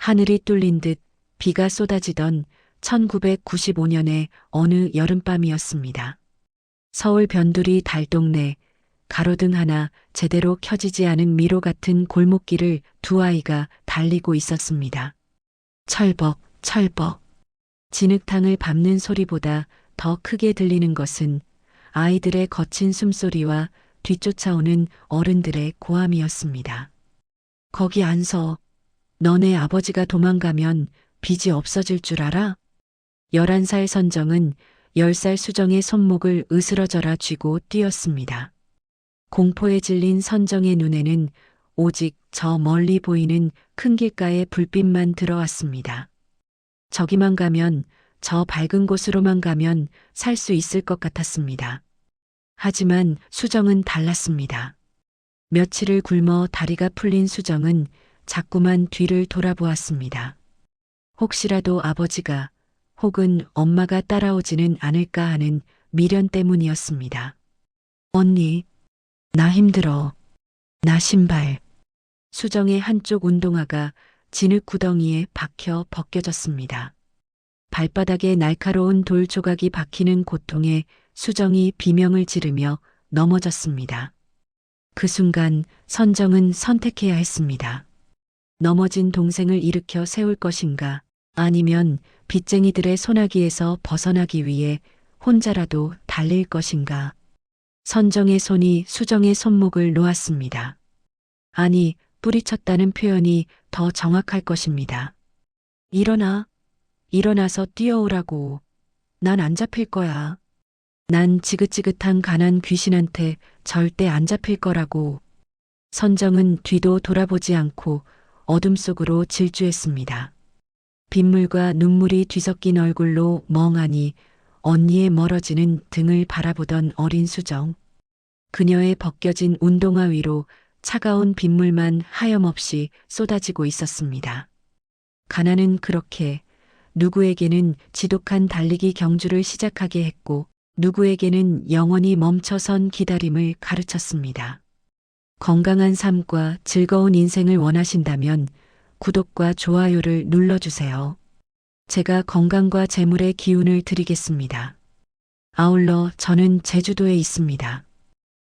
하늘이 뚫린 듯 비가 쏟아지던 1995년의 어느 여름밤이었습니다. 서울 변두리 달동네 가로등 하나 제대로 켜지지 않은 미로 같은 골목길을 두 아이가 달리고 있었습니다. 철벅, 철벅. 진흙탕을 밟는 소리보다 더 크게 들리는 것은 아이들의 거친 숨소리와 뒤쫓아오는 어른들의 고함이었습니다. 거기 안 서. 너네 아버지가 도망가면 빚이 없어질 줄 알아? 11살 선정은 10살 수정의 손목을 으스러져라 쥐고 뛰었습니다. 공포에 질린 선정의 눈에는 오직 저 멀리 보이는 큰 길가의 불빛만 들어왔습니다. 저기만 가면, 저 밝은 곳으로만 가면 살 수 있을 것 같았습니다. 하지만 수정은 달랐습니다. 며칠을 굶어 다리가 풀린 수정은 자꾸만 뒤를 돌아보았습니다. 혹시라도 아버지가 혹은 엄마가 따라오지는 않을까 하는 미련 때문이었습니다. 언니, 나 힘들어. 나 신발. 수정의 한쪽 운동화가 진흙 구덩이에 박혀 벗겨졌습니다. 발바닥에 날카로운 돌 조각이 박히는 고통에 수정이 비명을 지르며 넘어졌습니다. 그 순간 선정은 선택해야 했습니다. 넘어진 동생을 일으켜 세울 것인가, 아니면 빚쟁이들의 소나기에서 벗어나기 위해 혼자라도 달릴 것인가. 선정의 손이 수정의 손목을 놓았습니다. 아니, 뿌리쳤다는 표현이 더 정확할 것입니다. 일어나. 일어나서 뛰어오라고. 난 안 잡힐 거야. 난 지긋지긋한 가난 귀신한테 절대 안 잡힐 거라고. 선정은 뒤도 돌아보지 않고 어둠 속으로 질주했습니다. 빗물과 눈물이 뒤섞인 얼굴로 멍하니 언니의 멀어지는 등을 바라보던 어린 수정. 그녀의 벗겨진 운동화 위로 차가운 빗물만 하염없이 쏟아지고 있었습니다. 가난은 그렇게 누구에게는 지독한 달리기 경주를 시작하게 했고 누구에게는 영원히 멈춰선 기다림을 가르쳤습니다. 건강한 삶과 즐거운 인생을 원하신다면 구독과 좋아요를 눌러주세요. 제가 건강과 재물의 기운을 드리겠습니다. 아울러 저는 제주도에 있습니다.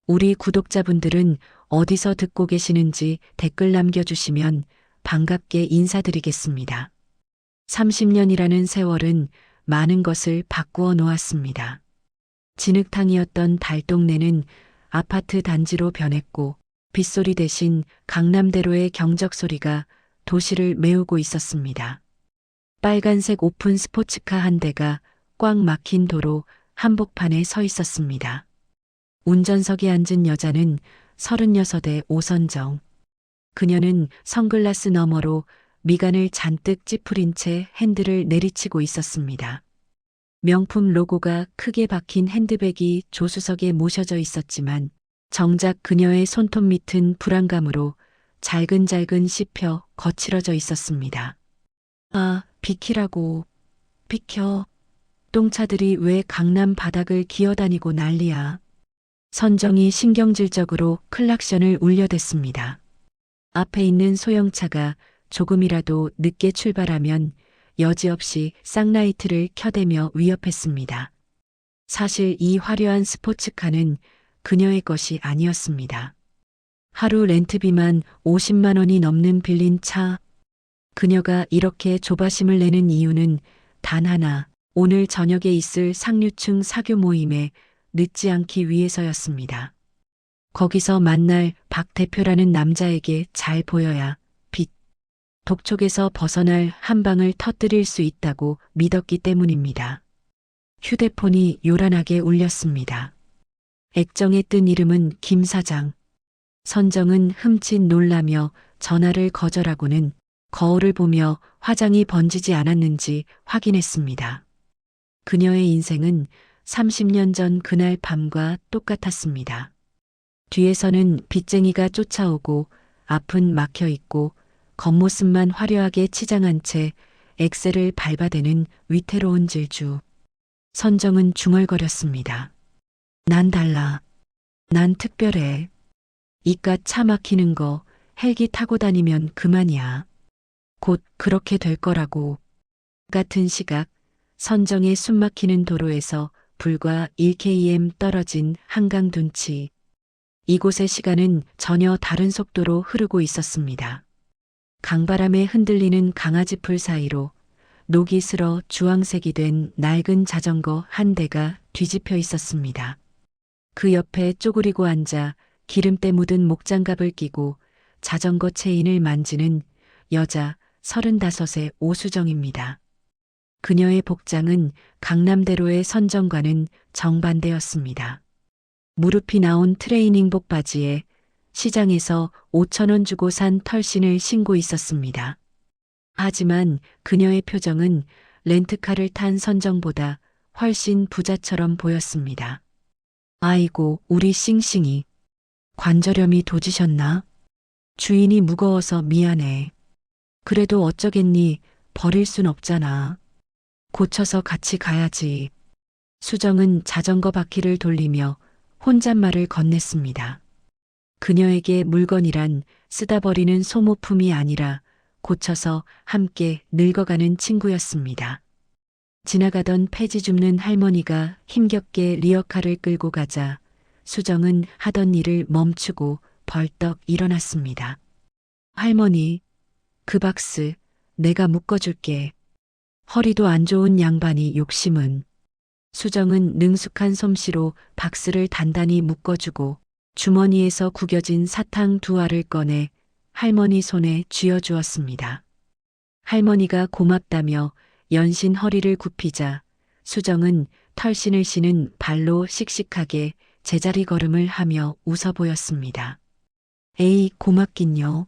우리 구독자분들은 어디서 듣고 계시는지 댓글 남겨주시면 반갑게 인사드리겠습니다. 30년이라는 세월은 많은 것을 바꾸어 놓았습니다. 진흙탕이었던 달동네는 아파트 단지로 변했고 빗소리 대신 강남대로의 경적 소리가 도시를 메우고 있었습니다. 빨간색 오픈 스포츠카 한 대가 꽉 막힌 도로 한복판에 서 있었습니다. 운전석에 앉은 여자는 36의 오선정. 그녀는 선글라스 너머로 미간을 잔뜩 찌푸린 채 핸들을 내리치고 있었습니다. 명품 로고가 크게 박힌 핸드백이 조수석에 모셔져 있었지만 정작 그녀의 손톱 밑은 불안감으로 잘근잘근 씹혀 거칠어져 있었습니다. 아, 비키라고. 비켜. 똥차들이 왜 강남 바닥을 기어다니고 난리야. 선정이 신경질적으로 클락션을 울려댔습니다. 앞에 있는 소형차가 조금이라도 늦게 출발하면 여지없이 쌍라이트를 켜대며 위협했습니다. 사실 이 화려한 스포츠카는 그녀의 것이 아니었습니다. 하루 렌트비만 50만 원이 넘는 빌린 차. 그녀가 이렇게 조바심을 내는 이유는 단 하나, 오늘 저녁에 있을 상류층 사교 모임에 늦지 않기 위해서였습니다. 거기서 만날 박 대표라는 남자에게 잘 보여야 빚, 독촉에서 벗어날 한 방을 터뜨릴 수 있다고 믿었기 때문입니다. 휴대폰이 요란하게 울렸습니다. 액정에 뜬 이름은 김 사장. 선정은 흠칫 놀라며 전화를 거절하고는 거울을 보며 화장이 번지지 않았는지 확인했습니다. 그녀의 인생은 30년 전 그날 밤과 똑같았습니다. 뒤에서는 빚쟁이가 쫓아오고 앞은 막혀 있고 겉모습만 화려하게 치장한 채 엑셀을 밟아대는 위태로운 질주. 선정은 중얼거렸습니다. 난 달라. 난 특별해. 이깟 차 막히는 거 헬기 타고 다니면 그만이야. 곧 그렇게 될 거라고. 같은 시각 선정의 숨막히는 도로에서 불과 1km 떨어진 한강 둔치. 이곳의 시간은 전혀 다른 속도로 흐르고 있었습니다. 강바람에 흔들리는 강아지 풀 사이로 녹이 슬어 주황색이 된 낡은 자전거 한 대가 뒤집혀 있었습니다. 그 옆에 쪼그리고 앉아 기름때 묻은 목장갑을 끼고 자전거 체인을 만지는 여자 35의 오수정입니다. 그녀의 복장은 강남대로의 선정과는 정반대였습니다. 무릎이 나온 트레이닝복 바지에 시장에서 5,000원 주고 산 털신을 신고 있었습니다. 하지만 그녀의 표정은 렌트카를 탄 선정보다 훨씬 부자처럼 보였습니다. 아이고, 우리 싱싱이. 관절염이 도지셨나? 주인이 무거워서 미안해. 그래도 어쩌겠니? 버릴 순 없잖아. 고쳐서 같이 가야지. 수정은 자전거 바퀴를 돌리며 혼잣말을 건넸습니다. 그녀에게 물건이란 쓰다 버리는 소모품이 아니라 고쳐서 함께 늙어가는 친구였습니다. 지나가던 폐지 줍는 할머니가 힘겹게 리어카를 끌고 가자 수정은 하던 일을 멈추고 벌떡 일어났습니다. 할머니, 그 박스 내가 묶어줄게. 허리도 안 좋은 양반이 욕심은. 수정은 능숙한 솜씨로 박스를 단단히 묶어주고 주머니에서 구겨진 사탕 2알을 꺼내 할머니 손에 쥐어주었습니다. 할머니가 고맙다며 연신 허리를 굽히자 수정은 털신을 신은 발로 씩씩하게 제자리 걸음을 하며 웃어 보였습니다. 에이, 고맙긴요.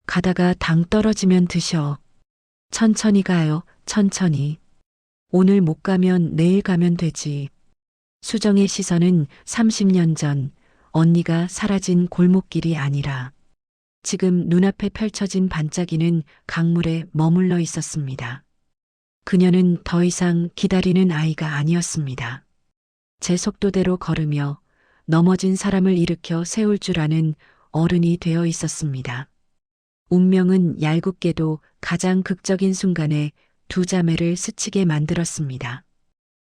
가다가 당 떨어지면 드셔. 천천히 가요, 천천히. 오늘 못 가면 내일 가면 되지. 수정의 시선은 30년 전 언니가 사라진 골목길이 아니라 지금 눈앞에 펼쳐진 반짝이는 강물에 머물러 있었습니다. 그녀는 더 이상 기다리는 아이가 아니었습니다. 제 속도대로 걸으며 넘어진 사람을 일으켜 세울 줄 아는 어른이 되어 있었습니다. 운명은 얄궂게도 가장 극적인 순간에 두 자매를 스치게 만들었습니다.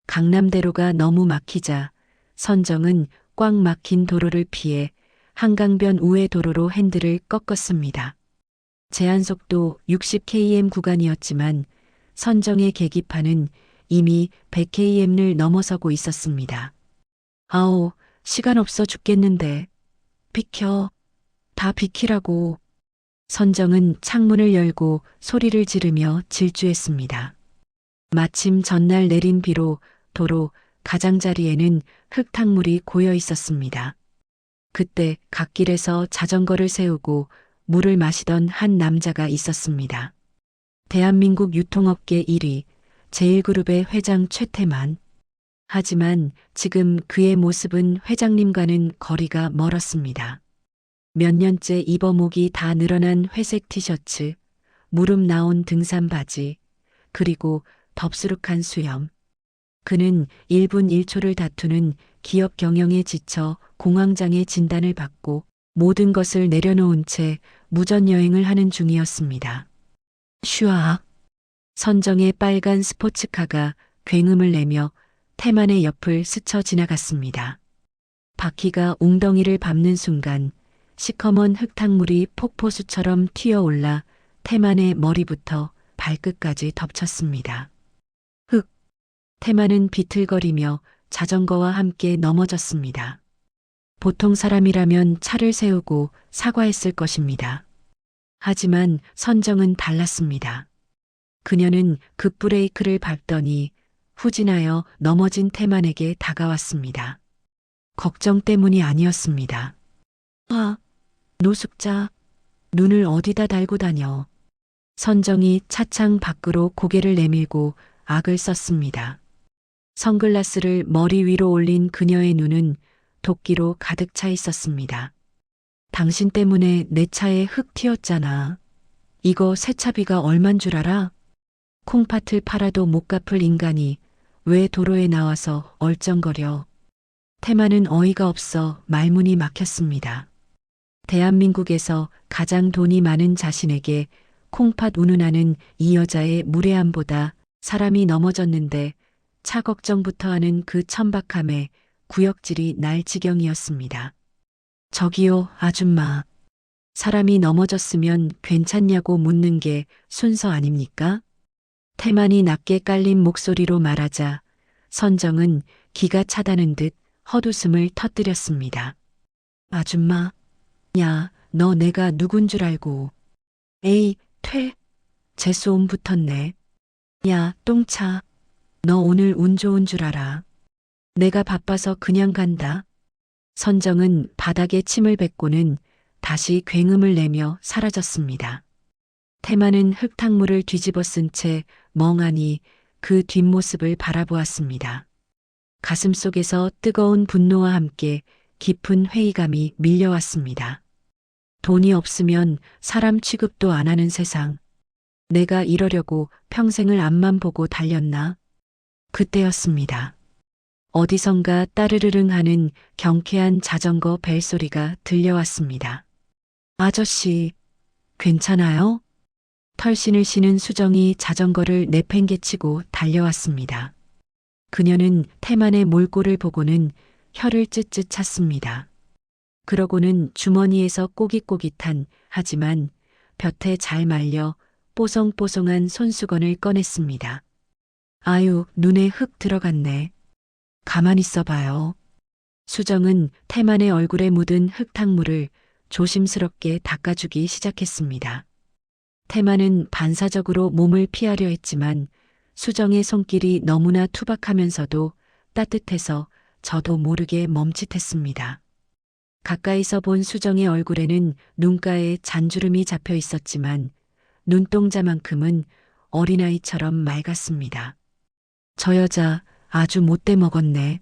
강남대로가 너무 막히자 선정은 꽉 막힌 도로를 피해 한강변 우회 도로로 핸들을 꺾었습니다. 제한속도 60km 구간이었지만 선정의 계기판은 이미 100km를 넘어서고 있었습니다. 아오, 시간 없어 죽겠는데. 비켜. 다 비키라고. 선정은 창문을 열고 소리를 지르며 질주했습니다. 마침 전날 내린 비로 도로 가장자리에는 흙탕물이 고여 있었습니다. 그때 갓길에서 자전거를 세우고 물을 마시던 한 남자가 있었습니다. 대한민국 유통업계 1위 제일그룹의 회장 최태만. 하지만 지금 그의 모습은 회장님과는 거리가 멀었습니다. 몇 년째 입어목이 다 늘어난 회색 티셔츠, 무릎 나온 등산 바지, 그리고 덥수룩한 수염. 그는 1분 1초를 다투는 기업 경영에 지쳐 공황장애 진단을 받고 모든 것을 내려놓은 채 무전여행을 하는 중이었습니다. 슈아. 선정의 빨간 스포츠카가 굉음을 내며 태만의 옆을 스쳐 지나갔습니다. 바퀴가 웅덩이를 밟는 순간 시커먼 흙탕물이 폭포수처럼 튀어올라 태만의 머리부터 발끝까지 덮쳤습니다. 흙. 태만은 비틀거리며 자전거와 함께 넘어졌습니다. 보통 사람이라면 차를 세우고 사과했을 것입니다. 하지만 선정은 달랐습니다. 그녀는 급브레이크를 밟더니 후진하여 넘어진 태만에게 다가왔습니다. 걱정 때문이 아니었습니다. 아, 노숙자, 눈을 어디다 달고 다녀. 선정이 차창 밖으로 고개를 내밀고 악을 썼습니다. 선글라스를 머리 위로 올린 그녀의 눈은 도끼로 가득 차 있었습니다. 당신 때문에 내 차에 흙 튀었잖아. 이거 세차비가 얼만 줄 알아? 콩팥을 팔아도 못 갚을 인간이 왜 도로에 나와서 얼쩡거려. 태만은 어이가 없어 말문이 막혔습니다. 대한민국에서 가장 돈이 많은 자신에게 콩팥 운운하는 이 여자의 무례함보다 사람이 넘어졌는데 차 걱정부터 하는 그 천박함에 구역질이 날 지경이었습니다. 저기요, 아줌마. 사람이 넘어졌으면 괜찮냐고 묻는 게 순서 아닙니까? 태만이 낮게 깔린 목소리로 말하자 선정은 기가 차다는 듯 헛웃음을 터뜨렸습니다. 아줌마, 야, 너 내가 누군 줄 알고. 에이, 퇴. 재수옴 붙었네. 야, 똥차. 너 오늘 운 좋은 줄 알아. 내가 바빠서 그냥 간다. 선정은 바닥에 침을 뱉고는 다시 굉음을 내며 사라졌습니다. 태만은 흙탕물을 뒤집어 쓴 채 멍하니 그 뒷모습을 바라보았습니다. 가슴속에서 뜨거운 분노와 함께 깊은 회의감이 밀려왔습니다. 돈이 없으면 사람 취급도 안 하는 세상. 내가 이러려고 평생을 앞만 보고 달렸나? 그때였습니다. 어디선가 따르르릉 하는 경쾌한 자전거 벨소리가 들려왔습니다. 아저씨, 괜찮아요? 털신을 신은 수정이 자전거를 내팽개치고 달려왔습니다. 그녀는 태만의 몰골을 보고는 혀를 쯧쯧 찼습니다. 그러고는 주머니에서 꼬깃꼬깃한 하지만 볕에 잘 말려 뽀송뽀송한 손수건을 꺼냈습니다. 아유, 눈에 흙 들어갔네. 가만 있어 봐요. 수정은 태만의 얼굴에 묻은 흙탕물을 조심스럽게 닦아주기 시작했습니다. 태만은 반사적으로 몸을 피하려 했지만 수정의 손길이 너무나 투박하면서도 따뜻해서 저도 모르게 멈칫했습니다. 가까이서 본 수정의 얼굴에는 눈가에 잔주름이 잡혀 있었지만 눈동자만큼은 어린아이처럼 맑았습니다. 저 여자 아주 못돼 먹었네.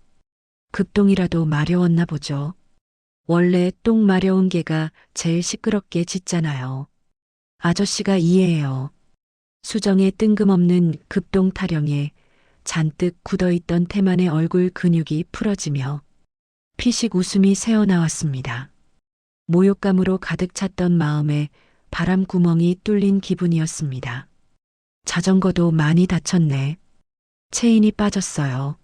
급똥이라도 마려웠나 보죠. 원래 똥 마려운 개가 제일 시끄럽게 짖잖아요. 아저씨가 이해해요. 수정의 뜬금없는 급동 타령에 잔뜩 굳어있던 태만의 얼굴 근육이 풀어지며 피식 웃음이 새어나왔습니다. 모욕감으로 가득 찼던 마음에 바람구멍이 뚫린 기분이었습니다. 자전거도 많이 다쳤네. 체인이 빠졌어요.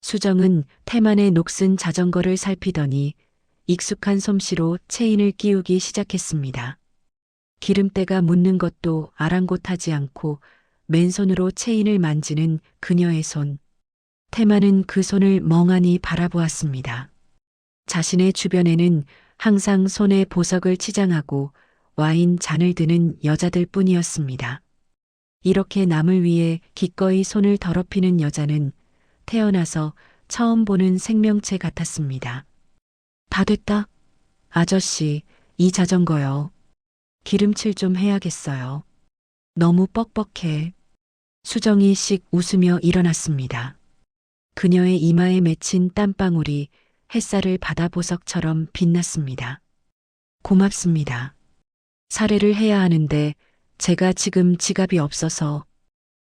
수정은 태만의 녹슨 자전거를 살피더니 익숙한 솜씨로 체인을 끼우기 시작했습니다. 기름때가 묻는 것도 아랑곳하지 않고 맨손으로 체인을 만지는 그녀의 손. 태만은 그 손을 멍하니 바라보았습니다. 자신의 주변에는 항상 손에 보석을 치장하고 와인 잔을 드는 여자들 뿐이었습니다. 이렇게 남을 위해 기꺼이 손을 더럽히는 여자는 태어나서 처음 보는 생명체 같았습니다. 다 됐다. 아저씨, 이 자전거요. 기름칠 좀 해야겠어요. 너무 뻑뻑해. 수정이 씩 웃으며 일어났습니다. 그녀의 이마에 맺힌 땀방울이 햇살을 받아 보석처럼 빛났습니다. 고맙습니다. 사례를 해야 하는데 제가 지금 지갑이 없어서.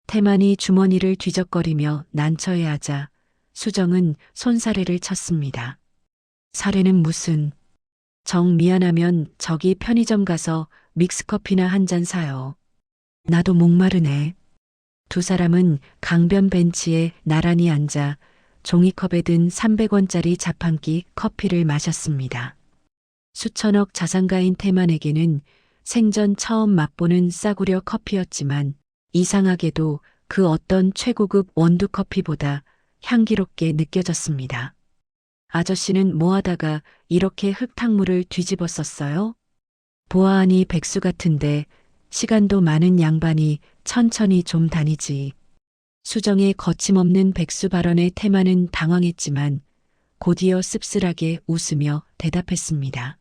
태만이 주머니를 뒤적거리며 난처해하자 수정은 손사래를 쳤습니다. 사례는 무슨. 정 미안하면 저기 편의점 가서 믹스커피나 한 잔 사요. 나도 목마르네. 두 사람은 강변 벤치에 나란히 앉아 종이컵에 든 300원짜리 자판기 커피를 마셨습니다. 수천억 자산가인 태만에게는 생전 처음 맛보는 싸구려 커피였지만 이상하게도 그 어떤 최고급 원두커피보다 향기롭게 느껴졌습니다. 아저씨는 뭐 하다가 이렇게 흙탕물을 뒤집어 썼어요? 보아하니 백수 같은데 시간도 많은 양반이 천천히 좀 다니지. 수정의 거침없는 백수 발언에 태만은 당황했지만 곧이어 씁쓸하게 웃으며 대답했습니다.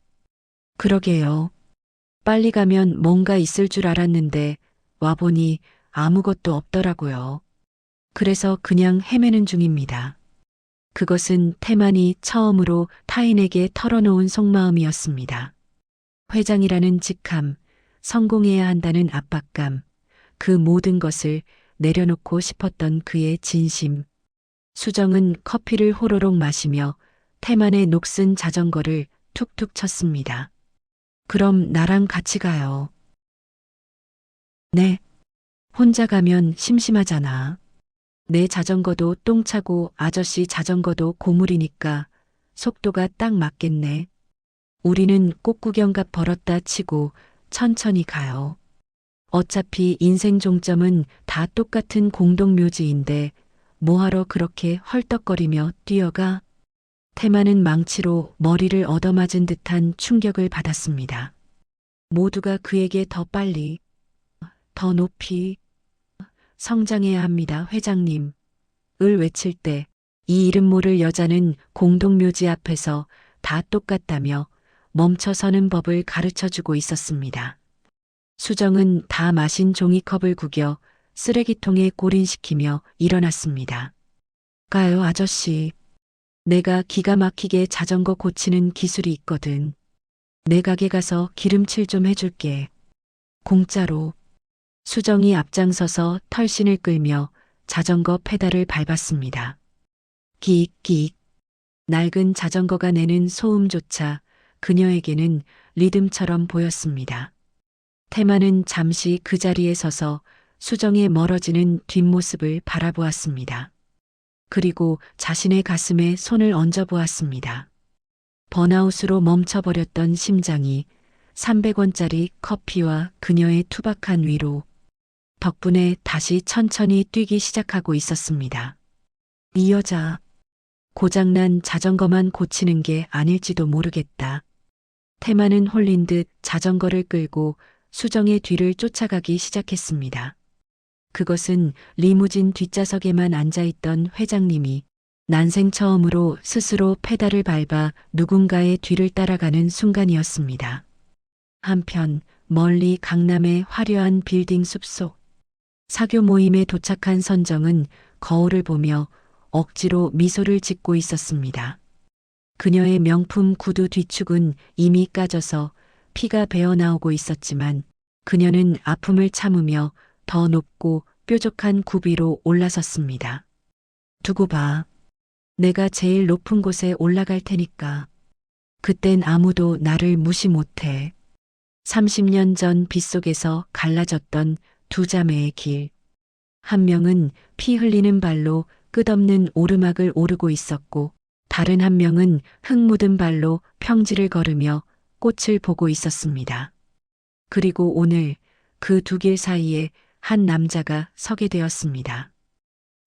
그러게요. 빨리 가면 뭔가 있을 줄 알았는데 와보니 아무것도 없더라고요. 그래서 그냥 헤매는 중입니다. 그것은 태만이 처음으로 타인에게 털어놓은 속마음이었습니다. 회장이라는 직함, 성공해야 한다는 압박감, 그 모든 것을 내려놓고 싶었던 그의 진심. 수정은 커피를 호로록 마시며 태만의 녹슨 자전거를 툭툭 쳤습니다. 그럼 나랑 같이 가요. 네. 혼자 가면 심심하잖아. 내 자전거도 똥 차고 아저씨 자전거도 고물이니까 속도가 딱 맞겠네. 우리는 꽃구경값 벌었다 치고 천천히 가요. 어차피 인생 종점은 다 똑같은 공동묘지인데 뭐하러 그렇게 헐떡거리며 뛰어가? 태마는 망치로 머리를 얻어맞은 듯한 충격을 받았습니다. 모두가 그에게 더 빨리, 더 높이 성장해야 합니다, 회장님. 을 외칠 때 이 이름 모를 여자는 공동묘지 앞에서 다 똑같다며 멈춰서는 법을 가르쳐 주고 있었습니다. 수정은 다 마신 종이컵을 구겨 쓰레기통에 골인시키며 일어났습니다. 가요, 아저씨. 내가 기가 막히게 자전거 고치는 기술이 있거든. 내 가게 가서 기름칠 좀 해줄게. 공짜로. 수정이 앞장서서 털신을 끌며 자전거 페달을 밟았습니다. 기익기익. 낡은 자전거가 내는 소음조차 그녀에게는 리듬처럼 보였습니다. 태마는 잠시 그 자리에 서서 수정의 멀어지는 뒷모습을 바라보았습니다. 그리고 자신의 가슴에 손을 얹어 보았습니다. 번아웃으로 멈춰버렸던 심장이 300원짜리 커피와 그녀의 투박한 위로 덕분에 다시 천천히 뛰기 시작하고 있었습니다. 이 여자, 고장난 자전거만 고치는 게 아닐지도 모르겠다. 태마는 홀린 듯 자전거를 끌고 수정의 뒤를 쫓아가기 시작했습니다. 그것은 리무진 뒷좌석에만 앉아있던 회장님이 난생 처음으로 스스로 페달을 밟아 누군가의 뒤를 따라가는 순간이었습니다. 한편 멀리 강남의 화려한 빌딩 숲속 사교 모임에 도착한 선정은 거울을 보며 억지로 미소를 짓고 있었습니다. 그녀의 명품 구두 뒤축은 이미 까져서 피가 배어나오고 있었지만 그녀는 아픔을 참으며 더 높고 뾰족한 굽이로 올라섰습니다. 두고 봐. 내가 제일 높은 곳에 올라갈 테니까. 그땐 아무도 나를 무시 못해. 30년 전 빗속에서 갈라졌던 두 자매의 길. 한 명은 피 흘리는 발로 끝없는 오르막을 오르고 있었고 다른 한 명은 흙 묻은 발로 평지를 걸으며 꽃을 보고 있었습니다. 그리고 오늘 그 두 길 사이에 한 남자가 서게 되었습니다.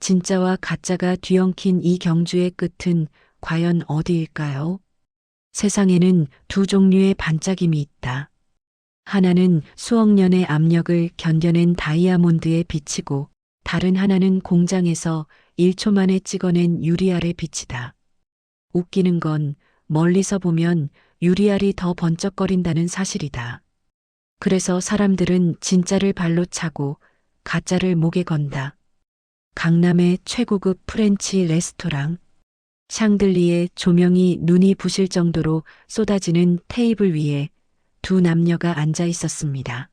진짜와 가짜가 뒤엉킨 이 경주의 끝은 과연 어디일까요? 세상에는 두 종류의 반짝임이 있다. 하나는 수억 년의 압력을 견뎌낸 다이아몬드의 빛이고 다른 하나는 공장에서 1초 만에 찍어낸 유리알의 빛이다. 웃기는 건 멀리서 보면 유리알이 더 번쩍거린다는 사실이다. 그래서 사람들은 진짜를 발로 차고 가짜를 목에 건다. 강남의 최고급 프렌치 레스토랑. 샹들리에 조명이 눈이 부실 정도로 쏟아지는 테이블 위에 두 남녀가 앉아 있었습니다.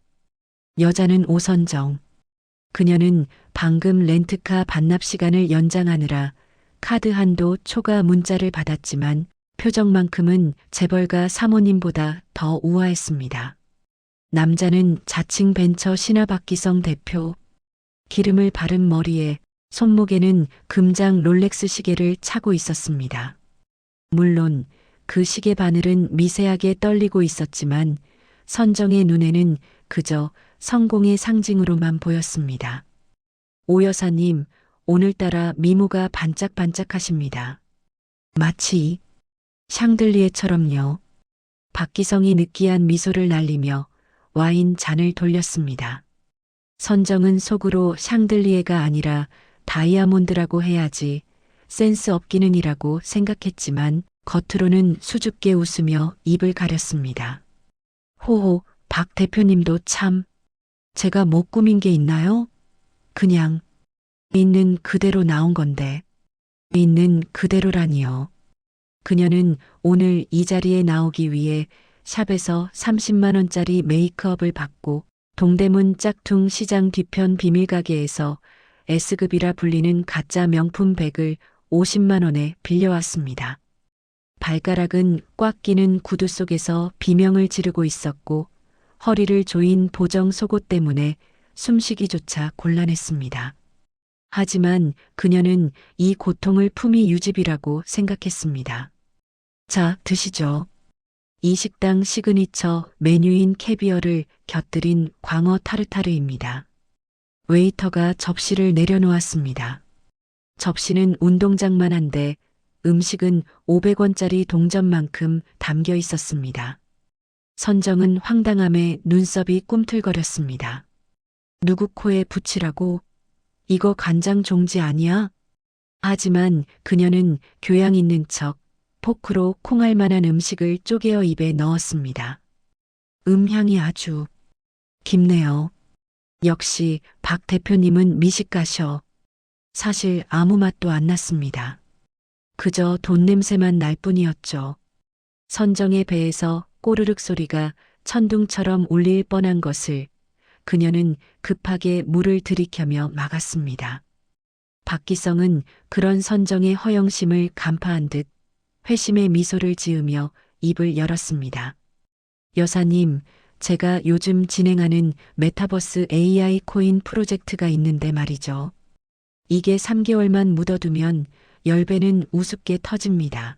여자는 오선정. 그녀는 방금 렌트카 반납 시간을 연장하느라 카드 한도 초과 문자를 받았지만 표정만큼은 재벌가 사모님보다 더 우아했습니다. 남자는 자칭 벤처 신화박기성 대표. 기름을 바른 머리에 손목에는 금장 롤렉스 시계를 차고 있었습니다. 물론 그 시계 바늘은 미세하게 떨리고 있었지만 선정의 눈에는 그저 성공의 상징으로만 보였습니다. 오 여사님, 오늘따라 미모가 반짝반짝하십니다. 마치 샹들리에처럼요. 박기성이 느끼한 미소를 날리며 와인 잔을 돌렸습니다. 선정은 속으로 샹들리에가 아니라 다이아몬드라고 해야지 센스 없기는이라고 생각했지만 겉으로는 수줍게 웃으며 입을 가렸습니다. 호호, 박 대표님도 참. 제가 못 꾸민 게 있나요? 그냥 있는 그대로 나온 건데. 있는 그대로라니요. 그녀는 오늘 이 자리에 나오기 위해 샵에서 30만 원짜리 메이크업을 받고 동대문 짝퉁 시장 뒤편 비밀가게에서 S급이라 불리는 가짜 명품 백을 50만 원에 빌려왔습니다. 발가락은 꽉 끼는 구두 속에서 비명을 지르고 있었고 허리를 조인 보정 속옷 때문에 숨쉬기조차 곤란했습니다. 하지만 그녀는 이 고통을 품위 유집이라고 생각했습니다. 자, 드시죠. 이 식당 시그니처 메뉴인 캐비어를 곁들인 광어 타르타르입니다. 웨이터가 접시를 내려놓았습니다. 접시는 운동장만한데 음식은 500원짜리 동전만큼 담겨 있었습니다. 선정은 황당함에 눈썹이 꿈틀거렸습니다. 누구 코에 붙이라고? 이거 간장 종지 아니야? 하지만 그녀는 교양 있는 척 포크로 콩알 만한 음식을 쪼개어 입에 넣었습니다. 향이 아주 깊네요. 역시 박 대표님은 미식가셔. 사실 아무 맛도 안 났습니다. 그저 돈 냄새만 날 뿐이었죠. 선정의 배에서 꼬르륵 소리가 천둥처럼 울릴 뻔한 것을 그녀는 급하게 물을 들이켜며 막았습니다. 박기성은 그런 선정의 허영심을 간파한 듯 회심의 미소를 지으며 입을 열었습니다. 여사님, 제가 요즘 진행하는 메타버스 AI 코인 프로젝트가 있는데 말이죠. 이게 3개월만 묻어두면 10배는 우습게 터집니다.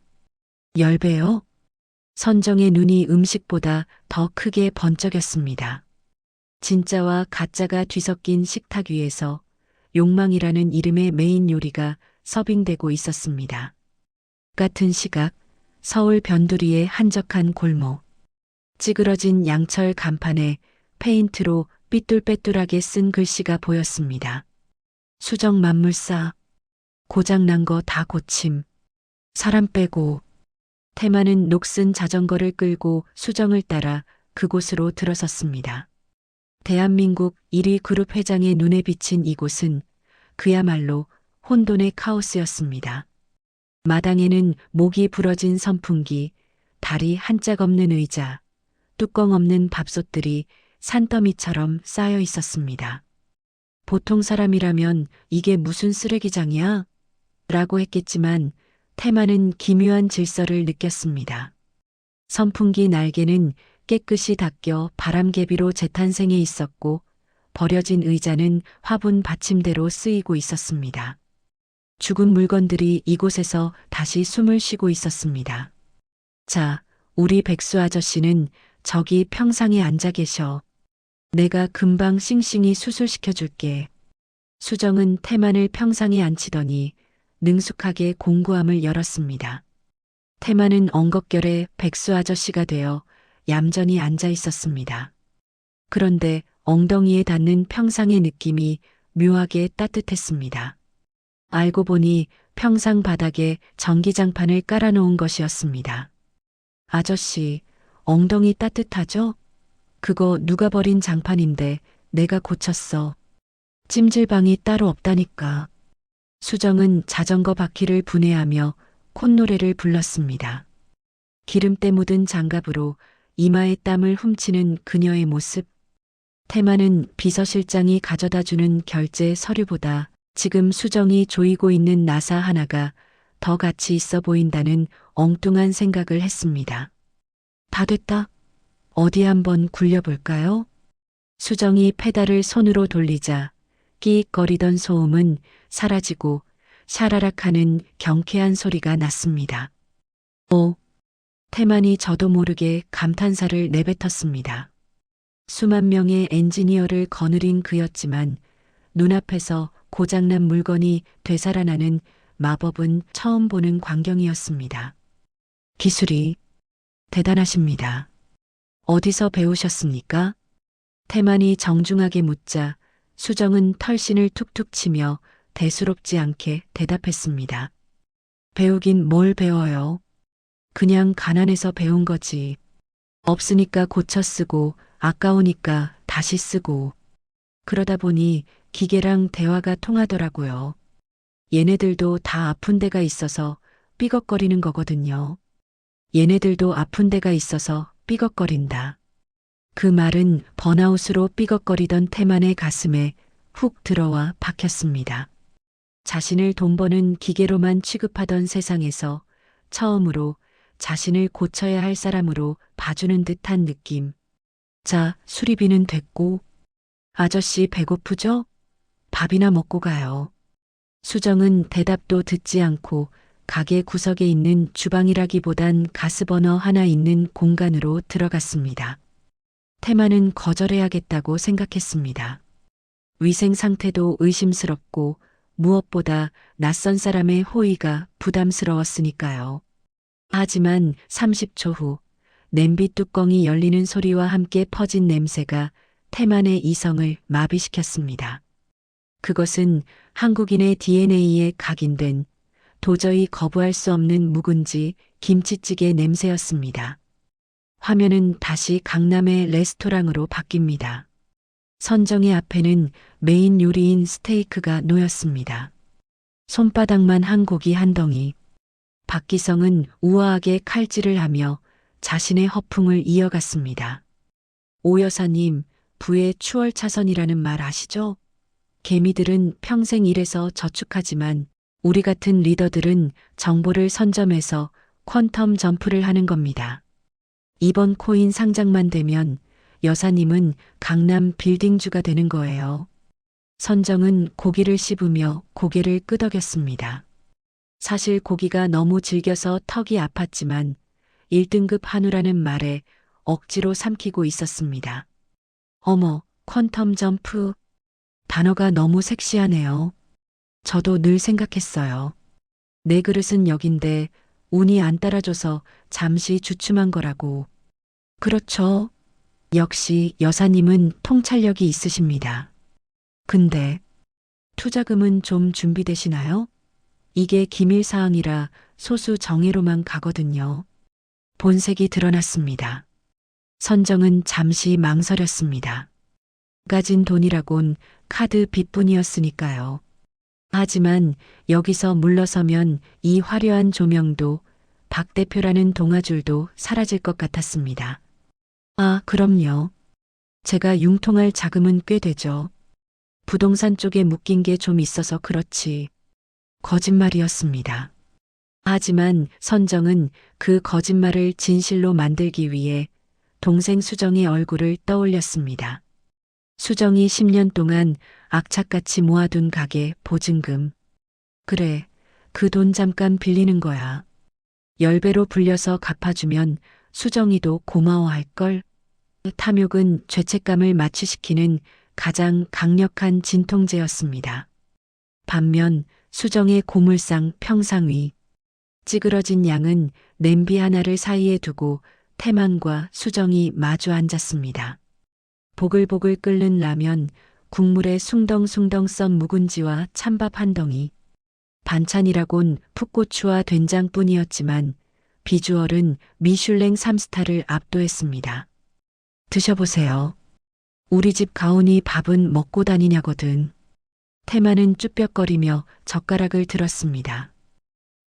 10배요? 선정의 눈이 음식보다 더 크게 번쩍였습니다. 진짜와 가짜가 뒤섞인 식탁 위에서 욕망이라는 이름의 메인 요리가 서빙되고 있었습니다. 같은 시각, 서울 변두리의 한적한 골목. 찌그러진 양철 간판에 페인트로 삐뚤빼뚤하게 쓴 글씨가 보였습니다. 수정 만물사. 고장난 거 다 고침. 사람 빼고. 태만은 녹슨 자전거를 끌고 수정을 따라 그곳으로 들어섰습니다. 대한민국 1위 그룹 회장의 눈에 비친 이곳은 그야말로 혼돈의 카오스였습니다. 마당에는 목이 부러진 선풍기, 다리 한 짝 없는 의자, 뚜껑 없는 밥솥들이 산더미처럼 쌓여 있었습니다. 보통 사람이라면 이게 무슨 쓰레기장이야? 라고 했겠지만 태만은 기묘한 질서를 느꼈습니다. 선풍기 날개는 깨끗이 닦여 바람개비로 재탄생해 있었고 버려진 의자는 화분 받침대로 쓰이고 있었습니다. 죽은 물건들이 이곳에서 다시 숨을 쉬고 있었습니다. 자, 우리 백수 아저씨는 저기 평상에 앉아 계셔. 내가 금방 싱싱이 수술시켜줄게. 수정은 태만을 평상에 앉히더니 능숙하게 공구함을 열었습니다. 태만은 엉겁결에 백수 아저씨가 되어 얌전히 앉아 있었습니다. 그런데 엉덩이에 닿는 평상의 느낌이 묘하게 따뜻했습니다. 알고 보니 평상 바닥에 전기장판을 깔아놓은 것이었습니다. 아저씨, 엉덩이 따뜻하죠? 그거 누가 버린 장판인데 내가 고쳤어. 찜질방이 따로 없다니까. 수정은 자전거 바퀴를 분해하며 콧노래를 불렀습니다. 기름때 묻은 장갑으로 이마에 땀을 훔치는 그녀의 모습. 태만은 비서실장이 가져다주는 결제 서류보다 지금 수정이 조이고 있는 나사 하나가 더 가치 있어 보인다는 엉뚱한 생각을 했습니다. 다 됐다. 어디 한번 굴려볼까요? 수정이 페달을 손으로 돌리자 끼익거리던 소음은 사라지고 샤라락 하는 경쾌한 소리가 났습니다. 오, 태만이 저도 모르게 감탄사를 내뱉었습니다. 수만 명의 엔지니어를 거느린 그였지만 눈앞에서 고장난 물건이 되살아나는 마법은 처음 보는 광경이었습니다. 기술이 대단하십니다. 어디서 배우셨습니까? 태만이 정중하게 묻자 수정은 털신을 툭툭 치며 대수롭지 않게 대답했습니다. 배우긴 뭘 배워요? 그냥 가난해서 배운 거지. 없으니까 고쳐 쓰고 아까우니까 다시 쓰고. 그러다 보니 기계랑 대화가 통하더라고요. 얘네들도 다 아픈 데가 있어서 삐걱거리는 거거든요. 얘네들도 아픈 데가 있어서 삐걱거린다. 그 말은 번아웃으로 삐걱거리던 태만의 가슴에 훅 들어와 박혔습니다. 자신을 돈 버는 기계로만 취급하던 세상에서 처음으로 자신을 고쳐야 할 사람으로 봐주는 듯한 느낌. 자, 수리비는 됐고 아저씨 배고프죠? 밥이나 먹고 가요. 수정은 대답도 듣지 않고 가게 구석에 있는 주방이라기보단 가스버너 하나 있는 공간으로 들어갔습니다. 태만은 거절해야겠다고 생각했습니다. 위생 상태도 의심스럽고 무엇보다 낯선 사람의 호의가 부담스러웠으니까요. 하지만 30초 후 냄비 뚜껑이 열리는 소리와 함께 퍼진 냄새가 태만의 이성을 마비시켰습니다. 그것은 한국인의 DNA에 각인된 도저히 거부할 수 없는 묵은지 김치찌개 냄새였습니다. 화면은 다시 강남의 레스토랑으로 바뀝니다. 선정의 앞에는 메인 요리인 스테이크가 놓였습니다. 손바닥만 한 고기 한 덩이. 박기성은 우아하게 칼질을 하며 자신의 허풍을 이어갔습니다. 오 여사님, 부의 추월차선이라는 말 아시죠? 개미들은 평생 일해서 저축하지만 우리 같은 리더들은 정보를 선점해서 퀀텀 점프를 하는 겁니다. 이번 코인 상장만 되면 여사님은 강남 빌딩주가 되는 거예요. 선정은 고기를 씹으며 고개를 끄덕였습니다. 사실 고기가 너무 질겨서 턱이 아팠지만 1등급 한우라는 말에 억지로 삼키고 있었습니다. 어머, 퀀텀 점프. 단어가 너무 섹시하네요. 저도 늘 생각했어요. 내 그릇은 여긴데 운이 안 따라줘서 잠시 주춤한 거라고. 그렇죠. 역시 여사님은 통찰력이 있으십니다. 근데 투자금은 좀 준비되시나요? 이게 기밀사항이라 소수 정예로만 가거든요. 본색이 드러났습니다. 선정은 잠시 망설였습니다. 가진 돈이라곤 카드 빚뿐이었으니까요. 하지만 여기서 물러서면 이 화려한 조명도 박 대표라는 동아줄도 사라질 것 같았습니다. 아, 그럼요. 제가 융통할 자금은 꽤 되죠. 부동산 쪽에 묶인 게 좀 있어서 그렇지. 거짓말이었습니다. 하지만 선정은 그 거짓말을 진실로 만들기 위해 동생 수정의 얼굴을 떠올렸습니다. 수정이 10년 동안 악착같이 모아둔 가게 보증금. 그래, 그 돈 잠깐 빌리는 거야. 10배로 불려서 갚아주면 수정이도 고마워할걸. 탐욕은 죄책감을 마취시키는 가장 강력한 진통제였습니다. 반면 수정의 고물상 평상위. 찌그러진 양은 냄비 하나를 사이에 두고 태만과 수정이 마주 앉았습니다. 보글보글 끓는 라면, 국물에 숭덩숭덩 썬 묵은지와 찬밥 한 덩이. 반찬이라곤 풋고추와 된장뿐이었지만 비주얼은 미슐랭 3스타를 압도했습니다. 드셔보세요. 우리 집 가온이 밥은 먹고 다니냐거든. 태만은 쭈뼛거리며 젓가락을 들었습니다.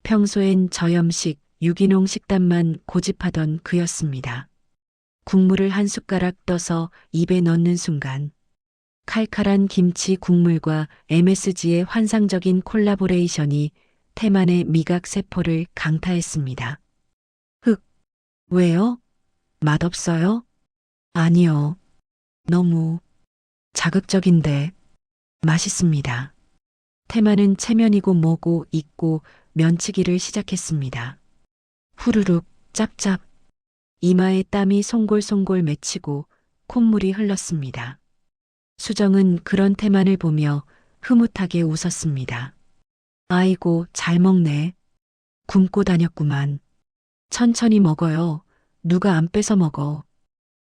평소엔 저염식, 유기농 식단만 고집하던 그였습니다. 국물을 한 숟가락 떠서 입에 넣는 순간 칼칼한 김치 국물과 MSG의 환상적인 콜라보레이션이 태만의 미각 세포를 강타했습니다. 흑, 왜요? 맛없어요? 아니요. 너무 자극적인데 맛있습니다. 태만은 체면이고 뭐고 잊고 면치기를 시작했습니다. 후루룩 짭짭 이마에 땀이 송골송골 맺히고 콧물이 흘렀습니다. 수정은 그런 태만을 보며 흐뭇하게 웃었습니다. 아이고 잘 먹네. 굶고 다녔구만. 천천히 먹어요. 누가 안 뺏어 먹어.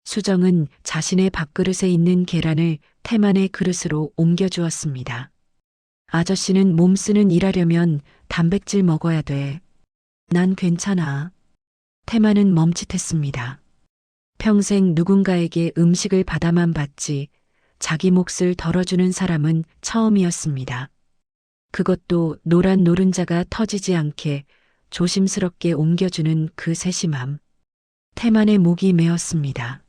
수정은 자신의 밥그릇에 있는 계란을 태만의 그릇으로 옮겨주었습니다. 아저씨는 몸 쓰는 일하려면 단백질 먹어야 돼. 난 괜찮아. 태만은 멈칫했습니다. 평생 누군가에게 음식을 받아만 봤지 자기 몫을 덜어주는 사람은 처음이었습니다. 그것도 노란 노른자가 터지지 않게 조심스럽게 옮겨주는 그 세심함. 태만의 목이 메었습니다.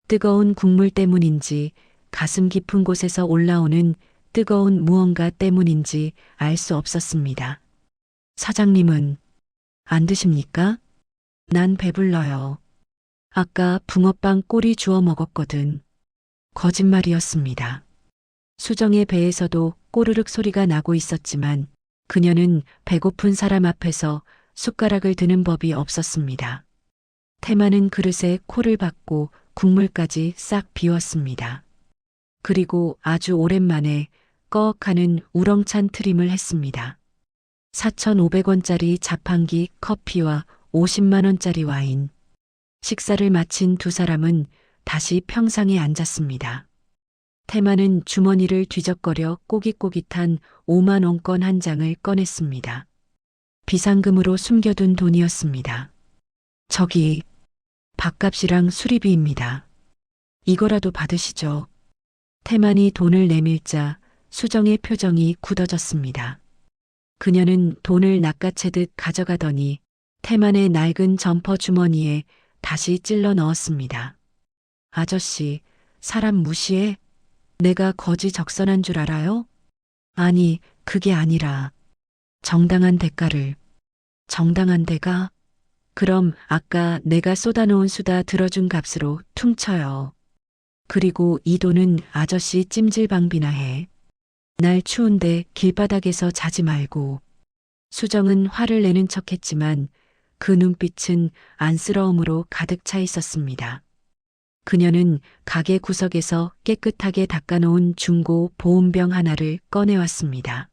뜨거운 국물 때문인지 가슴 깊은 곳에서 올라오는 뜨거운 무언가 때문인지 알 수 없었습니다. 사장님은 안 드십니까? 난 배불러요. 아까 붕어빵 꼬리 주워 먹었거든. 거짓말이었습니다. 수정의 배에서도 꼬르륵 소리가 나고 있었지만 그녀는 배고픈 사람 앞에서 숟가락을 드는 법이 없었습니다. 태마는 그릇에 코를 박고 국물까지 싹 비웠습니다. 그리고 아주 오랜만에 꺼억하는 우렁찬 트림을 했습니다. 4,500원짜리 자판기 커피와 50만 원짜리 와인. 식사를 마친 두 사람은 다시 평상에 앉았습니다. 태마는 주머니를 뒤적거려 꼬깃꼬깃한 5만 원권 한 장을 꺼냈습니다. 비상금으로 숨겨둔 돈이었습니다. 저기, 밥값이랑 수리비입니다. 이거라도 받으시죠. 태만이 돈을 내밀자 수정의 표정이 굳어졌습니다. 그녀는 돈을 낚아채듯 가져가더니 태만의 낡은 점퍼 주머니에 다시 찔러 넣었습니다. 아저씨, 사람 무시해? 내가 거지 적선한 줄 알아요? 아니, 그게 아니라 정당한 대가를. 정당한 대가? 그럼 아까 내가 쏟아놓은 수다 들어준 값으로 퉁쳐요. 그리고 이 돈은 아저씨 찜질방비나 해. 날 추운데 길바닥에서 자지 말고. 수정은 화를 내는 척했지만 그 눈빛은 안쓰러움으로 가득 차 있었습니다. 그녀는 가게 구석에서 깨끗하게 닦아놓은 중고 보온병 하나를 꺼내왔습니다.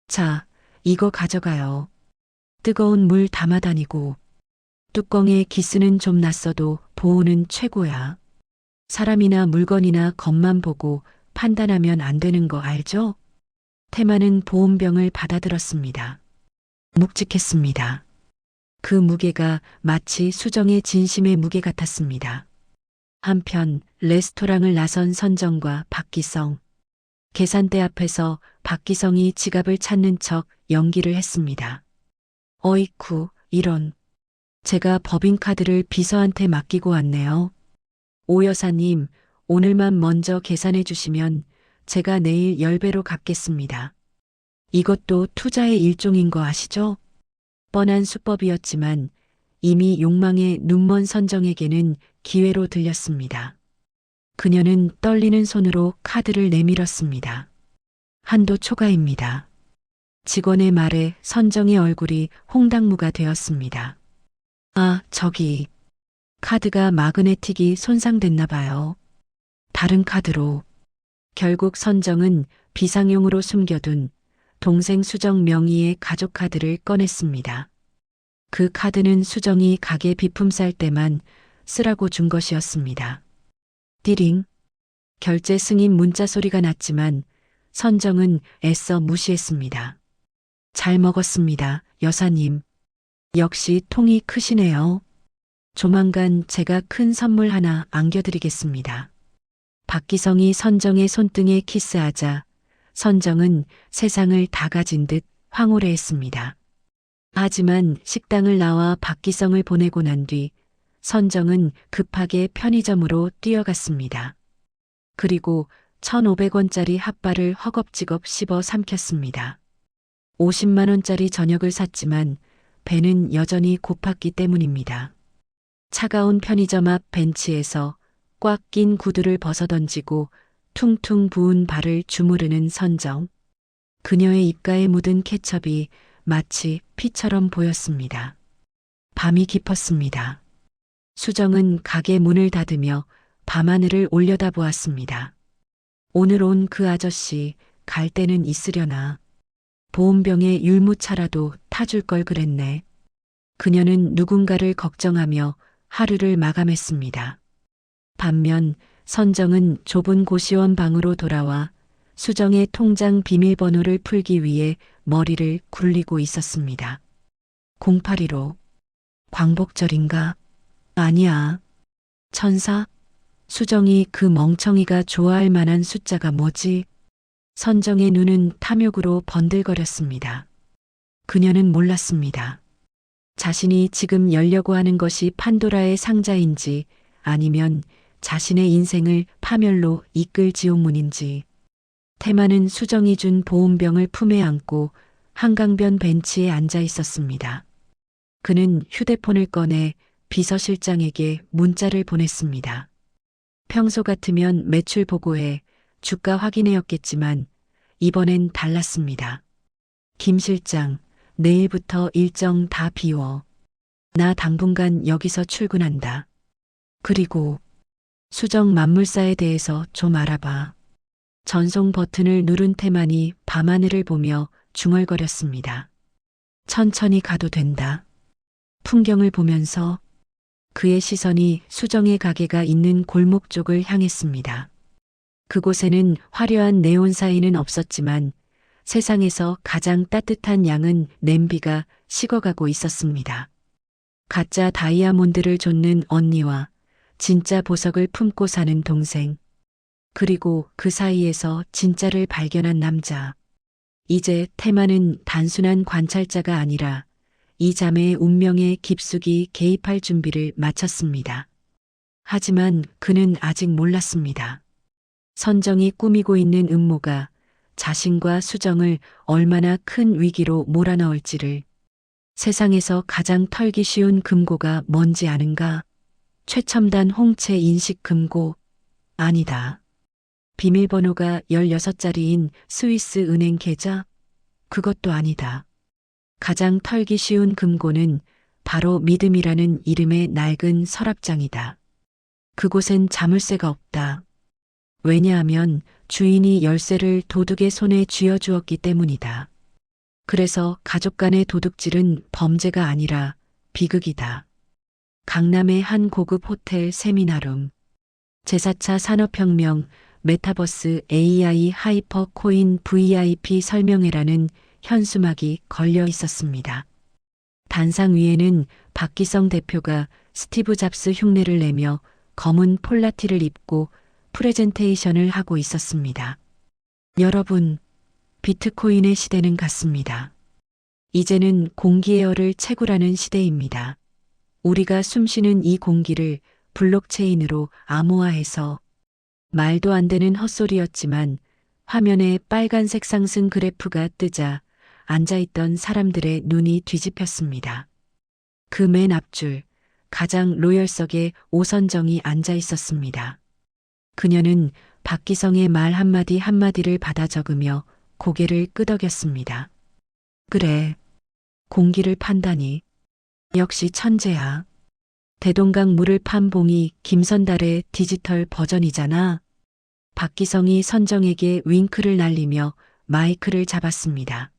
자, 이거 가져가요. 뜨거운 물 담아 다니고. 뚜껑에 기스는 좀 났어도 보온은 최고야. 사람이나 물건이나 겉만 보고 판단하면 안 되는 거 알죠? 태마는 보온병을 받아들었습니다. 묵직했습니다. 그 무게가 마치 수정의 진심의 무게 같았습니다. 한편 레스토랑을 나선 선정과 박기성. 계산대 앞에서 박기성이 지갑을 찾는 척 연기를 했습니다. 어이쿠, 이런. 제가 법인카드를 비서한테 맡기고 왔네요. 오 여사님, 오늘만 먼저 계산해 주시면 제가 내일 10배로 갚겠습니다. 이것도 투자의 일종인 거 아시죠? 뻔한 수법이었지만 이미 욕망에 눈먼 선정에게는 기회로 들렸습니다. 그녀는 떨리는 손으로 카드를 내밀었습니다. 한도 초과입니다. 직원의 말에 선정의 얼굴이 홍당무가 되었습니다. 아, 저기. 카드가 마그네틱이 손상됐나 봐요. 다른 카드로. 결국 선정은 비상용으로 숨겨둔 동생 수정 명의의 가족 카드를 꺼냈습니다. 그 카드는 수정이 가게 비품 쌀 때만 쓰라고 준 것이었습니다. 띠링. 결제 승인 문자 소리가 났지만 선정은 애써 무시했습니다. 잘 먹었습니다, 여사님. 역시 통이 크시네요. 조만간 제가 큰 선물 하나 안겨드리겠습니다. 박기성이 선정의 손등에 키스하자 선정은 세상을 다 가진 듯 황홀해했습니다. 하지만 식당을 나와 박기성을 보내고 난 뒤 선정은 급하게 편의점으로 뛰어갔습니다. 그리고 1,500원짜리 핫바를 허겁지겁 씹어 삼켰습니다. 50만 원짜리 저녁을 샀지만 배는 여전히 고팠기 때문입니다. 차가운 편의점 앞 벤치에서 꽉 낀 구두를 벗어던지고 퉁퉁 부은 발을 주무르는 선정. 그녀의 입가에 묻은 케첩이 마치 피처럼 보였습니다. 밤이 깊었습니다. 수정은 가게 문을 닫으며 밤하늘을 올려다보았습니다. 오늘 온 그 아저씨 갈 때는 있으려나. 보온병에 율무차라도 타줄 걸 그랬네. 그녀는 누군가를 걱정하며 하루를 마감했습니다. 반면 선정은 좁은 고시원 방으로 돌아와 수정의 통장 비밀번호를 풀기 위해 머리를 굴리고 있었습니다. 0815. 광복절인가? 아니야. 천사? 수정이 그 멍청이가 좋아할 만한 숫자가 뭐지? 선정의 눈은 탐욕으로 번들거렸습니다. 그녀는 몰랐습니다. 자신이 지금 열려고 하는 것이 판도라의 상자인지 아니면 자신의 인생을 파멸로 이끌 지옥문인지. 태마는 수정이 준 보온병을 품에 안고 한강변 벤치에 앉아 있었습니다. 그는 휴대폰을 꺼내 비서실장에게 문자를 보냈습니다. 평소 같으면 매출 보고해, 주가 확인해였겠지만 이번엔 달랐습니다. 김 실장, 내일부터 일정 다 비워. 나 당분간 여기서 출근한다. 그리고 수정 만물사에 대해서 좀 알아봐. 전송 버튼을 누른 태만이 밤하늘을 보며 중얼거렸습니다. 천천히 가도 된다. 풍경을 보면서 그의 시선이 수정의 가게가 있는 골목 쪽을 향했습니다. 그곳에는 화려한 네온 사인은 없었지만 세상에서 가장 따뜻한 양은 냄비가 식어가고 있었습니다. 가짜 다이아몬드를 좇는 언니와 진짜 보석을 품고 사는 동생, 그리고 그 사이에서 진짜를 발견한 남자. 이제 테마는 단순한 관찰자가 아니라 이 자매의 운명에 깊숙이 개입할 준비를 마쳤습니다. 하지만 그는 아직 몰랐습니다. 선정이 꾸미고 있는 음모가 자신과 수정을 얼마나 큰 위기로 몰아넣을지를. 세상에서 가장 털기 쉬운 금고가 뭔지 아는가? 최첨단 홍채 인식 금고. 아니다. 비밀번호가 16자리인 스위스 은행 계좌? 그것도 아니다. 가장 털기 쉬운 금고는 바로 믿음이라는 이름의 낡은 서랍장이다. 그곳엔 자물쇠가 없다. 왜냐하면 주인이 열쇠를 도둑의 손에 쥐어주었기 때문이다. 그래서 가족 간의 도둑질은 범죄가 아니라 비극이다. 강남의 한 고급 호텔 세미나룸. 제4차 산업혁명, 메타버스 AI 하이퍼 코인 VIP 설명회라는 현수막이 걸려 있었습니다. 단상 위에는 박기성 대표가 스티브 잡스 흉내를 내며 검은 폴라티를 입고 프레젠테이션을 하고 있었습니다. 여러분, 비트코인의 시대는 갔습니다. 이제는 공기에어를 채굴하는 시대입니다. 우리가 숨쉬는 이 공기를 블록체인으로 암호화해서. 말도 안 되는 헛소리였지만 화면에 빨간색 상승 그래프가 뜨자 앉아있던 사람들의 눈이 뒤집혔습니다. 그 맨 앞줄, 가장 로열석에 오선정이 앉아 있었습니다. 그녀는 박기성의 말 한마디 한마디를 받아 적으며 고개를 끄덕였습니다. 그래, 공기를 판다니. 역시 천재야. 대동강 물을 판 봉이 김선달의 디지털 버전이잖아. 박기성이 선정에게 윙크를 날리며 마이크를 잡았습니다.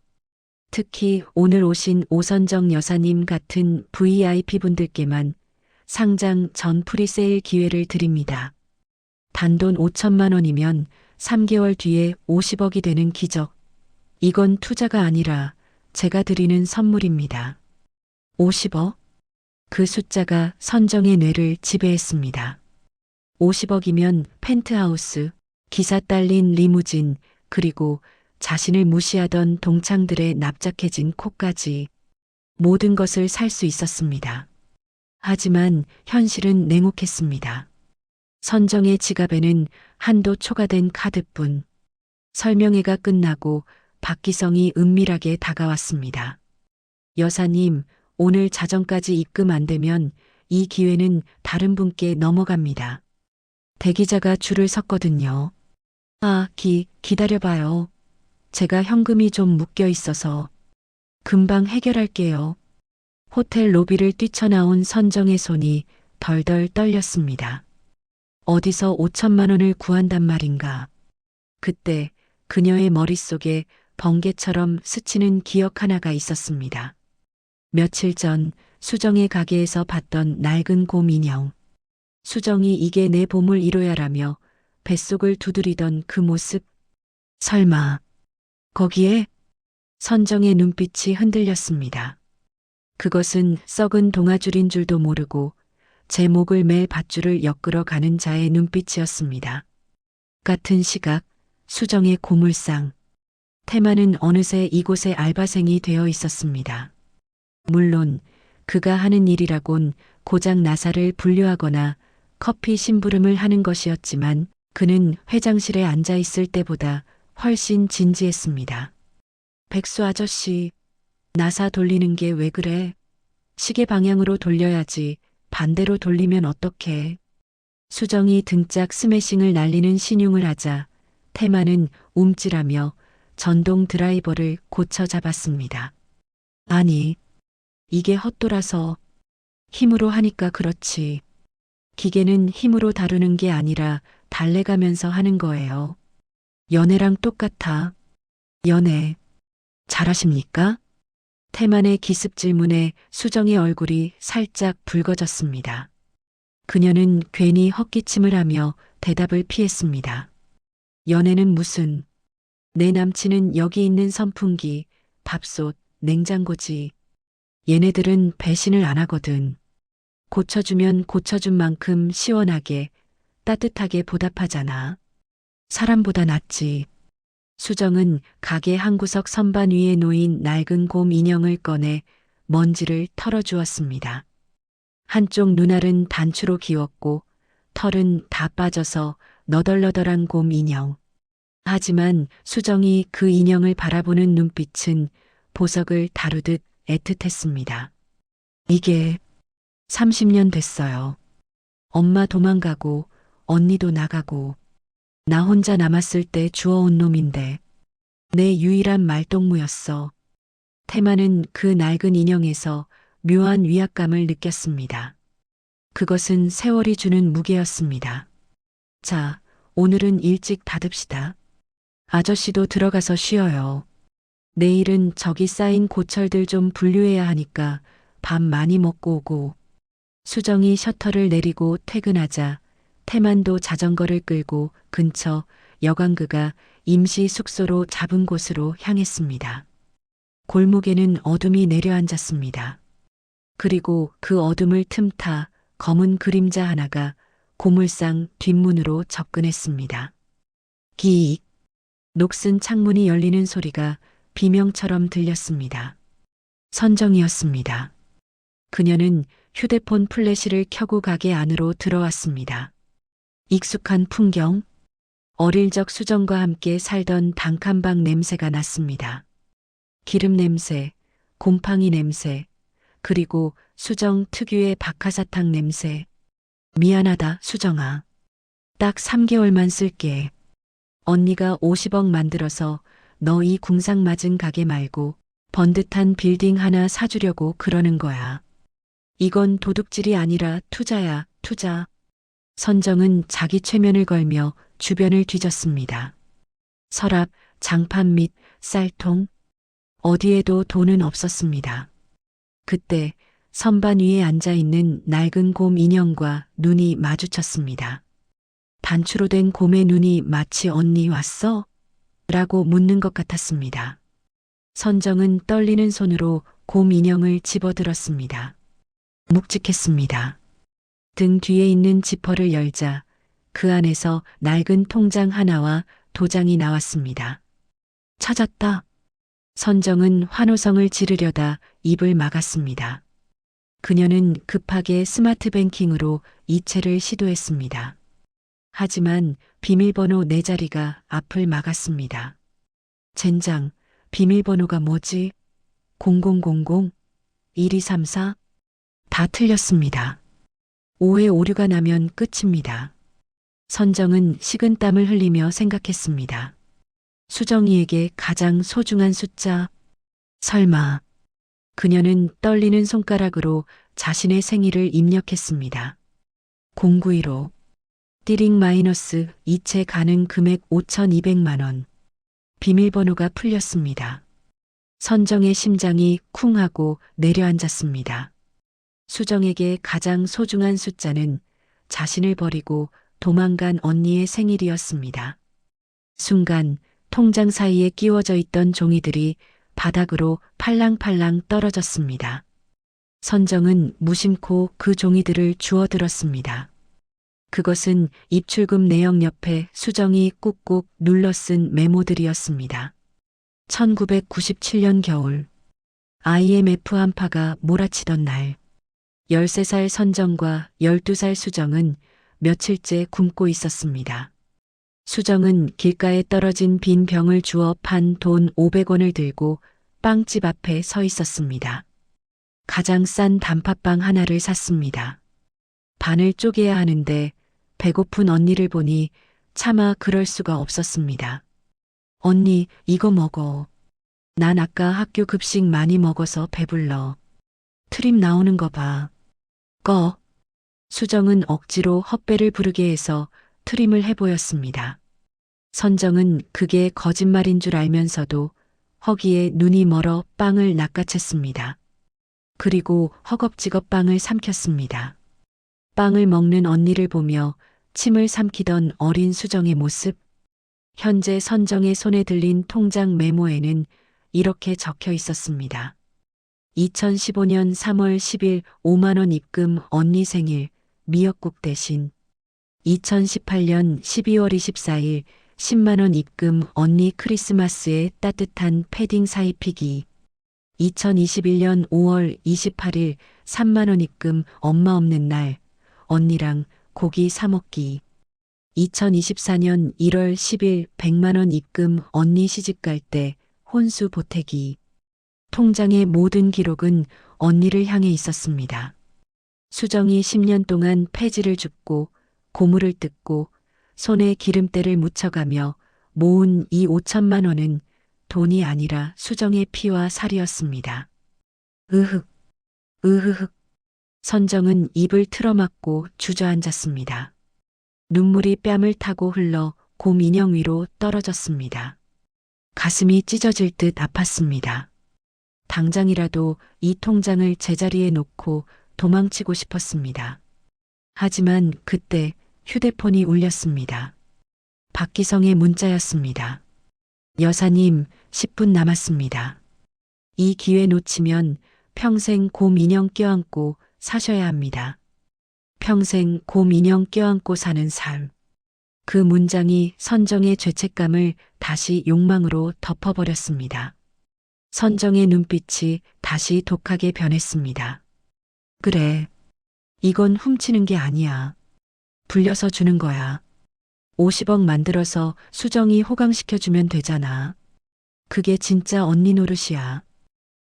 특히 오늘 오신 오선정 여사님 같은 VIP분들께만 상장 전 프리세일 기회를 드립니다. 단돈 5천만 원이면 3개월 뒤에 50억이 되는 기적. 이건 투자가 아니라 제가 드리는 선물입니다. 50억? 그 숫자가 선정의 뇌를 지배했습니다. 50억이면 펜트하우스, 기사 딸린 리무진, 그리고 자신을 무시하던 동창들의 납작해진 코까지 모든 것을 살 수 있었습니다. 하지만 현실은 냉혹했습니다. 선정의 지갑에는 한도 초과된 카드뿐. 설명회가 끝나고 박기성이 은밀하게 다가왔습니다. 여사님, 오늘 자정까지 입금 안 되면 이 기회는 다른 분께 넘어갑니다. 대기자가 줄을 섰거든요. 기다려봐요. 제가 현금이 좀 묶여 있어서. 금방 해결할게요. 호텔 로비를 뛰쳐나온 선정의 손이 덜덜 떨렸습니다. 어디서 5천만 원을 구한단 말인가. 그때 그녀의 머릿속에 번개처럼 스치는 기억 하나가 있었습니다. 며칠 전 수정의 가게에서 봤던 낡은 곰 인형. 수정이 이게 내 보물 1호야라며 뱃속을 두드리던 그 모습. 설마 거기에? 선정의 눈빛이 흔들렸습니다. 그것은 썩은 동아줄인 줄도 모르고 제 목을 맬 밧줄을 엮으러 가는 자의 눈빛이었습니다. 같은 시각 수정의 고물상. 테마는 어느새 이곳의 알바생이 되어 있었습니다. 물론 그가 하는 일이라곤 고작 나사를 분류하거나 커피 심부름을 하는 것이었지만 그는 회장실에 앉아 있을 때보다 훨씬 진지했습니다. 백수 아저씨, 나사 돌리는 게 왜 그래? 시계 방향으로 돌려야지. 반대로 돌리면 어떡해? 수정이 등짝 스매싱을 날리는 신용을 하자 태만은 움찔하며 전동 드라이버를 고쳐 잡았습니다. 아니, 이게 헛돌아서 힘으로 하니까 그렇지. 기계는 힘으로 다루는 게 아니라 달래가면서 하는 거예요. 연애랑 똑같아. 연애. 잘하십니까? 태만의 기습 질문에 수정의 얼굴이 살짝 붉어졌습니다. 그녀는 괜히 헛기침을 하며 대답을 피했습니다. 연애는 무슨. 내 남친은 여기 있는 선풍기, 밥솥, 냉장고지. 얘네들은 배신을 안 하거든. 고쳐주면 고쳐준 만큼 시원하게, 따뜻하게 보답하잖아. 사람보다 낫지. 수정은 가게 한 구석 선반 위에 놓인 낡은 곰 인형을 꺼내 먼지를 털어주었습니다. 한쪽 눈알은 단추로 기웠고 털은 다 빠져서 너덜너덜한 곰 인형. 하지만 수정이 그 인형을 바라보는 눈빛은 보석을 다루듯 애틋했습니다. 이게 30년 됐어요. 엄마 도망가고 언니도 나가고 나 혼자 남았을 때 주워온 놈인데 내 유일한 말동무였어. 태만은 그 낡은 인형에서 묘한 위압감을 느꼈습니다. 그것은 세월이 주는 무게였습니다. 자, 오늘은 일찍 닫읍시다. 아저씨도 들어가서 쉬어요. 내일은 저기 쌓인 고철들 좀 분류해야 하니까 밥 많이 먹고 오고. 수정이 셔터를 내리고 퇴근하자 태만도 자전거를 끌고 근처 여관그가 임시 숙소로 잡은 곳으로 향했습니다. 골목에는 어둠이 내려앉았습니다. 그리고 그 어둠을 틈타 검은 그림자 하나가 고물상 뒷문으로 접근했습니다. 기익. 녹슨 창문이 열리는 소리가 비명처럼 들렸습니다. 선정이었습니다. 그녀는 휴대폰 플래시를 켜고 가게 안으로 들어왔습니다. 익숙한 풍경, 어릴 적 수정과 함께 살던 단칸방 냄새가 났습니다. 기름 냄새, 곰팡이 냄새, 그리고 수정 특유의 박하사탕 냄새. 미안하다, 수정아. 딱 3개월만 쓸게. 언니가 50억 만들어서 너 이 궁상 맞은 가게 말고 번듯한 빌딩 하나 사주려고 그러는 거야. 이건 도둑질이 아니라 투자야, 투자. 선정은 자기 최면을 걸며 주변을 뒤졌습니다. 서랍, 장판 및 쌀통. 어디에도 돈은 없었습니다. 그때 선반 위에 앉아있는 낡은 곰 인형과 눈이 마주쳤습니다. 단추로 된 곰의 눈이 마치 언니 왔어? 라고 묻는 것 같았습니다. 선정은 떨리는 손으로 곰 인형을 집어들었습니다. 묵직했습니다. 등 뒤에 있는 지퍼를 열자 그 안에서 낡은 통장 하나와 도장이 나왔습니다. 찾았다. 선정은 환호성을 지르려다 입을 막았습니다. 그녀는 급하게 스마트 뱅킹으로 이체를 시도했습니다. 하지만 비밀번호 4자리가 앞을 막았습니다. 젠장, 비밀번호가 뭐지? 0000? 1234? 다 틀렸습니다. 오해 오류가 나면 끝입니다. 선정은 식은땀을 흘리며 생각했습니다. 수정이에게 가장 소중한 숫자. 설마. 그녀는 떨리는 손가락으로 자신의 생일을 입력했습니다. 0915. 띠링 마이너스 이체 가능 금액 5,200만 원. 비밀번호가 풀렸습니다. 선정의 심장이 쿵 하고 내려앉았습니다. 수정에게 가장 소중한 숫자는 자신을 버리고 도망간 언니의 생일이었습니다. 순간 통장 사이에 끼워져 있던 종이들이 바닥으로 팔랑팔랑 떨어졌습니다. 선정은 무심코 그 종이들을 주워들었습니다. 그것은 입출금 내역 옆에 수정이 꾹꾹 눌러 쓴 메모들이었습니다. 1997년 겨울 IMF 한파가 몰아치던 날 13살 선정과 12살 수정은 며칠째 굶고 있었습니다. 수정은 길가에 떨어진 빈 병을 주워 판 돈 500원을 들고 빵집 앞에 서 있었습니다. 가장 싼 단팥빵 하나를 샀습니다. 반을 쪼개야 하는데 배고픈 언니를 보니 차마 그럴 수가 없었습니다. 언니, 이거 먹어. 난 아까 학교 급식 많이 먹어서 배불러. 트림 나오는 거 봐. 꺼. 수정은 억지로 헛배를 부르게 해서 트림을 해보였습니다. 선정은 그게 거짓말인 줄 알면서도 허기에 눈이 멀어 빵을 낚아챘습니다. 그리고 허겁지겁 빵을 삼켰습니다. 빵을 먹는 언니를 보며 침을 삼키던 어린 수정의 모습. 현재 선정의 손에 들린 통장 메모에는 이렇게 적혀 있었습니다. 2015년 3월 10일 5만 원 입금 언니 생일 미역국 대신 2018년 12월 24일 10만 원 입금 언니 크리스마스에 따뜻한 패딩 사입히기 2021년 5월 28일 3만 원 입금 엄마 없는 날 언니랑 고기 사 먹기 2024년 1월 10일 100만 원 입금 언니 시집 갈 때 혼수 보태기 통장의 모든 기록은 언니를 향해 있었습니다. 수정이 10년 동안 폐지를 줍고 고무를 뜯고 손에 기름때를 묻혀가며 모은 이 5천만 원은 돈이 아니라 수정의 피와 살이었습니다. 으흑, 으흐흑. 선정은 입을 틀어막고 주저앉았습니다. 눈물이 뺨을 타고 흘러 곰 인형 위로 떨어졌습니다. 가슴이 찢어질 듯 아팠습니다. 당장이라도 이 통장을 제자리에 놓고 도망치고 싶었습니다. 하지만 그때 휴대폰이 울렸습니다. 박기성의 문자였습니다. 여사님, 10분 남았습니다. 이 기회 놓치면 평생 곰 인형 껴안고 사셔야 합니다. 평생 곰 인형 껴안고 사는 삶. 그 문장이 선정의 죄책감을 다시 욕망으로 덮어버렸습니다. 선정의 눈빛이 다시 독하게 변했습니다. 그래. 이건 훔치는 게 아니야. 불려서 주는 거야. 50억 만들어서 수정이 호강시켜주면 되잖아. 그게 진짜 언니 노릇이야.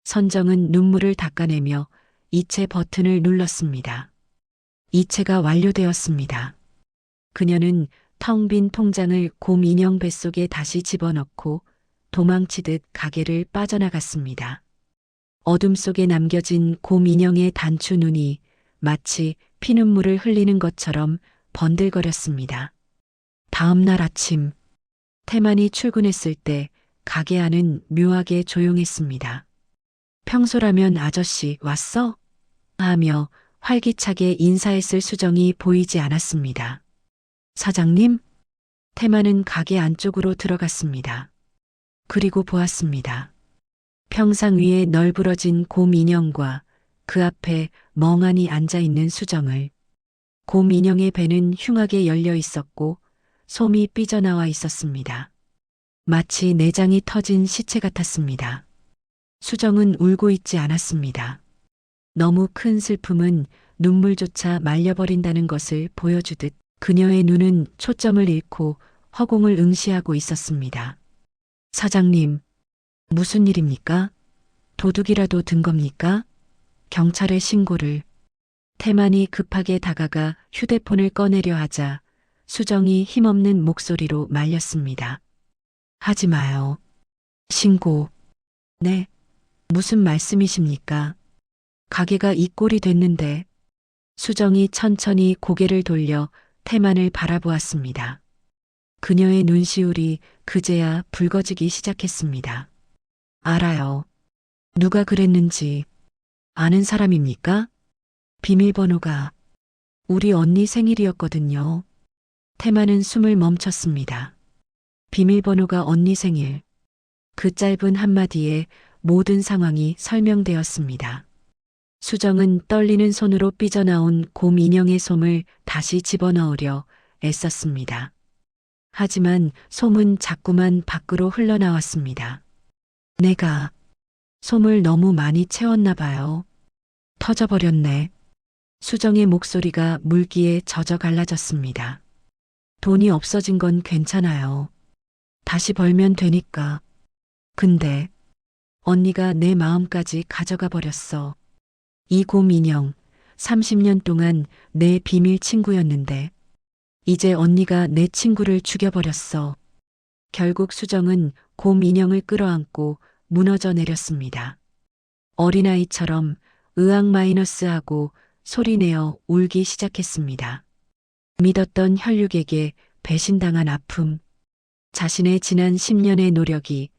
선정은 눈물을 닦아내며 이체 버튼을 눌렀습니다. 이체가 완료되었습니다. 그녀는 텅 빈 통장을 곰 인형 뱃속에 다시 집어넣고 도망치듯 가게를 빠져나갔습니다. 어둠 속에 남겨진 곰 인형의 단추 눈이 마치 피눈물을 흘리는 것처럼 번들거렸습니다. 다음 날 아침, 태만이 출근했을 때 가게 안은 묘하게 조용했습니다. 평소라면 아저씨 왔어? 하며 활기차게 인사했을 수정이 보이지 않았습니다. 사장님? 태만은 가게 안쪽으로 들어갔습니다. 그리고 보았습니다. 평상 위에 널브러진 곰 인형과 그 앞에 멍하니 앉아있는 수정을. 곰 인형의 배는 흉하게 열려 있었고 솜이 삐져나와 있었습니다. 마치 내장이 터진 시체 같았습니다. 수정은 울고 있지 않았습니다. 너무 큰 슬픔은 눈물조차 말려버린다는 것을 보여주듯 그녀의 눈은 초점을 잃고 허공을 응시하고 있었습니다. 사장님, 무슨 일입니까? 도둑이라도 든 겁니까? 경찰에 신고를. 태만이 급하게 다가가 휴대폰을 꺼내려 하자 수정이 힘없는 목소리로 말렸습니다. 하지 마요. 신고. 네. 무슨 말씀이십니까? 가게가 이 꼴이 됐는데. 수정이 천천히 고개를 돌려 태만을 바라보았습니다. 그녀의 눈시울이 그제야 붉어지기 시작했습니다. 알아요. 누가 그랬는지 아는 사람입니까? 비밀번호가 우리 언니 생일이었거든요. 태만은 숨을 멈췄습니다. 비밀번호가 언니 생일. 그 짧은 한마디에 모든 상황이 설명되었습니다. 수정은 떨리는 손으로 삐져나온 곰 인형의 솜을 다시 집어넣으려 애썼습니다. 하지만 솜은 자꾸만 밖으로 흘러나왔습니다. 내가 솜을 너무 많이 채웠나 봐요. 터져버렸네. 수정의 목소리가 물기에 젖어 갈라졌습니다. 돈이 없어진 건 괜찮아요. 다시 벌면 되니까. 근데 언니가 내 마음까지 가져가 버렸어. 이 곰 인형 30년 동안 내 비밀 친구였는데 이제 언니가 내 친구를 죽여버렸어. 결국 수정은 곰 인형을 끌어안고 무너져 내렸습니다. 어린아이처럼 으악 마이너스하고 소리내어 울기 시작했습니다. 믿었던 혈육에게 배신당한 아픔, 자신의 지난 10년의 노력이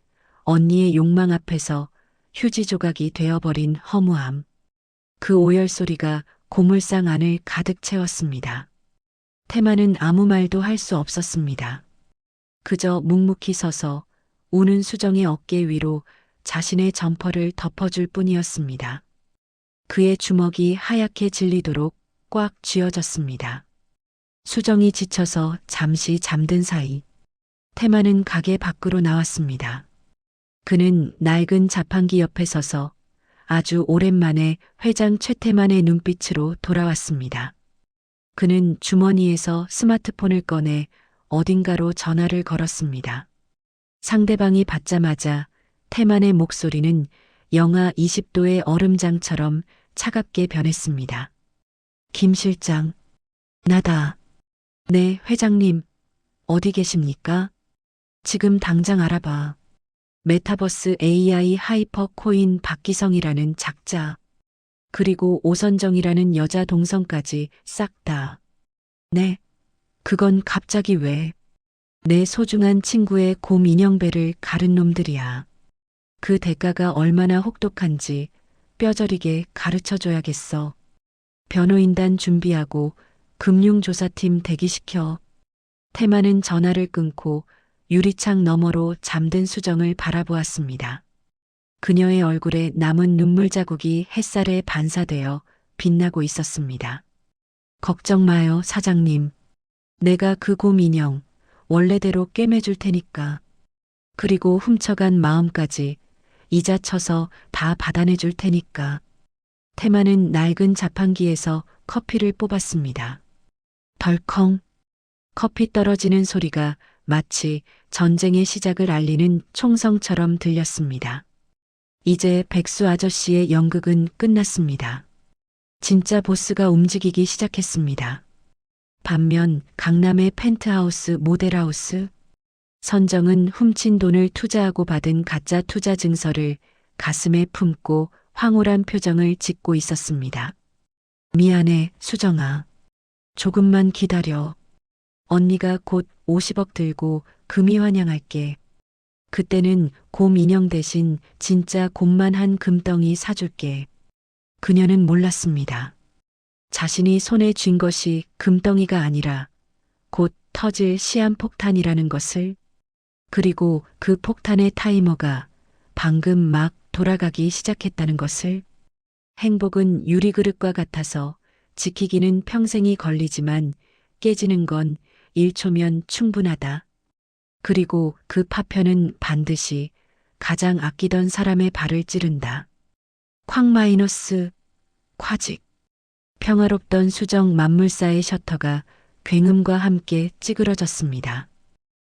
언니의 욕망 앞에서 휴지 조각이 되어버린 허무함. 그 오열 소리가 고물상 안을 가득 채웠습니다. 태마는 아무 말도 할 수 없었습니다. 그저 묵묵히 서서 우는 수정의 어깨 위로 자신의 점퍼를 덮어줄 뿐이었습니다. 그의 주먹이 하얗게 질리도록 꽉 쥐어졌습니다. 수정이 지쳐서 잠시 잠든 사이 태마는 가게 밖으로 나왔습니다. 그는 낡은 자판기 옆에 서서 아주 오랜만에 회장 최태만의 눈빛으로 돌아왔습니다. 그는 주머니에서 스마트폰을 꺼내 어딘가로 전화를 걸었습니다. 상대방이 받자마자 태만의 목소리는 영하 20도의 얼음장처럼 차갑게 변했습니다. 김 실장, 나다. 네, 회장님, 어디 계십니까? 지금 당장 알아봐. 메타버스 AI 하이퍼 코인 박기성이라는 작자, 그리고 오선정이라는 여자 동성까지 싹 다. 네, 그건 갑자기 왜? 내 소중한 친구의 곰 인형배를 가른 놈들이야. 그 대가가 얼마나 혹독한지 뼈저리게 가르쳐줘야겠어. 변호인단 준비하고 금융조사팀 대기시켜. 태마는 전화를 끊고 유리창 너머로 잠든 수정을 바라보았습니다. 그녀의 얼굴에 남은 눈물 자국이 햇살에 반사되어 빛나고 있었습니다. 걱정 마요, 사장님. 내가 그 곰 인형 원래대로 꿰매줄 테니까. 그리고 훔쳐간 마음까지 이자 쳐서 다 받아내줄 테니까. 태마는 낡은 자판기에서 커피를 뽑았습니다. 덜컹. 커피 떨어지는 소리가 마치 전쟁의 시작을 알리는 총성처럼 들렸습니다. 이제 백수 아저씨의 연극은 끝났습니다. 진짜 보스가 움직이기 시작했습니다. 반면 강남의 펜트하우스 모델하우스, 선정은 훔친 돈을 투자하고 받은 가짜 투자 증서를 가슴에 품고 황홀한 표정을 짓고 있었습니다. 미안해, 수정아. 조금만 기다려. 언니가 곧 50억 들고 금이 환영할게. 그때는 곰 인형 대신 진짜 곰만한 금덩이 사줄게. 그녀는 몰랐습니다. 자신이 손에 쥔 것이 금덩이가 아니라 곧 터질 시한폭탄이라는 것을, 그리고 그 폭탄의 타이머가 방금 막 돌아가기 시작했다는 것을. 행복은 유리그릇과 같아서 지키기는 평생이 걸리지만 깨지는 건 1초면 충분하다. 그리고 그 파편은 반드시 가장 아끼던 사람의 발을 찌른다. 콱 마이너스, 콰직. 평화롭던 수정 만물사의 셔터가 굉음과 함께 찌그러졌습니다.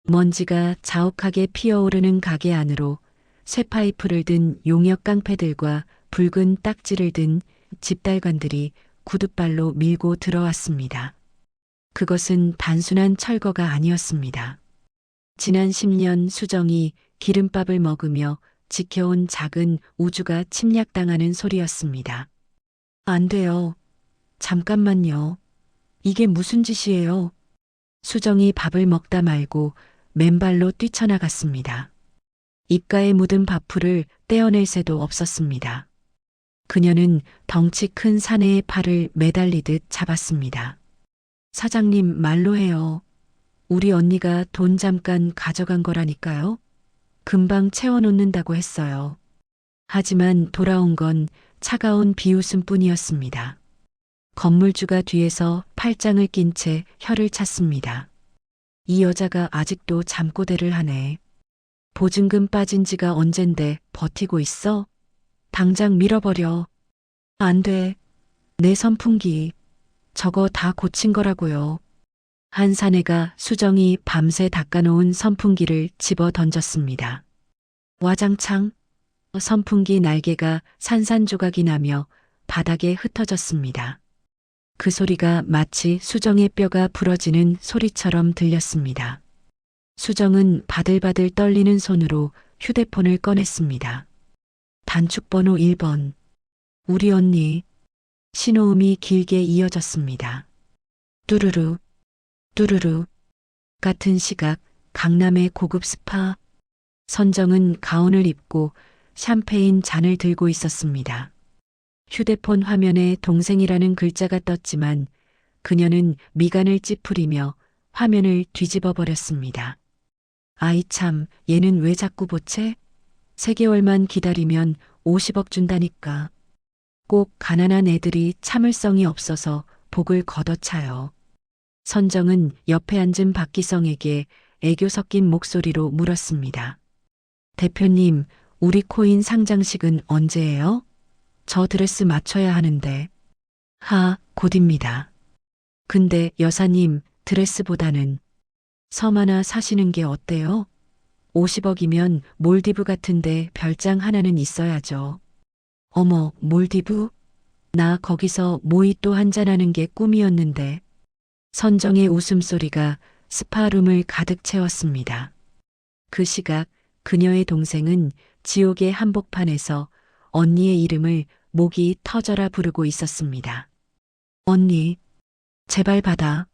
먼지가 자욱하게 피어오르는 가게 안으로 쇠파이프를 든 용역 깡패들과 붉은 딱지를 든 집달관들이 구둣발로 밀고 들어왔습니다. 그것은 단순한 철거가 아니었습니다. 지난 10년 수정이 기름밥을 먹으며 지켜온 작은 우주가 침략당하는 소리였습니다. 안 돼요. 잠깐만요. 이게 무슨 짓이에요? 수정이 밥을 먹다 말고 맨발로 뛰쳐나갔습니다. 입가에 묻은 밥풀을 떼어낼 새도 없었습니다. 그녀는 덩치 큰 사내의 팔을 매달리듯 잡았습니다. 사장님, 말로 해요. 우리 언니가 돈 잠깐 가져간 거라니까요. 금방 채워놓는다고 했어요. 하지만 돌아온 건 차가운 비웃음뿐이었습니다. 건물주가 뒤에서 팔짱을 낀 채 혀를 찼습니다. 이 여자가 아직도 잠꼬대를 하네. 보증금 빠진 지가 언젠데 버티고 있어? 당장 밀어버려. 안 돼. 내 선풍기. 저거 다 고친 거라고요. 한 사내가 수정이 밤새 닦아놓은 선풍기를 집어 던졌습니다. 와장창. 선풍기 날개가 산산조각이 나며 바닥에 흩어졌습니다. 그 소리가 마치 수정의 뼈가 부러지는 소리처럼 들렸습니다. 수정은 바들바들 떨리는 손으로 휴대폰을 꺼냈습니다. 단축번호 1번. 우리 언니. 신호음이 길게 이어졌습니다. 뚜루루, 뚜루루. 같은 시각 강남의 고급 스파. 선정은 가운을 입고 샴페인 잔을 들고 있었습니다. 휴대폰 화면에 동생이라는 글자가 떴지만 그녀는 미간을 찌푸리며 화면을 뒤집어 버렸습니다. 아이 참, 얘는 왜 자꾸 보채? 3개월만 기다리면 50억 준다니까. 꼭 가난한 애들이 참을성이 없어서 복을 걷어차요. 선정은 옆에 앉은 박기성에게 애교 섞인 목소리로 물었습니다. 대표님, 우리 코인 상장식은 언제예요? 저 드레스 맞춰야 하는데. 곧입니다. 근데 여사님, 드레스보다는 섬 하나 사시는 게 어때요? 50억이면 몰디브 같은데 별장 하나는 있어야죠. 어머, 몰디브? 나 거기서 모히또 한잔하는 게 꿈이었는데. 선정의 웃음소리가 스파룸을 가득 채웠습니다. 그 시각 그녀의 동생은 지옥의 한복판에서 언니의 이름을 목이 터져라 부르고 있었습니다. 언니, 제발 받아.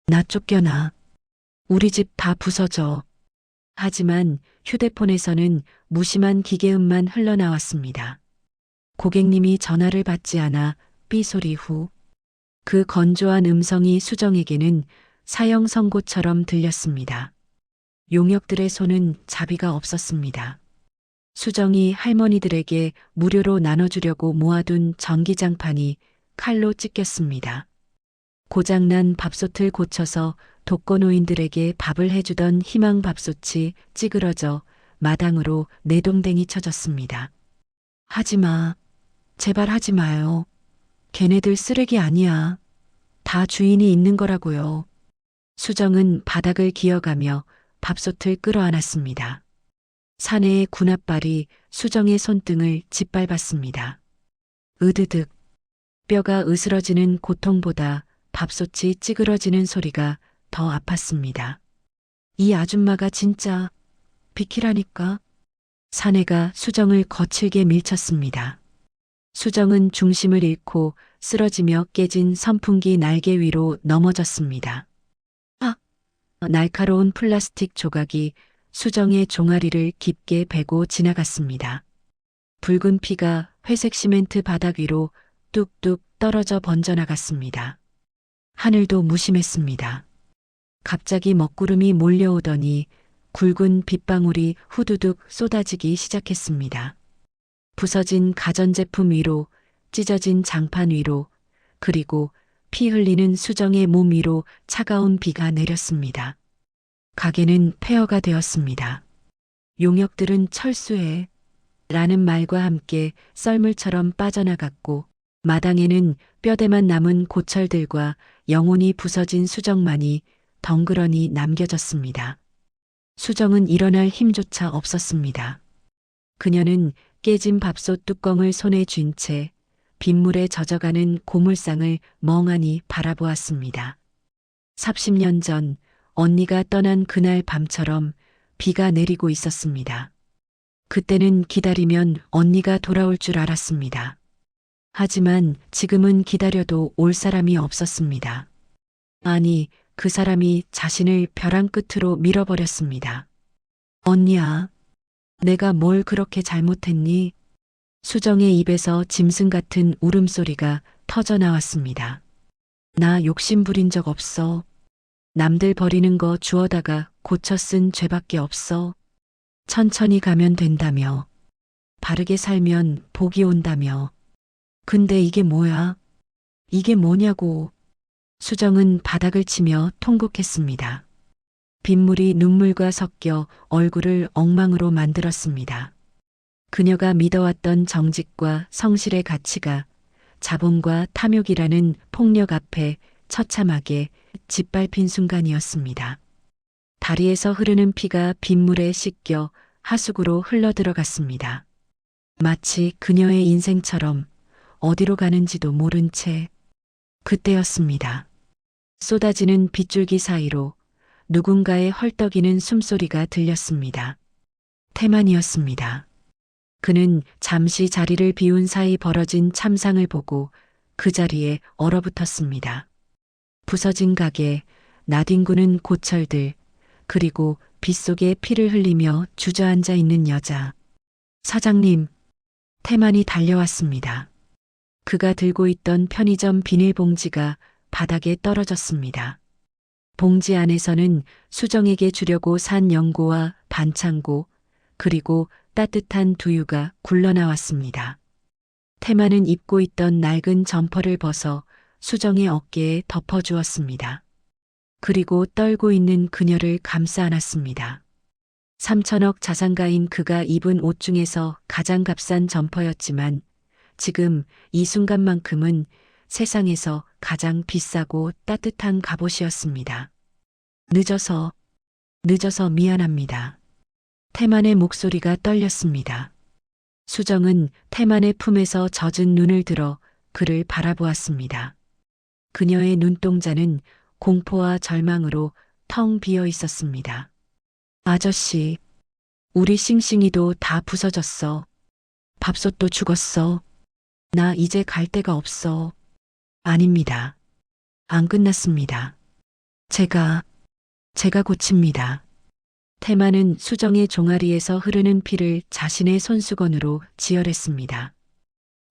나 쫓겨나. 우리 집 다 부서져. 하지만 휴대폰에서는 무심한 기계음만 흘러나왔습니다. 고객님이 전화를 받지 않아 삐 소리 후. 그 건조한 음성이 수정에게는 사형 선고처럼 들렸습니다. 용역들의 손은 자비가 없었습니다. 수정이 할머니들에게 무료로 나눠주려고 모아둔 전기장판이 칼로 찢겼습니다. 고장난 밥솥을 고쳐서 독거노인들에게 밥을 해주던 희망 밥솥이 찌그러져 마당으로 내동댕이 쳐졌습니다. 하지마. 제발 하지 마요. 걔네들 쓰레기 아니야. 다 주인이 있는 거라고요. 수정은 바닥을 기어가며 밥솥을 끌어안았습니다. 사내의 군합발이 수정의 손등을 짓밟았습니다. 으드득. 뼈가 으스러지는 고통보다 밥솥이 찌그러지는 소리가 더 아팠습니다. 이 아줌마가 진짜 비키라니까. 사내가 수정을 거칠게 밀쳤습니다. 수정은 중심을 잃고 쓰러지며 깨진 선풍기 날개 위로 넘어졌습니다. 날카로운 플라스틱 조각이 수정의 종아리를 깊게 베고 지나갔습니다. 붉은 피가 회색 시멘트 바닥 위로 뚝뚝 떨어져 번져나갔습니다. 하늘도 무심했습니다. 갑자기 먹구름이 몰려오더니 굵은 빗방울이 후두둑 쏟아지기 시작했습니다. 부서진 가전제품 위로, 찢어진 장판 위로, 그리고 피 흘리는 수정의 몸 위로 차가운 비가 내렸습니다. 가게는 폐허가 되었습니다. 용역들은 철수해 라는 말과 함께 썰물처럼 빠져나갔고 마당에는 뼈대만 남은 고철들과 영혼이 부서진 수정만이 덩그러니 남겨졌습니다. 수정은 일어날 힘조차 없었습니다. 그녀는 깨진 밥솥 뚜껑을 손에 쥔 채 빗물에 젖어가는 고물상을 멍하니 바라보았습니다. 30년 전 언니가 떠난 그날 밤처럼 비가 내리고 있었습니다. 그때는 기다리면 언니가 돌아올 줄 알았습니다. 하지만 지금은 기다려도 올 사람이 없었습니다. 아니, 그 사람이 자신을 벼랑 끝으로 밀어버렸습니다. 언니야, 내가 뭘 그렇게 잘못했니? 수정의 입에서 짐승 같은 울음소리가 터져 나왔습니다. 나 욕심 부린 적 없어. 남들 버리는 거 주워다가 고쳐 쓴 죄밖에 없어. 천천히 가면 된다며. 바르게 살면 복이 온다며. 근데 이게 뭐야? 이게 뭐냐고. 수정은 바닥을 치며 통곡했습니다. 빗물이 눈물과 섞여 얼굴을 엉망으로 만들었습니다. 그녀가 믿어왔던 정직과 성실의 가치가 자본과 탐욕이라는 폭력 앞에 처참하게 짓밟힌 순간이었습니다. 다리에서 흐르는 피가 빗물에 씻겨 하수구로 흘러들어갔습니다. 마치 그녀의 인생처럼 어디로 가는지도 모른 채 그때였습니다. 쏟아지는 빗줄기 사이로 누군가의 헐떡이는 숨소리가 들렸습니다. 태만이었습니다. 그는 잠시 자리를 비운 사이 벌어진 참상을 보고 그 자리에 얼어붙었습니다. 부서진 가게, 나뒹구는 고철들, 그리고 빗속에 피를 흘리며 주저앉아 있는 여자. 사장님, 태만이 달려왔습니다. 그가 들고 있던 편의점 비닐봉지가 바닥에 떨어졌습니다. 봉지 안에서는 수정에게 주려고 산 연고와 반창고, 그리고 따뜻한 두유가 굴러나왔습니다. 태만은 입고 있던 낡은 점퍼를 벗어 수정의 어깨에 덮어주었습니다. 그리고 떨고 있는 그녀를 감싸 안았습니다. 3천억 자산가인 그가 입은 옷 중에서 가장 값싼 점퍼였지만 지금 이 순간만큼은 세상에서 가장 비싸고 따뜻한 갑옷이었습니다. 늦어서 미안합니다. 태만의 목소리가 떨렸습니다. 수정은 태만의 품에서 젖은 눈을 들어 그를 바라보았습니다. 그녀의 눈동자는 공포와 절망으로 텅 비어 있었습니다. 아저씨, 우리 싱싱이도 다 부서졌어. 밥솥도 죽었어. 나 이제 갈 데가 없어. 아닙니다. 안 끝났습니다. 제가 고칩니다. 태만은 수정의 종아리에서 흐르는 피를 자신의 손수건으로 지혈했습니다.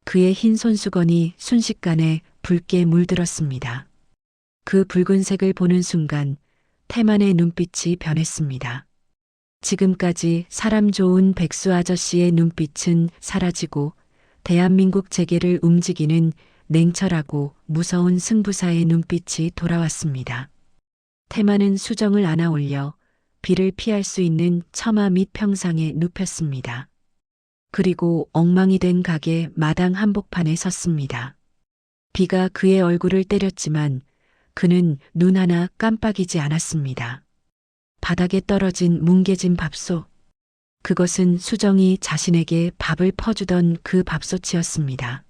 그의 흰 손수건이 순식간에 붉게 물들었습니다. 그 붉은색을 보는 순간 태만의 눈빛이 변했습니다. 지금까지 사람 좋은 백수 아저씨의 눈빛은 사라지고 대한민국 재계를 움직이는 냉철하고 무서운 승부사의 눈빛이 돌아왔습니다. 태만은 수정을 안아 올려 비를 피할 수 있는 처마 밑 평상에 눕혔습니다. 그리고 엉망이 된 가게 마당 한복판에 섰습니다. 비가 그의 얼굴을 때렸지만 그는 눈 하나 깜빡이지 않았습니다. 바닥에 떨어진 뭉개진 밥솥. 그것은 수정이 자신에게 밥을 퍼주던 그 밥솥이었습니다.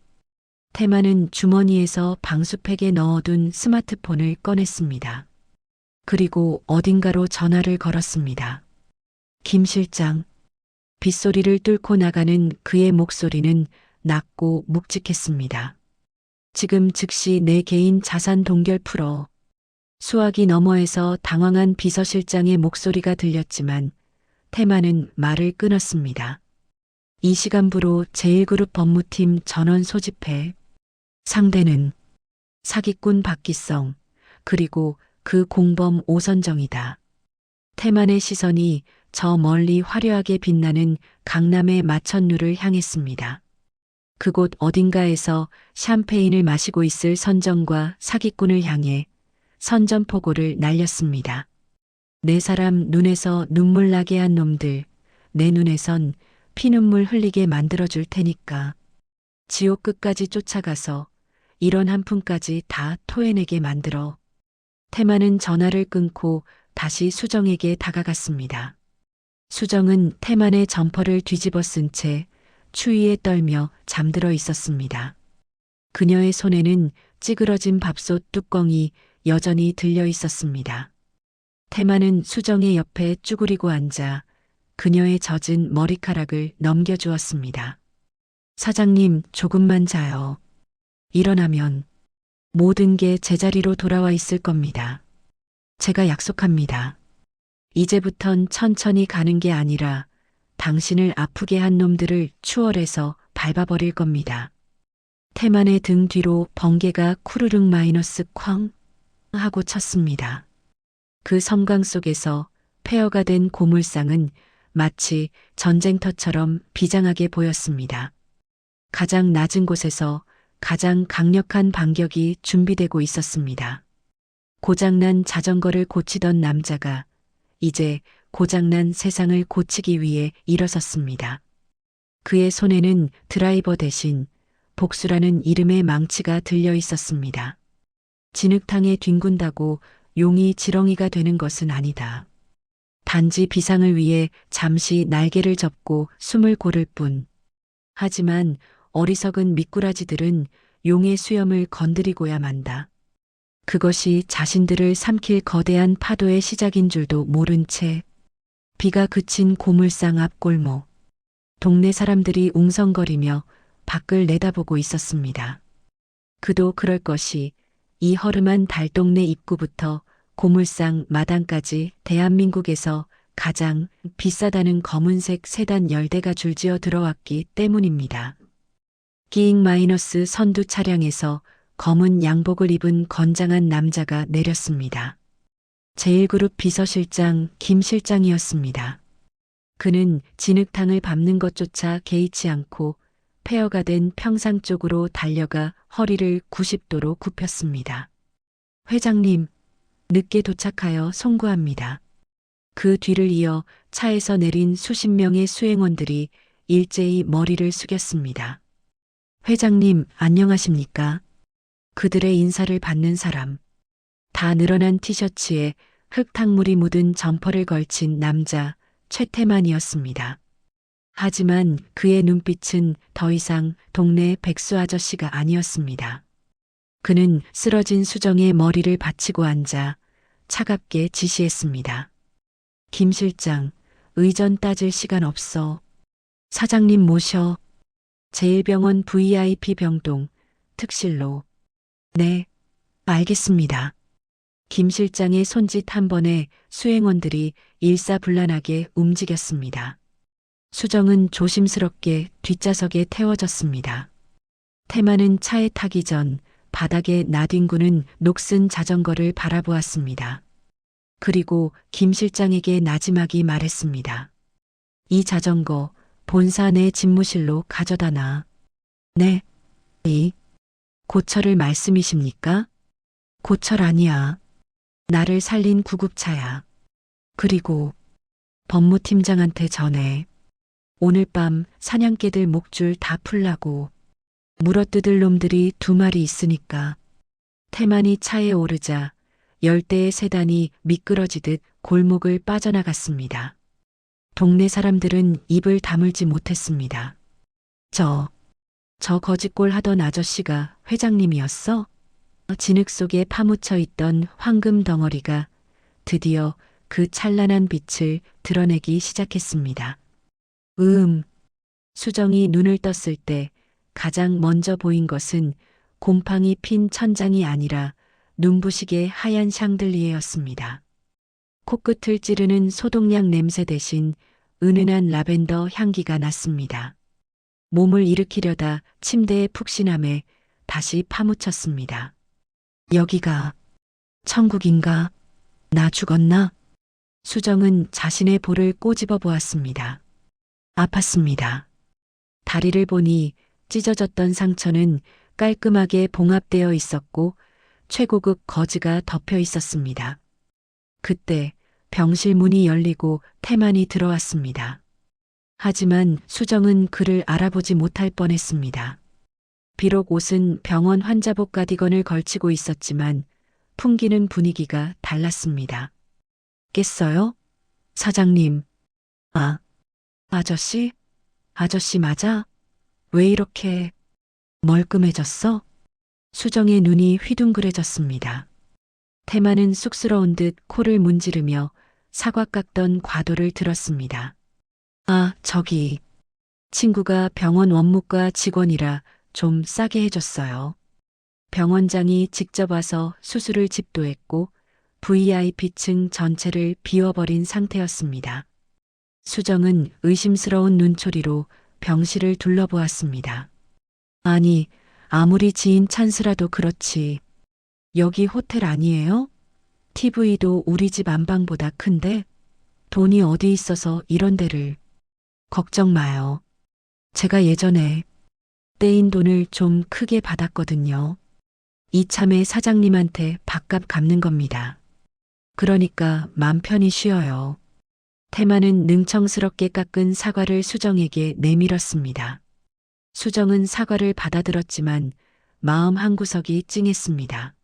태만은 주머니에서 방수팩에 넣어둔 스마트폰을 꺼냈습니다. 그리고 어딘가로 전화를 걸었습니다. 김 실장. 빗소리를 뚫고 나가는 그의 목소리는 낮고 묵직했습니다. 지금 즉시 내 개인 자산 동결 풀어. 수화기 너머에서 당황한 비서실장의 목소리가 들렸지만 태만은 말을 끊었습니다. 이 시간부로 제1그룹 법무팀 전원 소집해. 상대는 사기꾼 박기성, 그리고 그 공범 오선정이다. 태만의 시선이 저 멀리 화려하게 빛나는 강남의 마천루를 향했습니다. 그곳 어딘가에서 샴페인을 마시고 있을 선정과 사기꾼을 향해 선전포고를 날렸습니다. 내 사람 눈에서 눈물 나게 한 놈들, 내 눈에선 피눈물 흘리게 만들어줄 테니까. 지옥 끝까지 쫓아가서 이런 한 푼까지 다 토해내게 만들어. 태만은 전화를 끊고 다시 수정에게 다가갔습니다. 수정은 태만의 점퍼를 뒤집어 쓴 채 추위에 떨며 잠들어 있었습니다. 그녀의 손에는 찌그러진 밥솥 뚜껑이 여전히 들려 있었습니다. 태만은 수정의 옆에 쭈그리고 앉아 그녀의 젖은 머리카락을 넘겨주었습니다. 사장님, 조금만 자요. 일어나면 모든 게 제자리로 돌아와 있을 겁니다. 제가 약속합니다. 이제부턴 천천히 가는 게 아니라 당신을 아프게 한 놈들을 추월해서 밟아버릴 겁니다. 태만의 등 뒤로 번개가 쿠르륵 마이너스 쾅 하고 쳤습니다. 그 섬광 속에서 폐허가 된 고물상은 마치 전쟁터처럼 비장하게 보였습니다. 가장 낮은 곳에서 가장 강력한 반격이 준비되고 있었습니다. 고장난 자전거를 고치던 남자가 이제 고장난 세상을 고치기 위해 일어섰습니다. 그의 손에는 드라이버 대신 복수라는 이름의 망치가 들려 있었습니다. 진흙탕에 뒹군다고 용이 지렁이가 되는 것은 아니다. 단지 비상을 위해 잠시 날개를 접고 숨을 고를 뿐. 하지만 어리석은 미꾸라지들은 용의 수염을 건드리고야 만다. 그것이 자신들을 삼킬 거대한 파도의 시작인 줄도 모른 채 비가 그친 고물상 앞 골목. 동네 사람들이 웅성거리며 밖을 내다보고 있었습니다. 그도 그럴 것이 이 허름한 달동네 입구부터 고물상 마당까지 대한민국에서 가장 비싸다는 검은색 세단 10대가 줄지어 들어왔기 때문입니다. 끼잉 마이너스 선두 차량에서 검은 양복을 입은 건장한 남자가 내렸습니다. 제1그룹 비서실장 김 실장이었습니다. 그는 진흙탕을 밟는 것조차 개의치 않고 폐허가 된 평상 쪽으로 달려가 허리를 90도로 굽혔습니다. 회장님, 늦게 도착하여 송구합니다. 그 뒤를 이어 차에서 내린 수십 명의 수행원들이 일제히 머리를 숙였습니다. 회장님, 안녕하십니까? 그들의 인사를 받는 사람. 다 늘어난 티셔츠에 흙탕물이 묻은 점퍼를 걸친 남자 최태만이었습니다. 하지만 그의 눈빛은 더 이상 동네 백수 아저씨가 아니었습니다. 그는 쓰러진 수정의 머리를 받치고 앉아 차갑게 지시했습니다. 김 실장, 의전 따질 시간 없어. 사장님 모셔. 제1병원 VIP 병동 특실로. 네, 알겠습니다. 김 실장의 손짓 한 번에 수행원들이 일사불란하게 움직였습니다. 수정은 조심스럽게 뒷좌석에 태워졌습니다. 태만은 차에 타기 전 바닥에 나뒹구는 녹슨 자전거를 바라보았습니다. 그리고 김 실장에게 나지막이 말했습니다. 이 자전거 본사 내 집무실로 가져다 놔. 네. 이 고철을 말씀이십니까? 고철 아니야. 나를 살린 구급차야. 그리고 법무팀장한테 전해. 오늘 밤 사냥개들 목줄 다 풀라고. 물어뜯을 놈들이 2마리 있으니까. 태만이 차에 오르자 10대의 세단이 미끄러지듯 골목을 빠져나갔습니다. 동네 사람들은 입을 다물지 못했습니다. 저 거짓골 하던 아저씨가 회장님이었어? 진흙 속에 파묻혀 있던 황금 덩어리가 드디어 그 찬란한 빛을 드러내기 시작했습니다. 수정이 눈을 떴을 때 가장 먼저 보인 것은 곰팡이 핀 천장이 아니라 눈부시게 하얀 샹들리에였습니다. 코끝을 찌르는 소독약 냄새 대신 은은한 라벤더 향기가 났습니다. 몸을 일으키려다 침대에 푹신함에 다시 파묻혔습니다. 여기가 천국인가? 나 죽었나? 수정은 자신의 볼을 꼬집어 보았습니다. 아팠습니다. 다리를 보니 찢어졌던 상처는 깔끔하게 봉합되어 있었고 최고급 거즈가 덮여 있었습니다. 그때 병실 문이 열리고 태만이 들어왔습니다. 하지만 수정은 그를 알아보지 못할 뻔했습니다. 비록 옷은 병원 환자복 가디건을 걸치고 있었지만 풍기는 분위기가 달랐습니다. 깼어요? 사장님. 아저씨? 아저씨 맞아? 왜 이렇게 멀끔해졌어? 수정의 눈이 휘둥그레졌습니다. 태만은 쑥스러운 듯 코를 문지르며 사과 깎던 과도를 들었습니다. 저기. 친구가 병원 원무과 직원이라 좀 싸게 해줬어요. 병원장이 직접 와서 수술을 집도했고 VIP층 전체를 비워버린 상태였습니다. 수정은 의심스러운 눈초리로 병실을 둘러보았습니다. 아니, 아무리 지인 찬스라도 그렇지. 여기 호텔 아니에요? TV도 우리 집 안방보다 큰데 돈이 어디 있어서 이런 데를. 걱정 마요. 제가 예전에 떼인 돈을 좀 크게 받았거든요. 이참에 사장님한테 밥값 갚는 겁니다. 그러니까 맘 편히 쉬어요. 태만은 능청스럽게 깎은 사과를 수정에게 내밀었습니다. 수정은 사과를 받아들었지만 마음 한구석이 찡했습니다.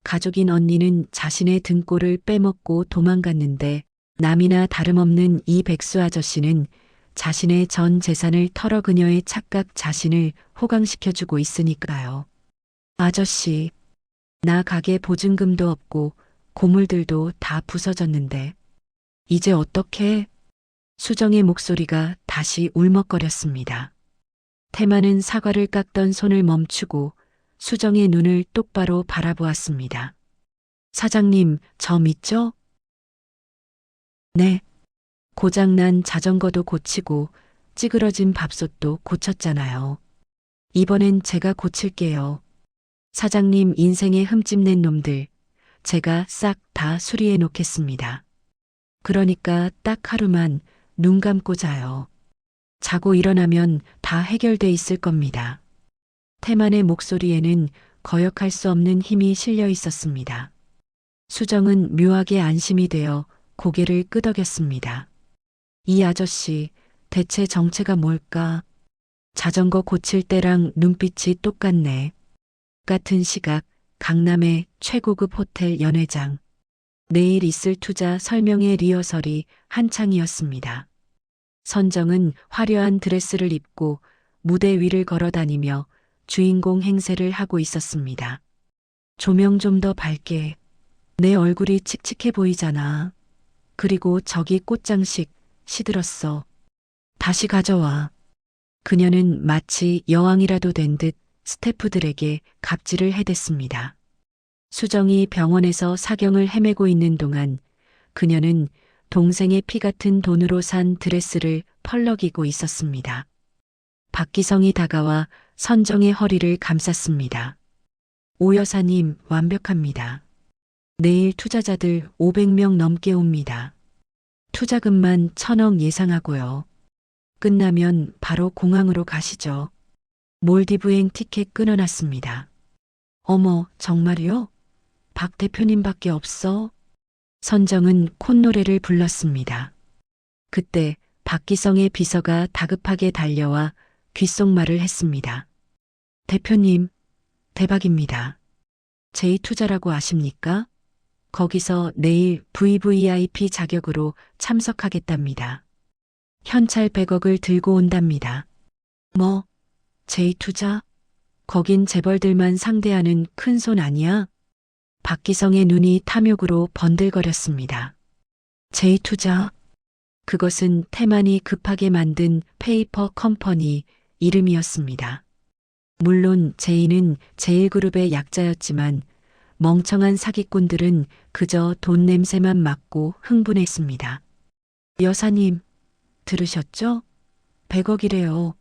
가족인 언니는 자신의 등골을 빼먹고 도망갔는데 남이나 다름없는 이 백수 아저씨는 자신의 전 재산을 털어 그녀의 착각 자신을 호강시켜주고 있으니까요. 아저씨, 나 가게 보증금도 없고 고물들도 다 부서졌는데 이제 어떡해? 수정의 목소리가 다시 울먹거렸습니다. 태만은 사과를 깎던 손을 멈추고 수정의 눈을 똑바로 바라보았습니다. 사장님, 저 믿죠? 네. 고장난 자전거도 고치고 찌그러진 밥솥도 고쳤잖아요. 이번엔 제가 고칠게요. 사장님 인생에 흠집낸 놈들, 제가 싹 다 수리해 놓겠습니다. 그러니까 딱 하루만 눈 감고 자요. 자고 일어나면 다 해결돼 있을 겁니다. 태만의 목소리에는 거역할 수 없는 힘이 실려 있었습니다. 수정은 묘하게 안심이 되어 고개를 끄덕였습니다. 이 아저씨, 대체 정체가 뭘까? 자전거 고칠 때랑 눈빛이 똑같네. 같은 시각, 강남의 최고급 호텔 연회장. 내일 있을 투자 설명회 리허설이 한창이었습니다. 선정은 화려한 드레스를 입고 무대 위를 걸어다니며 주인공 행세를 하고 있었습니다. 조명 좀 더 밝게. 내 얼굴이 칙칙해 보이잖아. 그리고 저기 꽃장식 시들었어. 다시 가져와. 그녀는 마치 여왕이라도 된 듯 스태프들에게 갑질을 해댔습니다. 수정이 병원에서 사경을 헤매고 있는 동안 그녀는 동생의 피 같은 돈으로 산 드레스를 펄럭이고 있었습니다. 박기성이 다가와 선정의 허리를 감쌌습니다. 오 여사님, 완벽합니다. 내일 투자자들 500명 넘게 옵니다. 투자금만 1,000억 예상하고요. 끝나면 바로 공항으로 가시죠. 몰디브행 티켓 끊어놨습니다. 어머, 정말요? 박 대표님밖에 없어? 선정은 콧노래를 불렀습니다. 그때 박기성의 비서가 다급하게 달려와 귓속말을 했습니다. 대표님, 대박입니다. 제2투자라고 아십니까? 거기서 내일 VVIP 자격으로 참석하겠답니다. 현찰 100억을 들고 온답니다. 뭐, 제2투자? 거긴 재벌들만 상대하는 큰 손 아니야? 박기성의 눈이 탐욕으로 번들거렸습니다. 제2투자? 그것은 태만이 급하게 만든 페이퍼 컴퍼니 이름이었습니다. 물론 제2는 제1그룹의 약자였지만 멍청한 사기꾼들은 그저 돈 냄새만 맡고 흥분했습니다. 여사님, 들으셨죠? 100억이래요.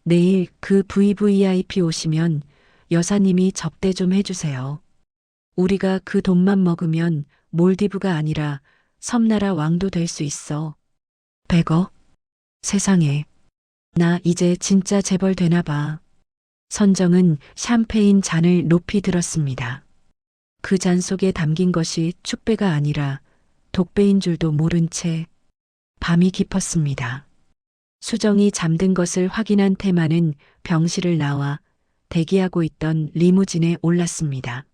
내일 그 VVIP 오시면 여사님이 접대 좀 해주세요. 우리가 그 돈만 먹으면 몰디브가 아니라 섬나라 왕도 될 수 있어. 100억? 세상에. 나 이제 진짜 재벌 되나 봐. 선정은 샴페인 잔을 높이 들었습니다. 그 잔 속에 담긴 것이 축배가 아니라 독배인 줄도 모른 채 밤이 깊었습니다. 수정이 잠든 것을 확인한 태만은 병실을 나와 대기하고 있던 리무진에 올랐습니다.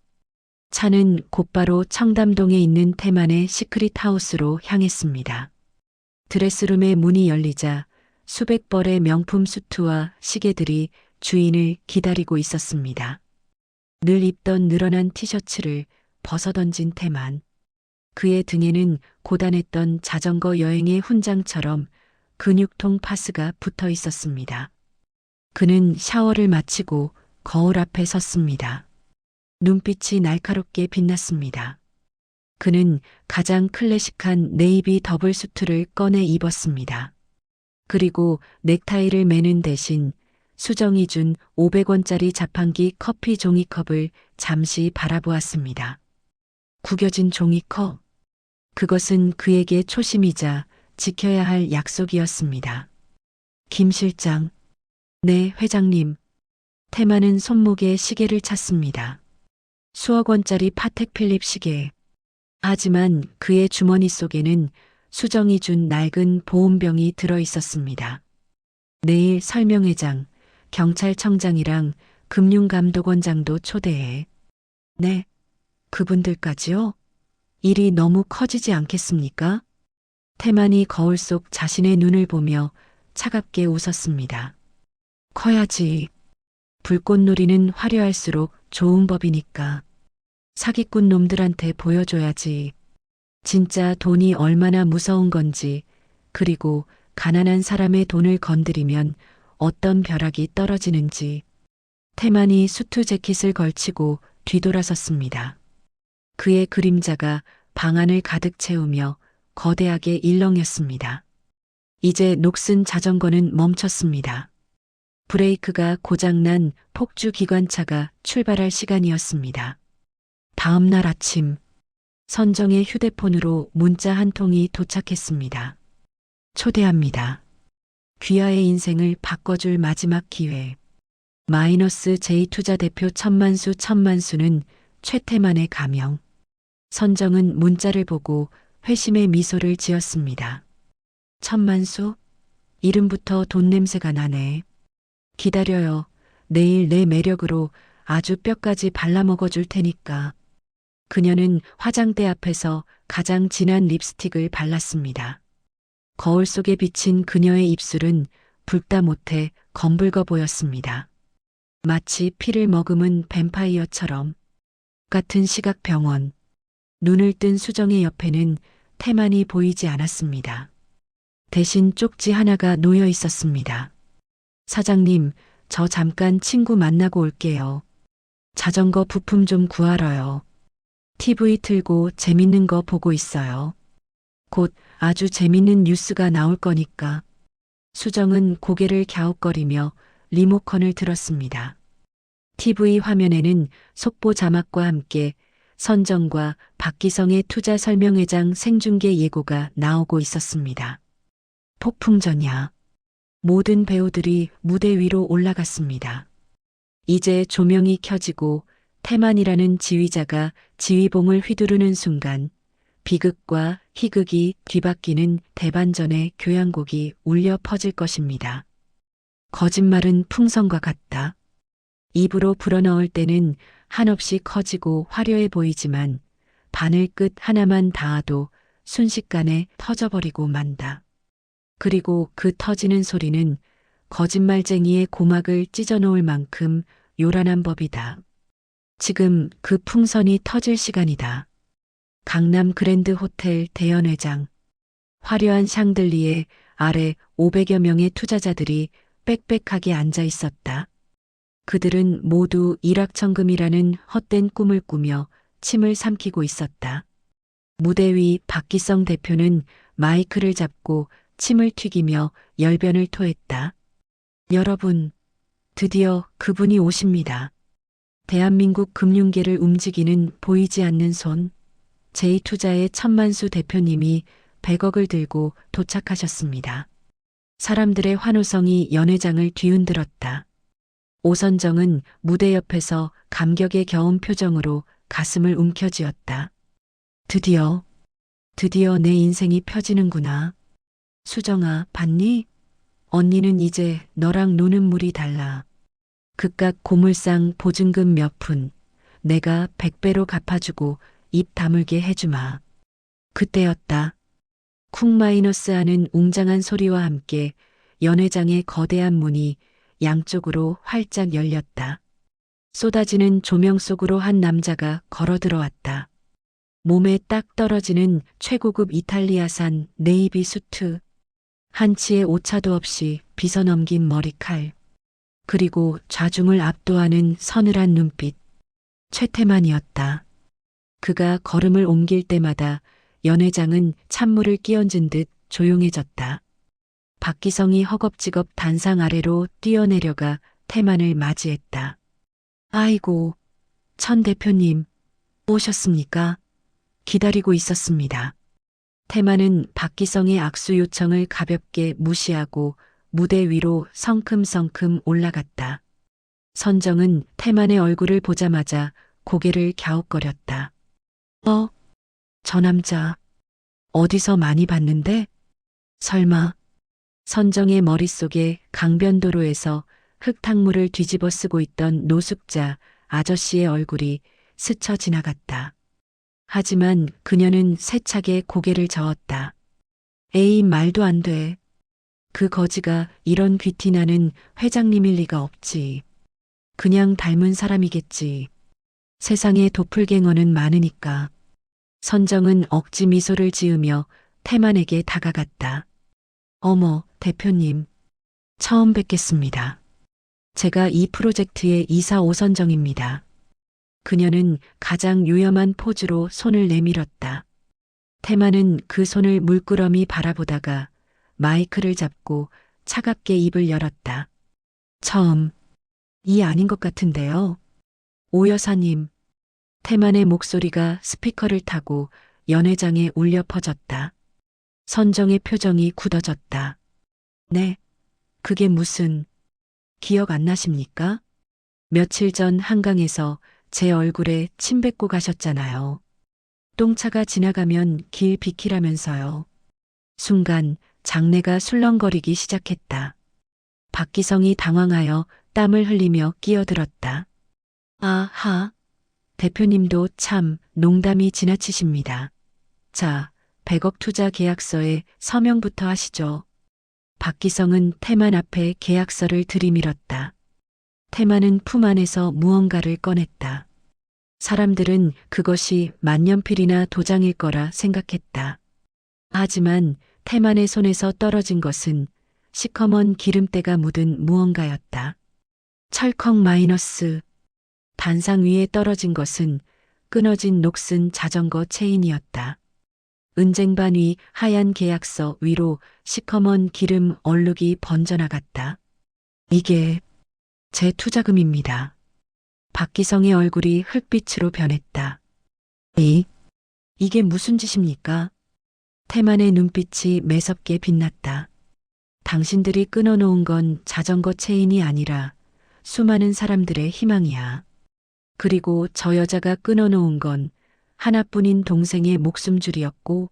차는 곧바로 청담동에 있는 태만의 시크릿 하우스로 향했습니다. 드레스룸의 문이 열리자 수백 벌의 명품 수트와 시계들이 주인을 기다리고 있었습니다. 늘 입던 늘어난 티셔츠를 벗어던진 태만. 그의 등에는 고단했던 자전거 여행의 훈장처럼 근육통 파스가 붙어 있었습니다. 그는 샤워를 마치고 거울 앞에 섰습니다. 눈빛이 날카롭게 빛났습니다. 그는 가장 클래식한 네이비 더블 수트를 꺼내 입었습니다. 그리고 넥타이를 매는 대신 수정이 준 500원짜리 자판기 커피 종이컵을 잠시 바라보았습니다. 구겨진 종이컵. 그것은 그에게 초심이자 지켜야 할 약속이었습니다. 김 실장. 네, 회장님. 태만은 손목에 시계를 찼습니다. 수억 원짜리 파텍 필립 시계. 하지만 그의 주머니 속에는 수정이 준 낡은 보온병이 들어 있었습니다. 내일 설명회장, 경찰청장이랑 금융감독원장도 초대해. 네, 그분들까지요? 일이 너무 커지지 않겠습니까? 태만이 거울 속 자신의 눈을 보며 차갑게 웃었습니다. 커야지. 불꽃놀이는 화려할수록 좋은 법이니까. 사기꾼 놈들한테 보여줘야지. 진짜 돈이 얼마나 무서운 건지, 그리고 가난한 사람의 돈을 건드리면 어떤 벼락이 떨어지는지. 태만이 수트 재킷을 걸치고 뒤돌아섰습니다. 그의 그림자가 방 안을 가득 채우며 거대하게 일렁였습니다. 이제 녹슨 자전거는 멈췄습니다. 브레이크가 고장난 폭주 기관차가 출발할 시간이었습니다. 다음 날 아침, 선정의 휴대폰으로 문자 한 통이 도착했습니다. 초대합니다. 귀하의 인생을 바꿔줄 마지막 기회. 마이너스 J투자 대표 천만수는 최태만의 가명. 선정은 문자를 보고 회심의 미소를 지었습니다. 천만수? 이름부터 돈 냄새가 나네. 기다려요. 내일 내 매력으로 아주 뼈까지 발라먹어 줄 테니까. 그녀는 화장대 앞에서 가장 진한 립스틱을 발랐습니다. 거울 속에 비친 그녀의 입술은 붉다 못해 검붉어 보였습니다. 마치 피를 머금은 뱀파이어처럼. 같은 시각병원. 눈을 뜬 수정의 옆에는 태만이 보이지 않았습니다. 대신 쪽지 하나가 놓여 있었습니다. 사장님, 저 잠깐 친구 만나고 올게요. 자전거 부품 좀 구하러요. TV 틀고 재밌는 거 보고 있어요. 곧 아주 재밌는 뉴스가 나올 거니까. 수정은 고개를 갸웃거리며 리모컨을 들었습니다. TV 화면에는 속보 자막과 함께 선정과 박기성의 투자 설명회장 생중계 예고가 나오고 있었습니다. 폭풍전야. 모든 배우들이 무대 위로 올라갔습니다. 이제 조명이 켜지고 태만이라는 지휘자가 지휘봉을 휘두르는 순간 비극과 희극이 뒤바뀌는 대반전의 교향곡이 울려 퍼질 것입니다. 거짓말은 풍선과 같다. 입으로 불어넣을 때는 한없이 커지고 화려해 보이지만 바늘 끝 하나만 닿아도 순식간에 터져버리고 만다. 그리고 그 터지는 소리는 거짓말쟁이의 고막을 찢어놓을 만큼 요란한 법이다. 지금 그 풍선이 터질 시간이다. 강남 그랜드 호텔 대연회장. 화려한 샹들리에 아래 500여 명의 투자자들이 빽빽하게 앉아 있었다. 그들은 모두 일확천금이라는 헛된 꿈을 꾸며 침을 삼키고 있었다. 무대 위 박기성 대표는 마이크를 잡고 침을 튀기며 열변을 토했다. 여러분, 드디어 그분이 오십니다. 대한민국 금융계를 움직이는 보이지 않는 손, J투자의 천만수 대표님이 100억을 들고 도착하셨습니다. 사람들의 환호성이 연회장을 뒤흔들었다. 오선정은 무대 옆에서 감격에 겨운 표정으로 가슴을 움켜쥐었다. 드디어 내 인생이 펴지는구나. 수정아, 봤니? 언니는 이제 너랑 노는 물이 달라. 그깟 고물상 보증금 몇 푼, 내가 100배로 갚아주고 입 다물게 해주마. 그때였다. 쿵 마이너스 하는 웅장한 소리와 함께 연회장의 거대한 문이 양쪽으로 활짝 열렸다. 쏟아지는 조명 속으로 한 남자가 걸어 들어왔다. 몸에 딱 떨어지는 최고급 이탈리아산 네이비 수트. 한치의 오차도 없이 빗어넘긴 머리칼. 그리고 좌중을 압도하는 서늘한 눈빛. 최태만이었다. 그가 걸음을 옮길 때마다 연회장은 찬물을 끼얹은 듯 조용해졌다. 박기성이 허겁지겁 단상 아래로 뛰어내려가 태만을 맞이했다. 아이고, 천 대표님, 오셨습니까? 기다리고 있었습니다. 태만은 박기성의 악수 요청을 가볍게 무시하고 무대 위로 성큼성큼 올라갔다. 선정은 태만의 얼굴을 보자마자 고개를 갸웃거렸다. 저 남자 어디서 많이 봤는데? 설마. 선정의 머릿속에 강변도로에서 흙탕물을 뒤집어 쓰고 있던 노숙자 아저씨의 얼굴이 스쳐 지나갔다. 하지만 그녀는 세차게 고개를 저었다. 에이, 말도 안 돼. 그 거지가 이런 귀티나는 회장님일 리가 없지. 그냥 닮은 사람이겠지. 세상에 도플갱어는 많으니까. 선정은 억지 미소를 지으며 태만에게 다가갔다. 어머, 대표님. 처음 뵙겠습니다. 제가 이 프로젝트의 이사 오선정입니다. 그녀는 가장 유염한 포즈로 손을 내밀었다. 태만은 그 손을 물끄러미 바라보다가 마이크를 잡고 차갑게 입을 열었다. 처음, 이 아닌 것 같은데요. 오 여사님. 태만의 목소리가 스피커를 타고 연회장에 울려 퍼졌다. 선정의 표정이 굳어졌다. 네, 그게 무슨, 기억 안 나십니까? 며칠 전 한강에서 제 얼굴에 침 뱉고 가셨잖아요. 똥차가 지나가면 길 비키라면서요. 순간 장내가 술렁거리기 시작했다. 박기성이 당황하여 땀을 흘리며 끼어들었다. 아하, 대표님도 참 농담이 지나치십니다. 자, 100억 투자 계약서에 서명부터 하시죠. 박기성은 태만 앞에 계약서를 들이밀었다. 태만은 품 안에서 무언가를 꺼냈다. 사람들은 그것이 만년필이나 도장일 거라 생각했다. 하지만 태만의 손에서 떨어진 것은 시커먼 기름때가 묻은 무언가였다. 철컥 마이너스. 단상 위에 떨어진 것은 끊어진 녹슨 자전거 체인이었다. 은쟁반 위 하얀 계약서 위로 시커먼 기름 얼룩이 번져나갔다. 이게 제 투자금입니다. 박기성의 얼굴이 흙빛으로 변했다. 이게 무슨 짓입니까? 태만의 눈빛이 매섭게 빛났다. 당신들이 끊어놓은 건 자전거 체인이 아니라 수많은 사람들의 희망이야. 그리고 저 여자가 끊어놓은 건 하나뿐인 동생의 목숨줄이었고,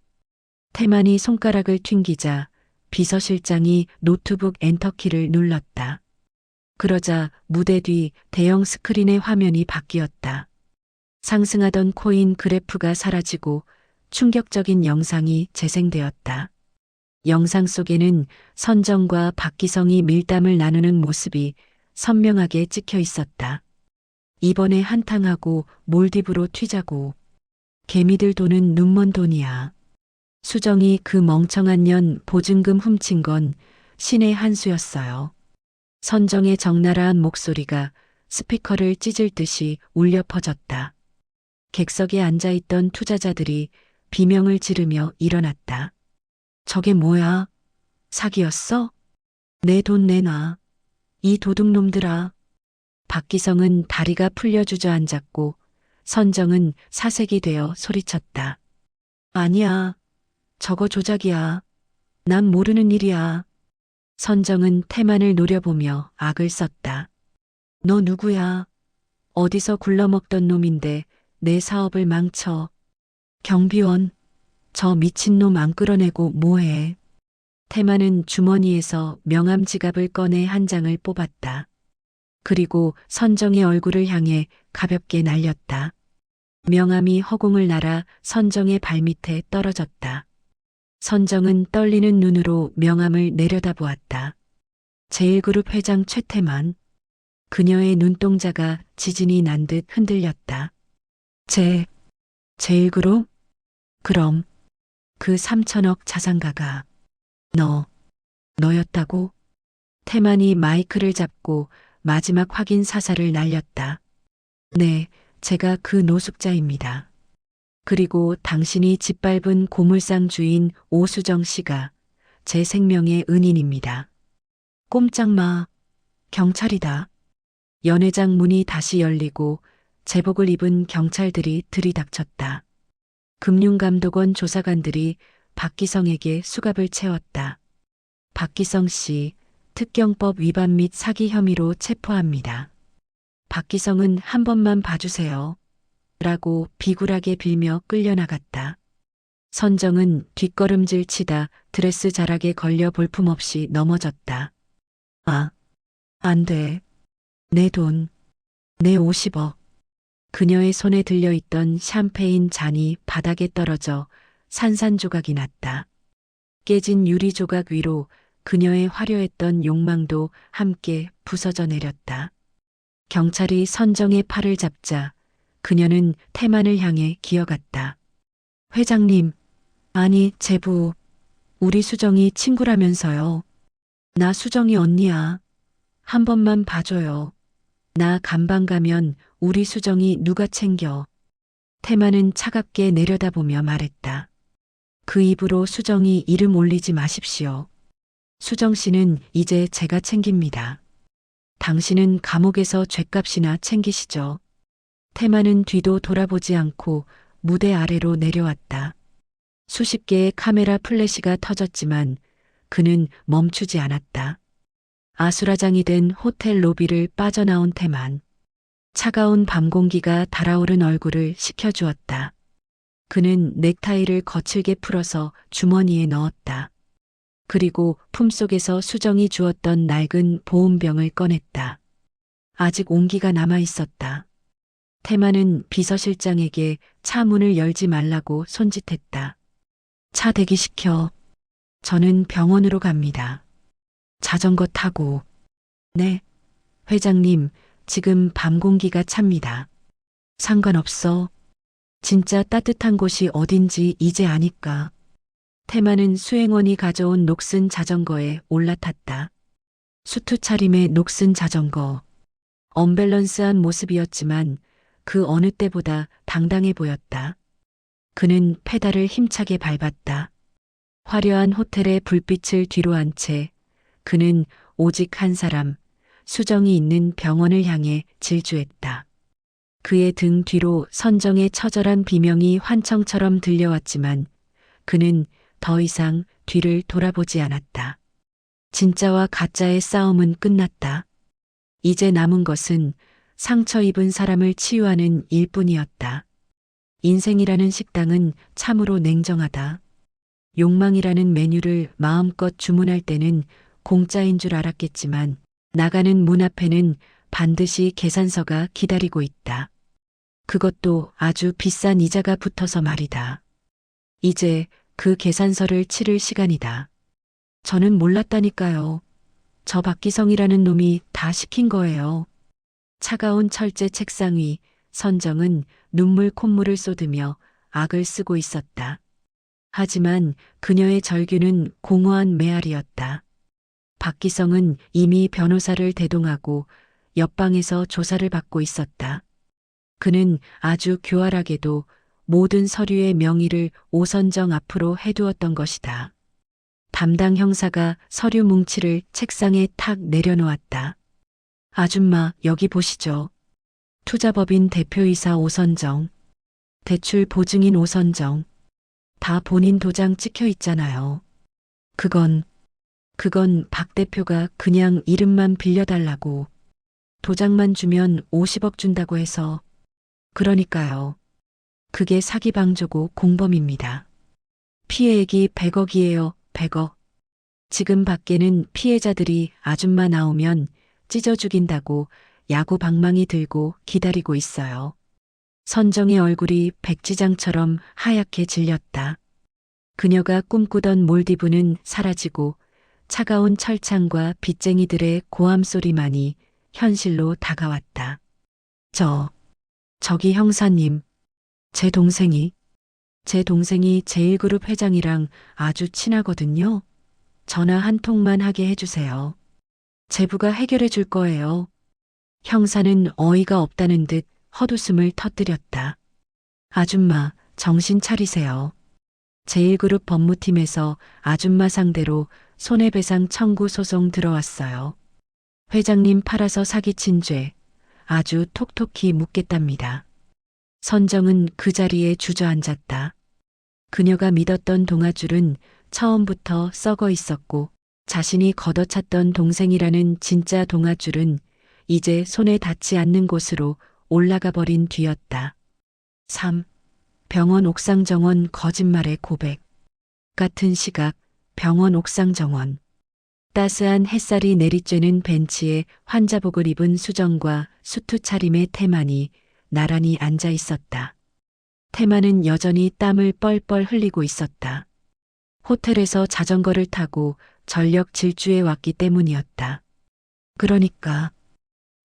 태만이 손가락을 튕기자 비서실장이 노트북 엔터키를 눌렀다. 그러자 무대 뒤 대형 스크린의 화면이 바뀌었다. 상승하던 코인 그래프가 사라지고 충격적인 영상이 재생되었다. 영상 속에는 선정과 박기성이 밀담을 나누는 모습이 선명하게 찍혀 있었다. 이번에 한탕하고 몰디브로 튀자고. 개미들 돈은 눈먼 돈이야. 수정이 그 멍청한 년 보증금 훔친 건 신의 한 수였어요. 선정의 적나라한 목소리가 스피커를 찢을 듯이 울려 퍼졌다. 객석에 앉아있던 투자자들이 비명을 지르며 일어났다. 저게 뭐야? 사기였어? 내 돈 내놔. 이 도둑놈들아. 박기성은 다리가 풀려 주저앉았고 선정은 사색이 되어 소리쳤다. 아니야. 저거 조작이야. 난 모르는 일이야. 선정은 태만을 노려보며 악을 썼다. 너 누구야? 어디서 굴러먹던 놈인데 내 사업을 망쳐. 경비원, 저 미친놈 안 끌어내고 뭐해? 태만은 주머니에서 명함 지갑을 꺼내 한 장을 뽑았다. 그리고 선정의 얼굴을 향해 가볍게 날렸다. 명함이 허공을 날아 선정의 발밑에 떨어졌다. 선정은 떨리는 눈으로 명함을 내려다보았다. 제일그룹 회장 최태만. 그녀의 눈동자가 지진이 난 듯 흔들렸다. 제일그룹? 그럼 그 3천억 자산가가 너였다고? 태만이 마이크를 잡고 마지막 확인 사살을 날렸다. 네, 제가 그 노숙자입니다. 그리고 당신이 짓밟은 고물상 주인 오수정 씨가 제 생명의 은인입니다. 꼼짝 마. 경찰이다. 연회장 문이 다시 열리고 제복을 입은 경찰들이 들이닥쳤다. 금융감독원 조사관들이 박기성에게 수갑을 채웠다. 박기성 씨, 특경법 위반 및 사기 혐의로 체포합니다. 박기성은 한 번만 봐주세요. 라고 비굴하게 빌며 끌려나갔다. 선정은 뒷걸음질 치다 드레스 자락에 걸려 볼품없이 넘어졌다. 안 돼. 내 돈. 내 50억. 그녀의 손에 들려있던 샴페인 잔이 바닥에 떨어져 산산조각이 났다. 깨진 유리 조각 위로 그녀의 화려했던 욕망도 함께 부서져 내렸다. 경찰이 선정의 팔을 잡자 그녀는 태만을 향해 기어갔다. 회장님, 아니, 제부, 우리 수정이 친구라면서요. 나 수정이 언니야. 한 번만 봐줘요. 나 감방 가면 우리 수정이 누가 챙겨. 태만은 차갑게 내려다보며 말했다. 그 입으로 수정이 이름 올리지 마십시오. 수정 씨는 이제 제가 챙깁니다. 당신은 감옥에서 죗값이나 챙기시죠. 태만은 뒤도 돌아보지 않고 무대 아래로 내려왔다. 수십 개의 카메라 플래시가 터졌지만 그는 멈추지 않았다. 아수라장이 된 호텔 로비를 빠져나온 태만. 차가운 밤 공기가 달아오른 얼굴을 식혀주었다. 그는 넥타이를 거칠게 풀어서 주머니에 넣었다. 그리고 품속에서 수정이 주었던 낡은 보온병을 꺼냈다. 아직 온기가 남아 있었다. 태만은 비서실장에게 차 문을 열지 말라고 손짓했다. 차 대기시켜. 저는 병원으로 갑니다. 자전거 타고. 네. 회장님, 지금 밤 공기가 찹니다. 상관없어. 진짜 따뜻한 곳이 어딘지 이제 아니까. 태만은 수행원이 가져온 녹슨 자전거에 올라탔다. 수트 차림의 녹슨 자전거. 언밸런스한 모습이었지만 그 어느 때보다 당당해 보였다. 그는 페달을 힘차게 밟았다. 화려한 호텔의 불빛을 뒤로 한 채 그는 오직 한 사람, 수정이 있는 병원을 향해 질주했다. 그의 등 뒤로 선정의 처절한 비명이 환청처럼 들려왔지만 그는 더 이상 뒤를 돌아보지 않았다. 진짜와 가짜의 싸움은 끝났다. 이제 남은 것은 상처 입은 사람을 치유하는 일뿐이었다. 인생이라는 식당은 참으로 냉정하다. 욕망이라는 메뉴를 마음껏 주문할 때는 공짜인 줄 알았겠지만 나가는 문 앞에는 반드시 계산서가 기다리고 있다. 그것도 아주 비싼 이자가 붙어서 말이다. 이제 그 계산서를 치를 시간이다. 저는 몰랐다니까요. 저 박기성이라는 놈이 다 시킨 거예요. 차가운 철제 책상 위 선정은 눈물 콧물을 쏟으며 악을 쓰고 있었다. 하지만 그녀의 절규는 공허한 메아리였다. 박기성은 이미 변호사를 대동하고 옆방에서 조사를 받고 있었다. 그는 아주 교활하게도 모든 서류의 명의를 오선정 앞으로 해두었던 것이다. 담당 형사가 서류 뭉치를 책상에 탁 내려놓았다. 아줌마, 여기 보시죠. 투자법인 대표이사 오선정, 대출 보증인 오선정, 다 본인 도장 찍혀 있잖아요. 그건 박 대표가 그냥 이름만 빌려달라고 도장만 주면 50억 준다고 해서. 그러니까요. 그게 사기 방조고 공범입니다. 피해액이 100억이에요. 100억. 지금 밖에는 피해자들이 아줌마 나오면 찢어 죽인다고 야구 방망이 들고 기다리고 있어요. 선정의 얼굴이 백지장처럼 하얗게 질렸다. 그녀가 꿈꾸던 몰디브는 사라지고 차가운 철창과 빚쟁이들의 고함 소리만이 현실로 다가왔다. 저기 형사님, 제 동생이 제1그룹 회장이랑 아주 친하거든요. 전화 한 통만 하게 해주세요. 제부가 해결해 줄 거예요. 형사는 어이가 없다는 듯 헛웃음을 터뜨렸다. 아줌마, 정신 차리세요. 제1그룹 법무팀에서 아줌마 상대로 손해배상 청구 소송 들어왔어요. 회장님 팔아서 사기친 죄 아주 톡톡히 묻겠답니다. 선정은 그 자리에 주저앉았다. 그녀가 믿었던 동아줄은 처음부터 썩어 있었고 자신이 걷어찼던 동생이라는 진짜 동아줄은 이제 손에 닿지 않는 곳으로 올라가 버린 뒤였다. 3. 병원 옥상 정원 거짓말의 고백. 같은 시각 병원 옥상 정원. 따스한 햇살이 내리쬐는 벤치에 환자복을 입은 수정과 수트 차림의 태만이 나란히 앉아 있었다. 태만은 여전히 땀을 뻘뻘 흘리고 있었다. 호텔에서 자전거를 타고 전력 질주해 왔기 때문이었다. 그러니까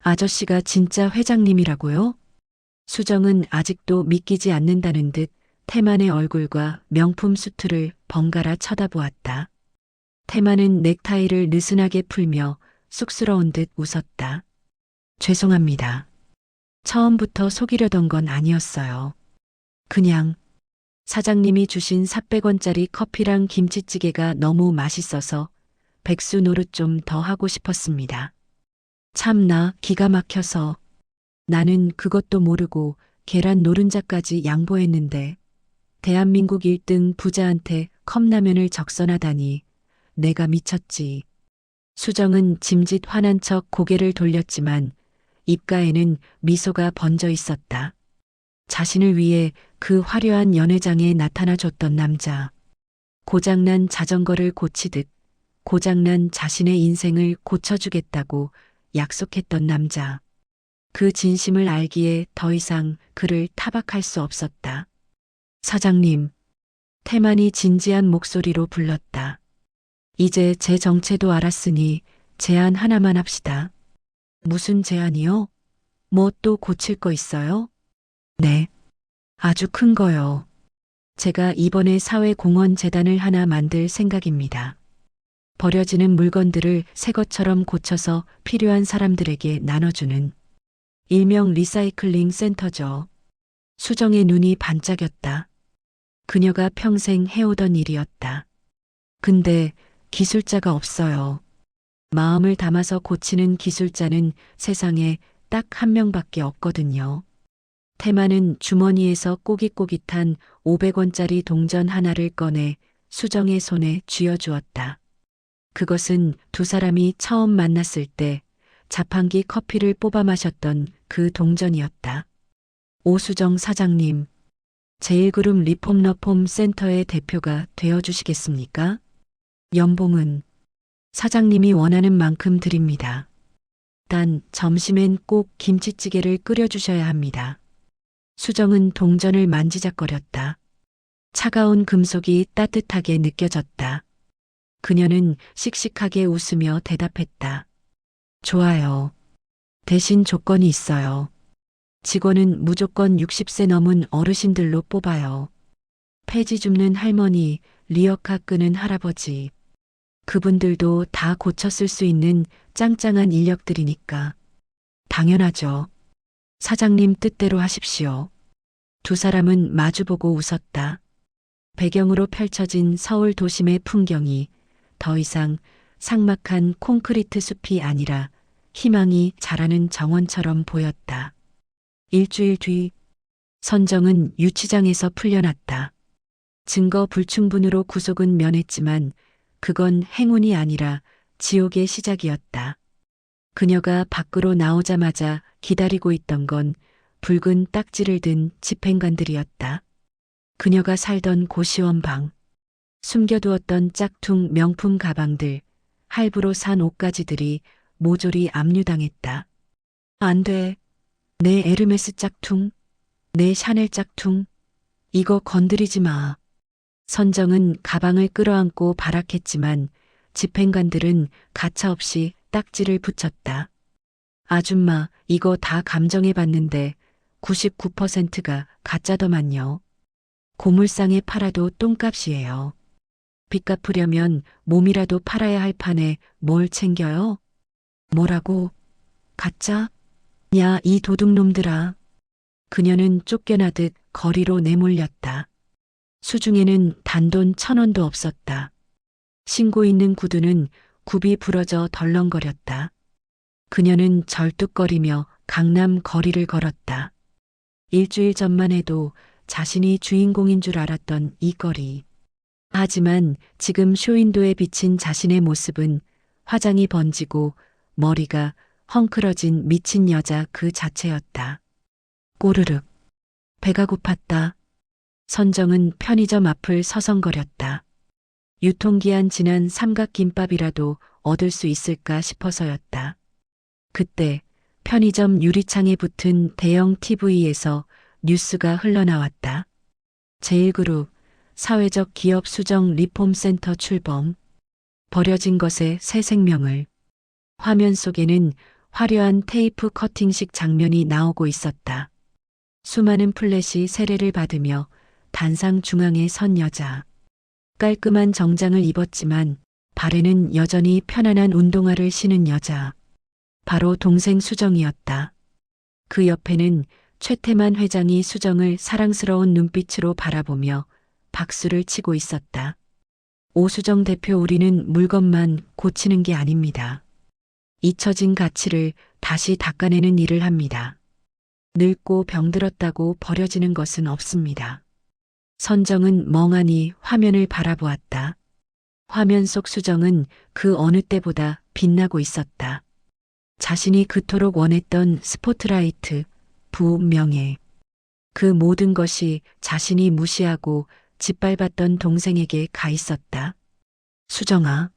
아저씨가 진짜 회장님이라고요? 수정은 아직도 믿기지 않는다는 듯 태만의 얼굴과 명품 수트를 번갈아 쳐다보았다. 태만은 넥타이를 느슨하게 풀며 쑥스러운 듯 웃었다. 죄송합니다. 처음부터 속이려던 건 아니었어요. 그냥 사장님이 주신 400원짜리 커피랑 김치찌개가 너무 맛있어서 백수 노릇 좀 더 하고 싶었습니다. 참나 기가 막혀서 나는 그것도 모르고 계란 노른자까지 양보했는데 대한민국 1등 부자한테 컵라면을 적선하다니 내가 미쳤지. 수정은 짐짓 화난 척 고개를 돌렸지만 입가에는 미소가 번져 있었다. 자신을 위해 그 화려한 연회장에 나타나 줬던 남자. 고장난 자전거를 고치듯 고장난 자신의 인생을 고쳐주겠다고 약속했던 남자. 그 진심을 알기에 더 이상 그를 타박할 수 없었다. 사장님, 태만이 진지한 목소리로 불렀다. 이제 제 정체도 알았으니 제안 하나만 합시다. 무슨 제안이요? 뭐 또 고칠 거 있어요? 네, 아주 큰 거요. 제가 이번에 사회공헌재단을 하나 만들 생각입니다. 버려지는 물건들을 새 것처럼 고쳐서 필요한 사람들에게 나눠주는 일명 리사이클링 센터죠. 수정의 눈이 반짝였다. 그녀가 평생 해오던 일이었다. 근데 기술자가 없어요. 마음을 담아서 고치는 기술자는 세상에 딱 한 명밖에 없거든요. 태만은 주머니에서 꼬깃꼬깃한 500원짜리 동전 하나를 꺼내 수정의 손에 쥐어주었다. 그것은 두 사람이 처음 만났을 때 자판기 커피를 뽑아 마셨던 그 동전이었다. 오수정 사장님, 제일그룹 리폼러폼 센터의 대표가 되어주시겠습니까? 연봉은 사장님이 원하는 만큼 드립니다. 단 점심엔 꼭 김치찌개를 끓여주셔야 합니다. 수정은 동전을 만지작거렸다. 차가운 금속이 따뜻하게 느껴졌다. 그녀는 씩씩하게 웃으며 대답했다. 좋아요. 대신 조건이 있어요. 직원은 무조건 60세 넘은 어르신들로 뽑아요. 폐지 줍는 할머니, 리어카 끄는 할아버지. 그분들도 다 고쳤을 수 있는 짱짱한 인력들이니까. 당연하죠. 사장님 뜻대로 하십시오. 두 사람은 마주보고 웃었다. 배경으로 펼쳐진 서울 도심의 풍경이 더 이상 삭막한 콘크리트 숲이 아니라 희망이 자라는 정원처럼 보였다. 일주일 뒤 선정은 유치장에서 풀려났다. 증거 불충분으로 구속은 면했지만 그건 행운이 아니라 지옥의 시작이었다. 그녀가 밖으로 나오자마자 기다리고 있던 건 붉은 딱지를 든 집행관들이었다. 그녀가 살던 고시원 방, 숨겨두었던 짝퉁 명품 가방들, 할부로 산 옷가지들이 모조리 압류당했다. 안 돼. 내 에르메스 짝퉁, 내 샤넬 짝퉁, 이거 건드리지 마. 선정은 가방을 끌어안고 발악했지만 집행관들은 가차없이 딱지를 붙였다. 아줌마, 이거 다 감정해봤는데 99%가 가짜더만요. 고물상에 팔아도 똥값이에요. 빚 갚으려면 몸이라도 팔아야 할 판에 뭘 챙겨요? 뭐라고? 가짜? 야, 이 도둑놈들아. 그녀는 쫓겨나듯 거리로 내몰렸다. 수중에는 단돈 1,000원도 없었다. 신고 있는 구두는 굽이 부러져 덜렁거렸다. 그녀는 절뚝거리며 강남 거리를 걸었다. 일주일 전만 해도 자신이 주인공인 줄 알았던 이 거리. 하지만 지금 쇼윈도에 비친 자신의 모습은 화장이 번지고 머리가 헝클어진 미친 여자 그 자체였다. 꼬르륵. 배가 고팠다. 선정은 편의점 앞을 서성거렸다. 유통기한 지난 삼각김밥이라도 얻을 수 있을까 싶어서였다. 그때 편의점 유리창에 붙은 대형 TV에서 뉴스가 흘러나왔다. 제일그룹 사회적 기업 수정 리폼센터 출범. 버려진 것의 새 생명을. 화면 속에는 화려한 테이프 커팅식 장면이 나오고 있었다. 수많은 플래시 세례를 받으며 단상 중앙에 선 여자. 깔끔한 정장을 입었지만 발에는 여전히 편안한 운동화를 신은 여자. 바로 동생 수정이었다. 그 옆에는 최태만 회장이 수정을 사랑스러운 눈빛으로 바라보며 박수를 치고 있었다. 오수정 대표, 우리는 물건만 고치는 게 아닙니다. 잊혀진 가치를 다시 닦아내는 일을 합니다. 늙고 병들었다고 버려지는 것은 없습니다. 선정은 멍하니 화면을 바라보았다. 화면 속 수정은 그 어느 때보다 빛나고 있었다. 자신이 그토록 원했던 스포트라이트, 부업, 명예. 그 모든 것이 자신이 무시하고 짓밟았던 동생에게 가 있었다. 수정아.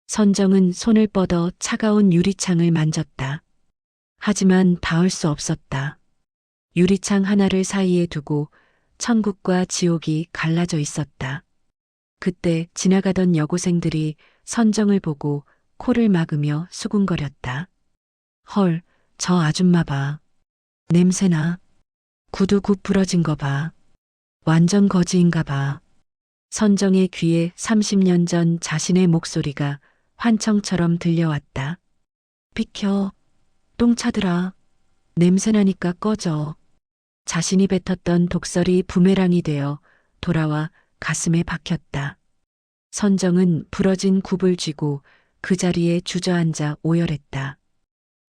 선정은 손을 뻗어 차가운 유리창을 만졌다. 하지만 닿을 수 없었다. 유리창 하나를 사이에 두고 천국과 지옥이 갈라져 있었다. 그때 지나가던 여고생들이 선정을 보고 코를 막으며 수군거렸다. 헐, 저 아줌마 봐. 냄새나. 구두 굽 부러진 거 봐. 완전 거지인가 봐. 선정의 귀에 30년 전 자신의 목소리가 환청처럼 들려왔다. 비켜. 똥 차더라. 냄새나니까 꺼져. 자신이 뱉었던 독설이 부메랑이 되어 돌아와 가슴에 박혔다. 선정은 부러진 굽을 쥐고 그 자리에 주저앉아 오열했다.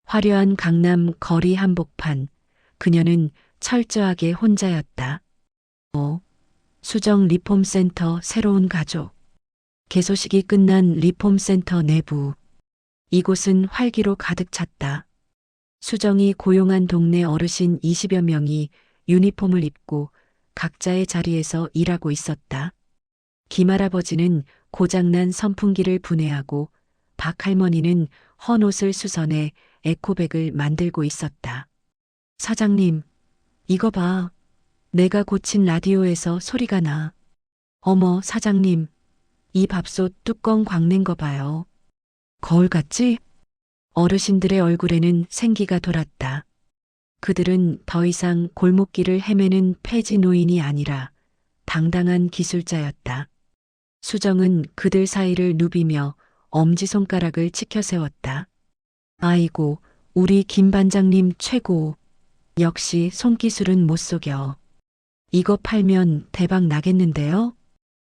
화려한 강남 거리 한복판. 그녀는 철저하게 혼자였다. 수정 리폼센터 새로운 가족. 개소식이 끝난 리폼센터 내부. 이곳은 활기로 가득 찼다. 수정이 고용한 동네 어르신 20여 명이 유니폼을 입고 각자의 자리에서 일하고 있었다. 김할아버지는 고장난 선풍기를 분해하고 박할머니는 헌 옷을 수선해 에코백을 만들고 있었다. 사장님, 이거 봐. 내가 고친 라디오에서 소리가 나. 어머, 사장님, 이 밥솥 뚜껑 광낸 거 봐요. 거울 같지? 어르신들의 얼굴에는 생기가 돌았다. 그들은 더 이상 골목길을 헤매는 폐지 노인이 아니라 당당한 기술자였다. 수정은 그들 사이를 누비며 엄지손가락을 치켜 세웠다. 아이고, 우리 김 반장님 최고. 역시 손기술은 못 속여. 이거 팔면 대박 나겠는데요?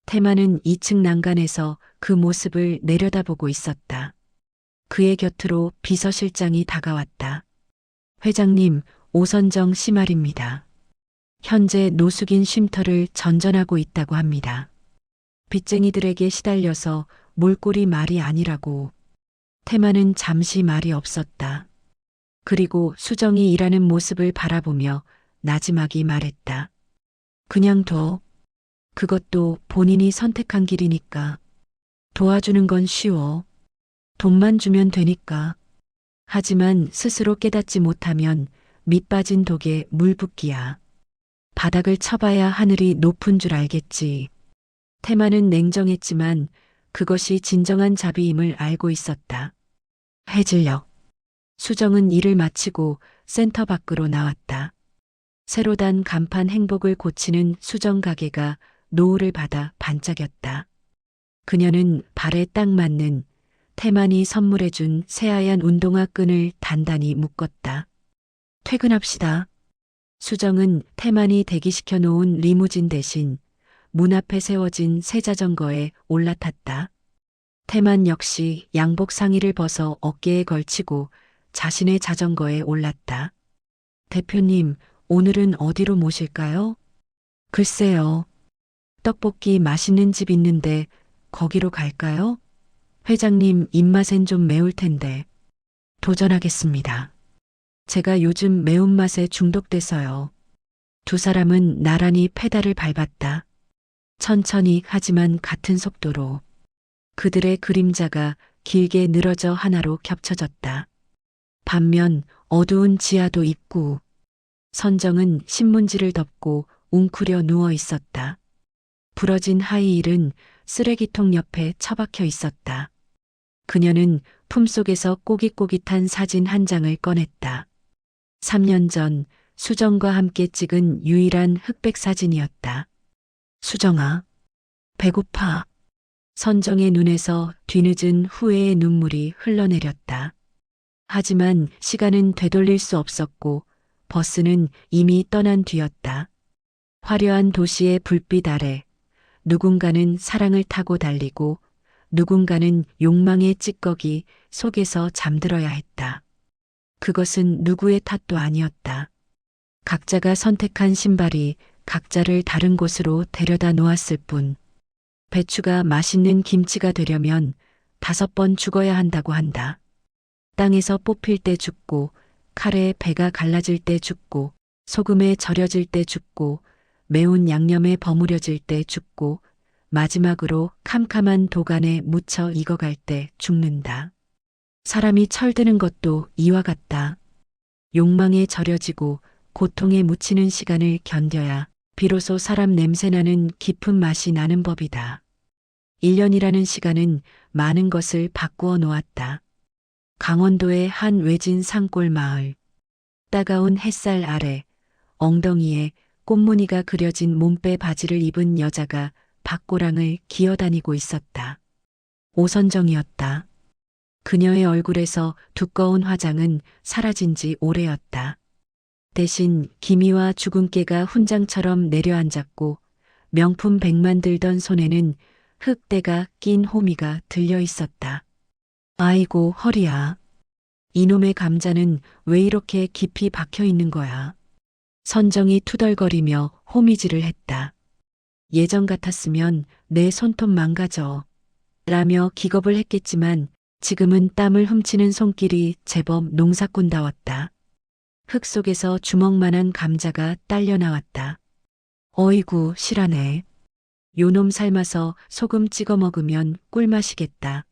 태만은 2층 난간에서 그 모습을 내려다보고 있었다. 그의 곁으로 비서실장이 다가왔다. 회장님, 오선정 씨 말입니다. 현재 노숙인 쉼터를 전전하고 있다고 합니다. 빚쟁이들에게 시달려서 몰골이 말이 아니라고. 태만은 잠시 말이 없었다. 그리고 수정이 일하는 모습을 바라보며 나지막이 말했다. 그냥 둬. 그것도 본인이 선택한 길이니까. 도와주는 건 쉬워. 돈만 주면 되니까. 하지만 스스로 깨닫지 못하면 밑 빠진 독에 물 붓기야. 바닥을 쳐봐야 하늘이 높은 줄 알겠지. 태만은 냉정했지만 그것이 진정한 자비임을 알고 있었다. 해질녘. 수정은 일을 마치고 센터 밖으로 나왔다. 새로 단 간판 행복을 고치는 수정 가게가 노을을 받아 반짝였다. 그녀는 발에 딱 맞는 태만이 선물해준 새하얀 운동화 끈을 단단히 묶었다. 퇴근합시다. 수정은 태만이 대기시켜 놓은 리무진 대신 문 앞에 세워진 새 자전거에 올라탔다. 태만 역시 양복 상의를 벗어 어깨에 걸치고 자신의 자전거에 올랐다. 대표님, 오늘은 어디로 모실까요? 글쎄요. 떡볶이 맛있는 집 있는데 거기로 갈까요? 회장님 입맛엔 좀 매울 텐데. 도전하겠습니다. 제가 요즘 매운맛에 중독돼서요. 두 사람은 나란히 페달을 밟았다. 천천히 하지만 같은 속도로. 그들의 그림자가 길게 늘어져 하나로 겹쳐졌다. 반면 어두운 지하도 입구. 선정은 신문지를 덮고 웅크려 누워 있었다. 부러진 하이힐은 쓰레기통 옆에 처박혀 있었다. 그녀는 품속에서 꼬깃꼬깃한 사진 한 장을 꺼냈다. 3년 전 수정과 함께 찍은 유일한 흑백 사진이었다. 수정아, 배고파. 선정의 눈에서 뒤늦은 후회의 눈물이 흘러내렸다. 하지만 시간은 되돌릴 수 없었고 버스는 이미 떠난 뒤였다. 화려한 도시의 불빛 아래 누군가는 사랑을 타고 달리고 누군가는 욕망의 찌꺼기 속에서 잠들어야 했다. 그것은 누구의 탓도 아니었다. 각자가 선택한 신발이 각자를 다른 곳으로 데려다 놓았을 뿐. 배추가 맛있는 김치가 되려면 5번 죽어야 한다고 한다. 땅에서 뽑힐 때 죽고, 칼에 배가 갈라질 때 죽고, 소금에 절여질 때 죽고, 매운 양념에 버무려질 때 죽고, 마지막으로 캄캄한 도간에 묻혀 익어갈 때 죽는다. 사람이 철드는 것도 이와 같다. 욕망에 절여지고 고통에 묻히는 시간을 견뎌야 비로소 사람 냄새나는 깊은 맛이 나는 법이다. 1년이라는 시간은 많은 것을 바꾸어 놓았다. 강원도의 한 외진 산골 마을. 따가운 햇살 아래 엉덩이에 꽃무늬가 그려진 몸빼 바지를 입은 여자가 밭고랑을 기어다니고 있었다. 오선정이었다. 그녀의 얼굴에서 두꺼운 화장은 사라진 지 오래였다. 대신 기미와 주근깨가 훈장처럼 내려앉았고 명품 백만 들던 손에는 흙대가 낀 호미가 들려 있었다. 아이고 허리야. 이놈의 감자는 왜 이렇게 깊이 박혀 있는 거야. 선정이 투덜거리며 호미질을 했다. 예전 같았으면 내 손톱 망가져. 라며 기겁을 했겠지만 지금은 땀을 훔치는 손길이 제법 농사꾼다웠다. 흙 속에서 주먹만한 감자가 딸려 나왔다. 어이구 실하네. 요놈 삶아서 소금 찍어 먹으면 꿀맛이겠다.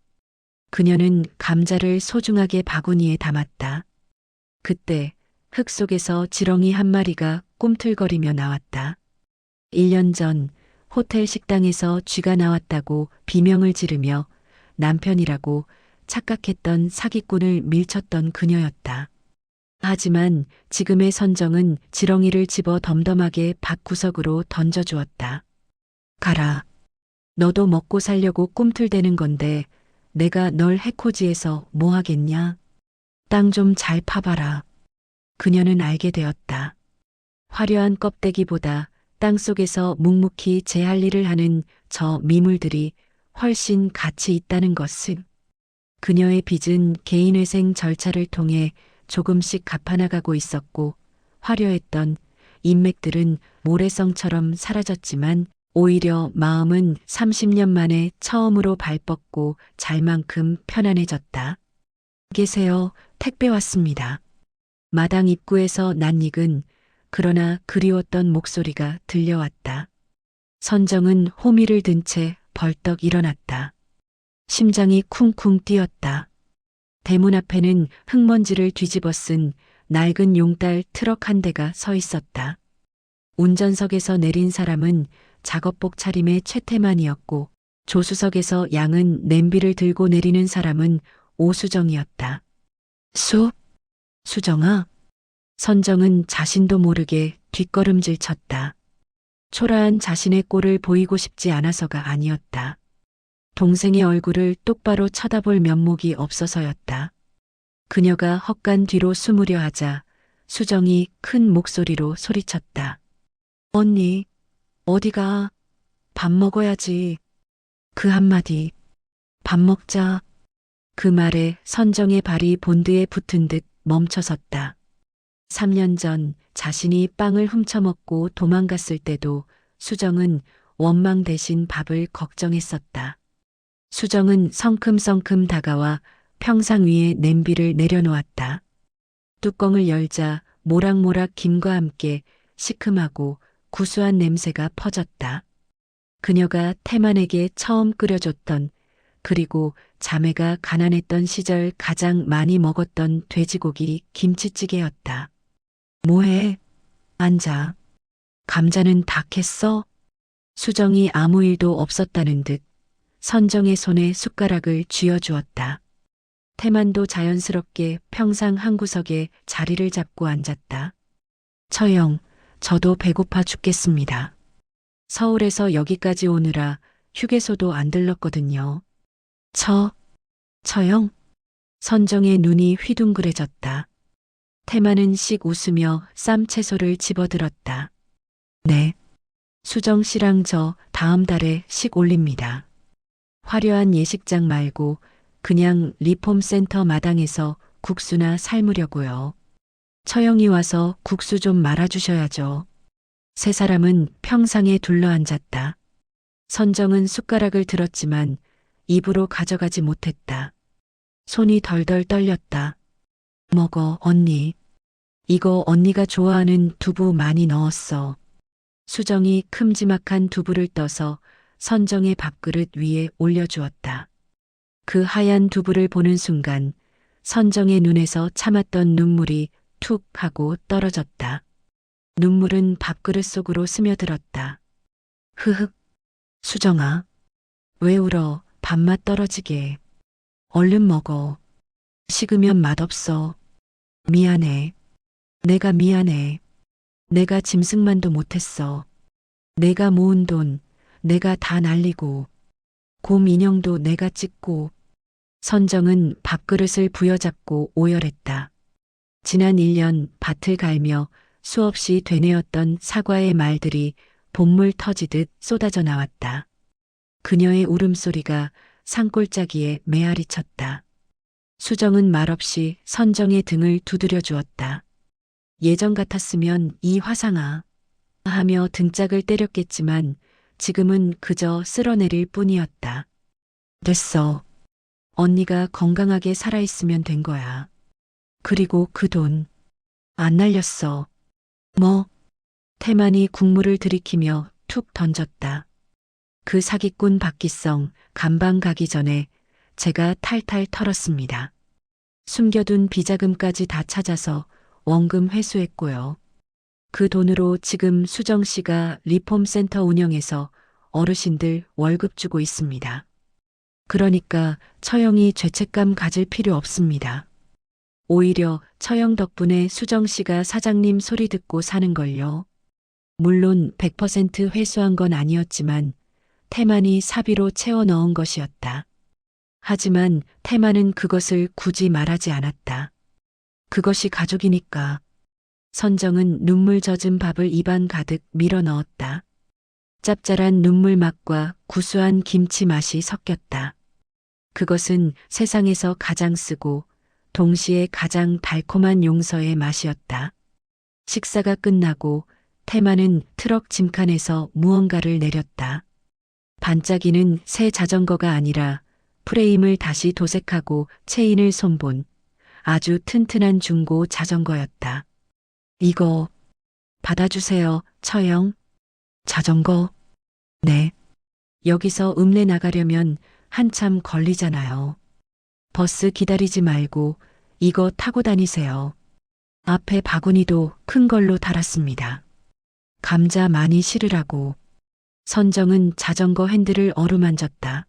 그녀는 감자를 소중하게 바구니에 담았다. 그때 흙 속에서 지렁이 한 마리가 꿈틀거리며 나왔다. 1년 전 호텔 식당에서 쥐가 나왔다고 비명을 지르며 남편이라고 착각했던 사기꾼을 밀쳤던 그녀였다. 하지만 지금의 선정은 지렁이를 집어 덤덤하게 밭 구석으로 던져주었다. 가라. 너도 먹고 살려고 꿈틀대는 건데 내가 널 해코지해서 뭐 하겠냐? 땅 좀 잘 파봐라. 그녀는 알게 되었다. 화려한 껍데기보다 땅 속에서 묵묵히 제 할 일을 하는 저 미물들이 훨씬 가치 있다는 것을. 그녀의 빚은 개인회생 절차를 통해 조금씩 갚아나가고 있었고 화려했던 인맥들은 모래성처럼 사라졌지만 오히려 마음은 30년 만에 처음으로 발 뻗고 잘 만큼 편안해졌다. 계세요. 택배 왔습니다. 마당 입구에서 낯익은 그러나 그리웠던 목소리가 들려왔다. 선정은 호미를 든 채 벌떡 일어났다. 심장이 쿵쿵 뛰었다. 대문 앞에는 흙먼지를 뒤집어 쓴 낡은 용달 트럭 한 대가 서 있었다. 운전석에서 내린 사람은 작업복 차림의 최태만이었고 조수석에서 양은 냄비를 들고 내리는 사람은 오수정이었다. 수정아. 선정은 자신도 모르게 뒷걸음질 쳤다. 초라한 자신의 꼴을 보이고 싶지 않아서가 아니었다. 동생의 얼굴을 똑바로 쳐다볼 면목이 없어서였다. 그녀가 헛간 뒤로 숨으려 하자 수정이 큰 목소리로 소리쳤다. 언니, 어디가? 밥 먹어야지. 그 한마디. 밥 먹자. 그 말에 선정의 발이 본드에 붙은 듯 멈춰섰다. 3년 전 자신이 빵을 훔쳐먹고 도망갔을 때도 수정은 원망 대신 밥을 걱정했었다. 수정은 성큼성큼 다가와 평상 위에 냄비를 내려놓았다. 뚜껑을 열자 모락모락 김과 함께 시큼하고 구수한 냄새가 퍼졌다. 그녀가 태만에게 처음 끓여줬던 그리고 자매가 가난했던 시절 가장 많이 먹었던 돼지고기 김치찌개였다. 뭐해? 앉아. 감자는 다 캤어? 수정이 아무 일도 없었다는 듯 선정의 손에 숟가락을 쥐어주었다. 태만도 자연스럽게 평상 한 구석에 자리를 잡고 앉았다. 처형, 저도 배고파 죽겠습니다. 서울에서 여기까지 오느라 휴게소도 안 들렀거든요. 처형? 선정의 눈이 휘둥그레졌다. 태만은 씩 웃으며 쌈 채소를 집어들었다. 네. 수정 씨랑 저 다음 달에 식 올립니다. 화려한 예식장 말고 그냥 리폼센터 마당에서 국수나 삶으려고요. 처형이 와서 국수 좀 말아주셔야죠. 세 사람은 평상에 둘러앉았다. 선정은 숟가락을 들었지만 입으로 가져가지 못했다. 손이 덜덜 떨렸다. 먹어, 언니. 이거 언니가 좋아하는 두부 많이 넣었어. 수정이 큼지막한 두부를 떠서 선정의 밥그릇 위에 올려주었다. 그 하얀 두부를 보는 순간 선정의 눈에서 참았던 눈물이 툭 하고 떨어졌다. 눈물은 밥그릇 속으로 스며들었다. 흐흑. 수정아. 왜 울어? 밥맛 떨어지게. 얼른 먹어. 식으면 맛없어. 미안해. 내가 미안해. 내가 짐승만도 못했어. 내가 모은 돈, 내가 다 날리고, 곰 인형도 내가 찍고. 선정은 밥그릇을 부여잡고 오열했다. 지난 1년 밭을 갈며 수없이 되뇌었던 사과의 말들이 봇물 터지듯 쏟아져 나왔다. 그녀의 울음소리가 산골짜기에 메아리 쳤다. 수정은 말없이 선정의 등을 두드려 주었다. 예전 같았으면 이 화상아 하며 등짝을 때렸겠지만 지금은 그저 쓸어내릴 뿐이었다. 됐어. 언니가 건강하게 살아있으면 된 거야. 그리고 그 돈. 안 날렸어. 뭐? 태만이 국물을 들이키며 툭 던졌다. 그 사기꾼 박기성 감방 가기 전에 제가 탈탈 털었습니다. 숨겨둔 비자금까지 다 찾아서 원금 회수했고요. 그 돈으로 지금 수정 씨가 리폼센터 운영해서 어르신들 월급 주고 있습니다. 그러니까 처형이 죄책감 가질 필요 없습니다. 오히려 처형 덕분에 수정 씨가 사장님 소리 듣고 사는 걸요. 물론 100% 회수한 건 아니었지만 태만이 사비로 채워 넣은 것이었다. 하지만 태만은 그것을 굳이 말하지 않았다. 그것이 가족이니까. 선정은 눈물 젖은 밥을 입안 가득 밀어 넣었다. 짭짤한 눈물 맛과 구수한 김치 맛이 섞였다. 그것은 세상에서 가장 쓰고 동시에 가장 달콤한 용서의 맛이었다. 식사가 끝나고 태만은 트럭 짐칸에서 무언가를 내렸다. 반짝이는 새 자전거가 아니라 프레임을 다시 도색하고 체인을 손본 아주 튼튼한 중고 자전거였다. 이거 받아주세요, 처형. 자전거? 네. 여기서 읍내 나가려면 한참 걸리잖아요. 버스 기다리지 말고 이거 타고 다니세요. 앞에 바구니도 큰 걸로 달았습니다. 감자 많이 실으라고. 선정은 자전거 핸들을 어루만졌다.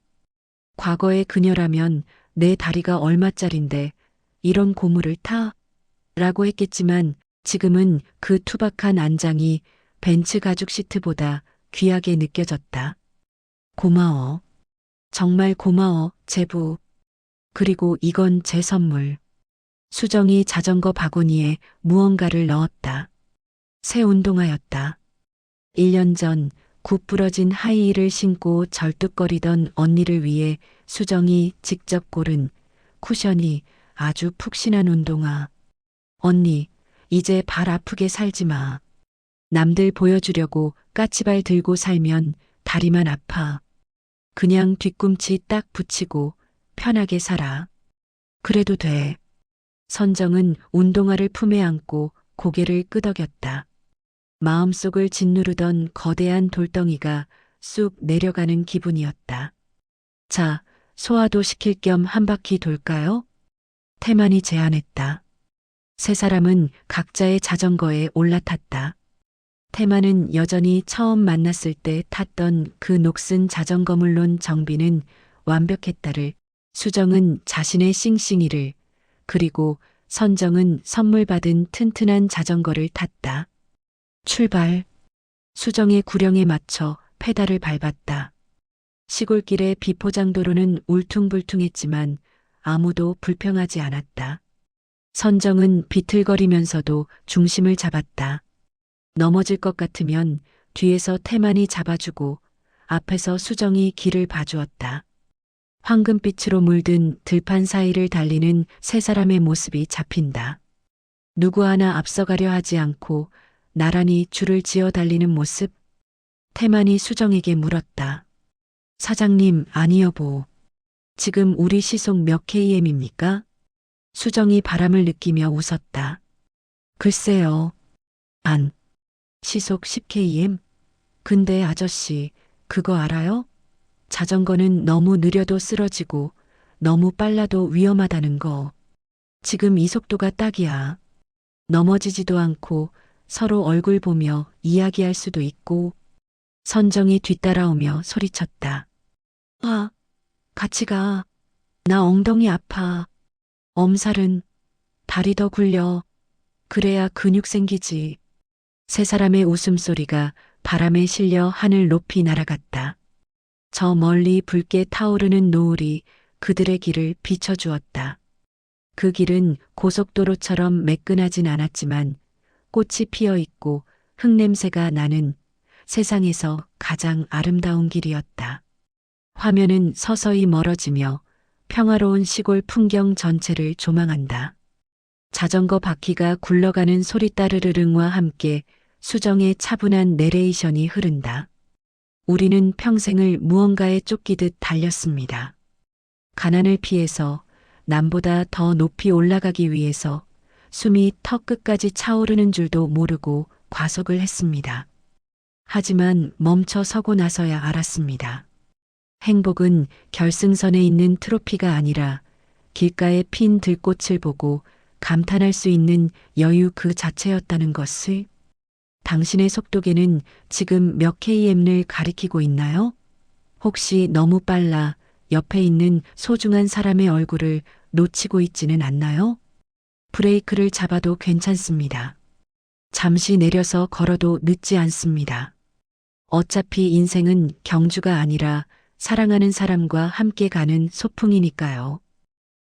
과거의 그녀라면 내 다리가 얼마짜린데 이런 고무를 타? 라고 했겠지만 지금은 그 투박한 안장이 벤츠 가죽 시트보다 귀하게 느껴졌다. 고마워. 정말 고마워, 제부. 그리고 이건 제 선물. 수정이 자전거 바구니에 무언가를 넣었다. 새 운동화였다. 1년 전 굽 부러진 하이힐을 신고 절뚝거리던 언니를 위해 수정이 직접 고른 쿠션이 아주 푹신한 운동화. 언니, 이제 발 아프게 살지 마. 남들 보여주려고 까치발 들고 살면 다리만 아파. 그냥 뒤꿈치 딱 붙이고 편하게 살아. 그래도 돼. 선정은 운동화를 품에 안고 고개를 끄덕였다. 마음속을 짓누르던 거대한 돌덩이가 쑥 내려가는 기분이었다. 자, 소화도 시킬 겸 한 바퀴 돌까요? 태만이 제안했다. 세 사람은 각자의 자전거에 올라탔다. 태만은 여전히 처음 만났을 때 탔던 그 녹슨 자전거 물론 정비는 완벽했다를, 수정은 자신의 싱싱이를, 그리고 선정은 선물 받은 튼튼한 자전거를 탔다. 출발. 수정의 구령에 맞춰 페달을 밟았다. 시골길의 비포장도로는 울퉁불퉁했지만 아무도 불평하지 않았다. 선정은 비틀거리면서도 중심을 잡았다. 넘어질 것 같으면 뒤에서 태만이 잡아주고 앞에서 수정이 길을 봐주었다. 황금빛으로 물든 들판 사이를 달리는 세 사람의 모습이 잡힌다. 누구 하나 앞서가려 하지 않고 나란히 줄을 지어 달리는 모습. 태만이 수정에게 물었다. 사장님, 아니 여보. 지금 우리 시속 몇 km입니까? 수정이 바람을 느끼며 웃었다. 글쎄요. 시속 10km? 근데 아저씨, 그거 알아요? 자전거는 너무 느려도 쓰러지고 너무 빨라도 위험하다는 거. 지금 이 속도가 딱이야. 넘어지지도 않고 서로 얼굴 보며 이야기할 수도 있고. 선정이 뒤따라오며 소리쳤다. 아, 같이 가. 나 엉덩이 아파. 엄살은 다리 더 굴려. 그래야 근육 생기지. 세 사람의 웃음소리가 바람에 실려 하늘 높이 날아갔다. 저 멀리 붉게 타오르는 노을이 그들의 길을 비춰주었다. 그 길은 고속도로처럼 매끈하진 않았지만 꽃이 피어 있고 흙냄새가 나는 세상에서 가장 아름다운 길이었다. 화면은 서서히 멀어지며 평화로운 시골 풍경 전체를 조망한다. 자전거 바퀴가 굴러가는 소리 따르르릉과 함께 수정의 차분한 내레이션이 흐른다. 우리는 평생을 무언가에 쫓기듯 달렸습니다. 가난을 피해서 남보다 더 높이 올라가기 위해서 숨이 턱 끝까지 차오르는 줄도 모르고 과속을 했습니다. 하지만 멈춰 서고 나서야 알았습니다. 행복은 결승선에 있는 트로피가 아니라 길가에 핀 들꽃을 보고 감탄할 수 있는 여유 그 자체였다는 것을. 당신의 속도계는 지금 몇 km를 가리키고 있나요? 혹시 너무 빨라 옆에 있는 소중한 사람의 얼굴을 놓치고 있지는 않나요? 브레이크를 잡아도 괜찮습니다. 잠시 내려서 걸어도 늦지 않습니다. 어차피 인생은 경주가 아니라 사랑하는 사람과 함께 가는 소풍이니까요.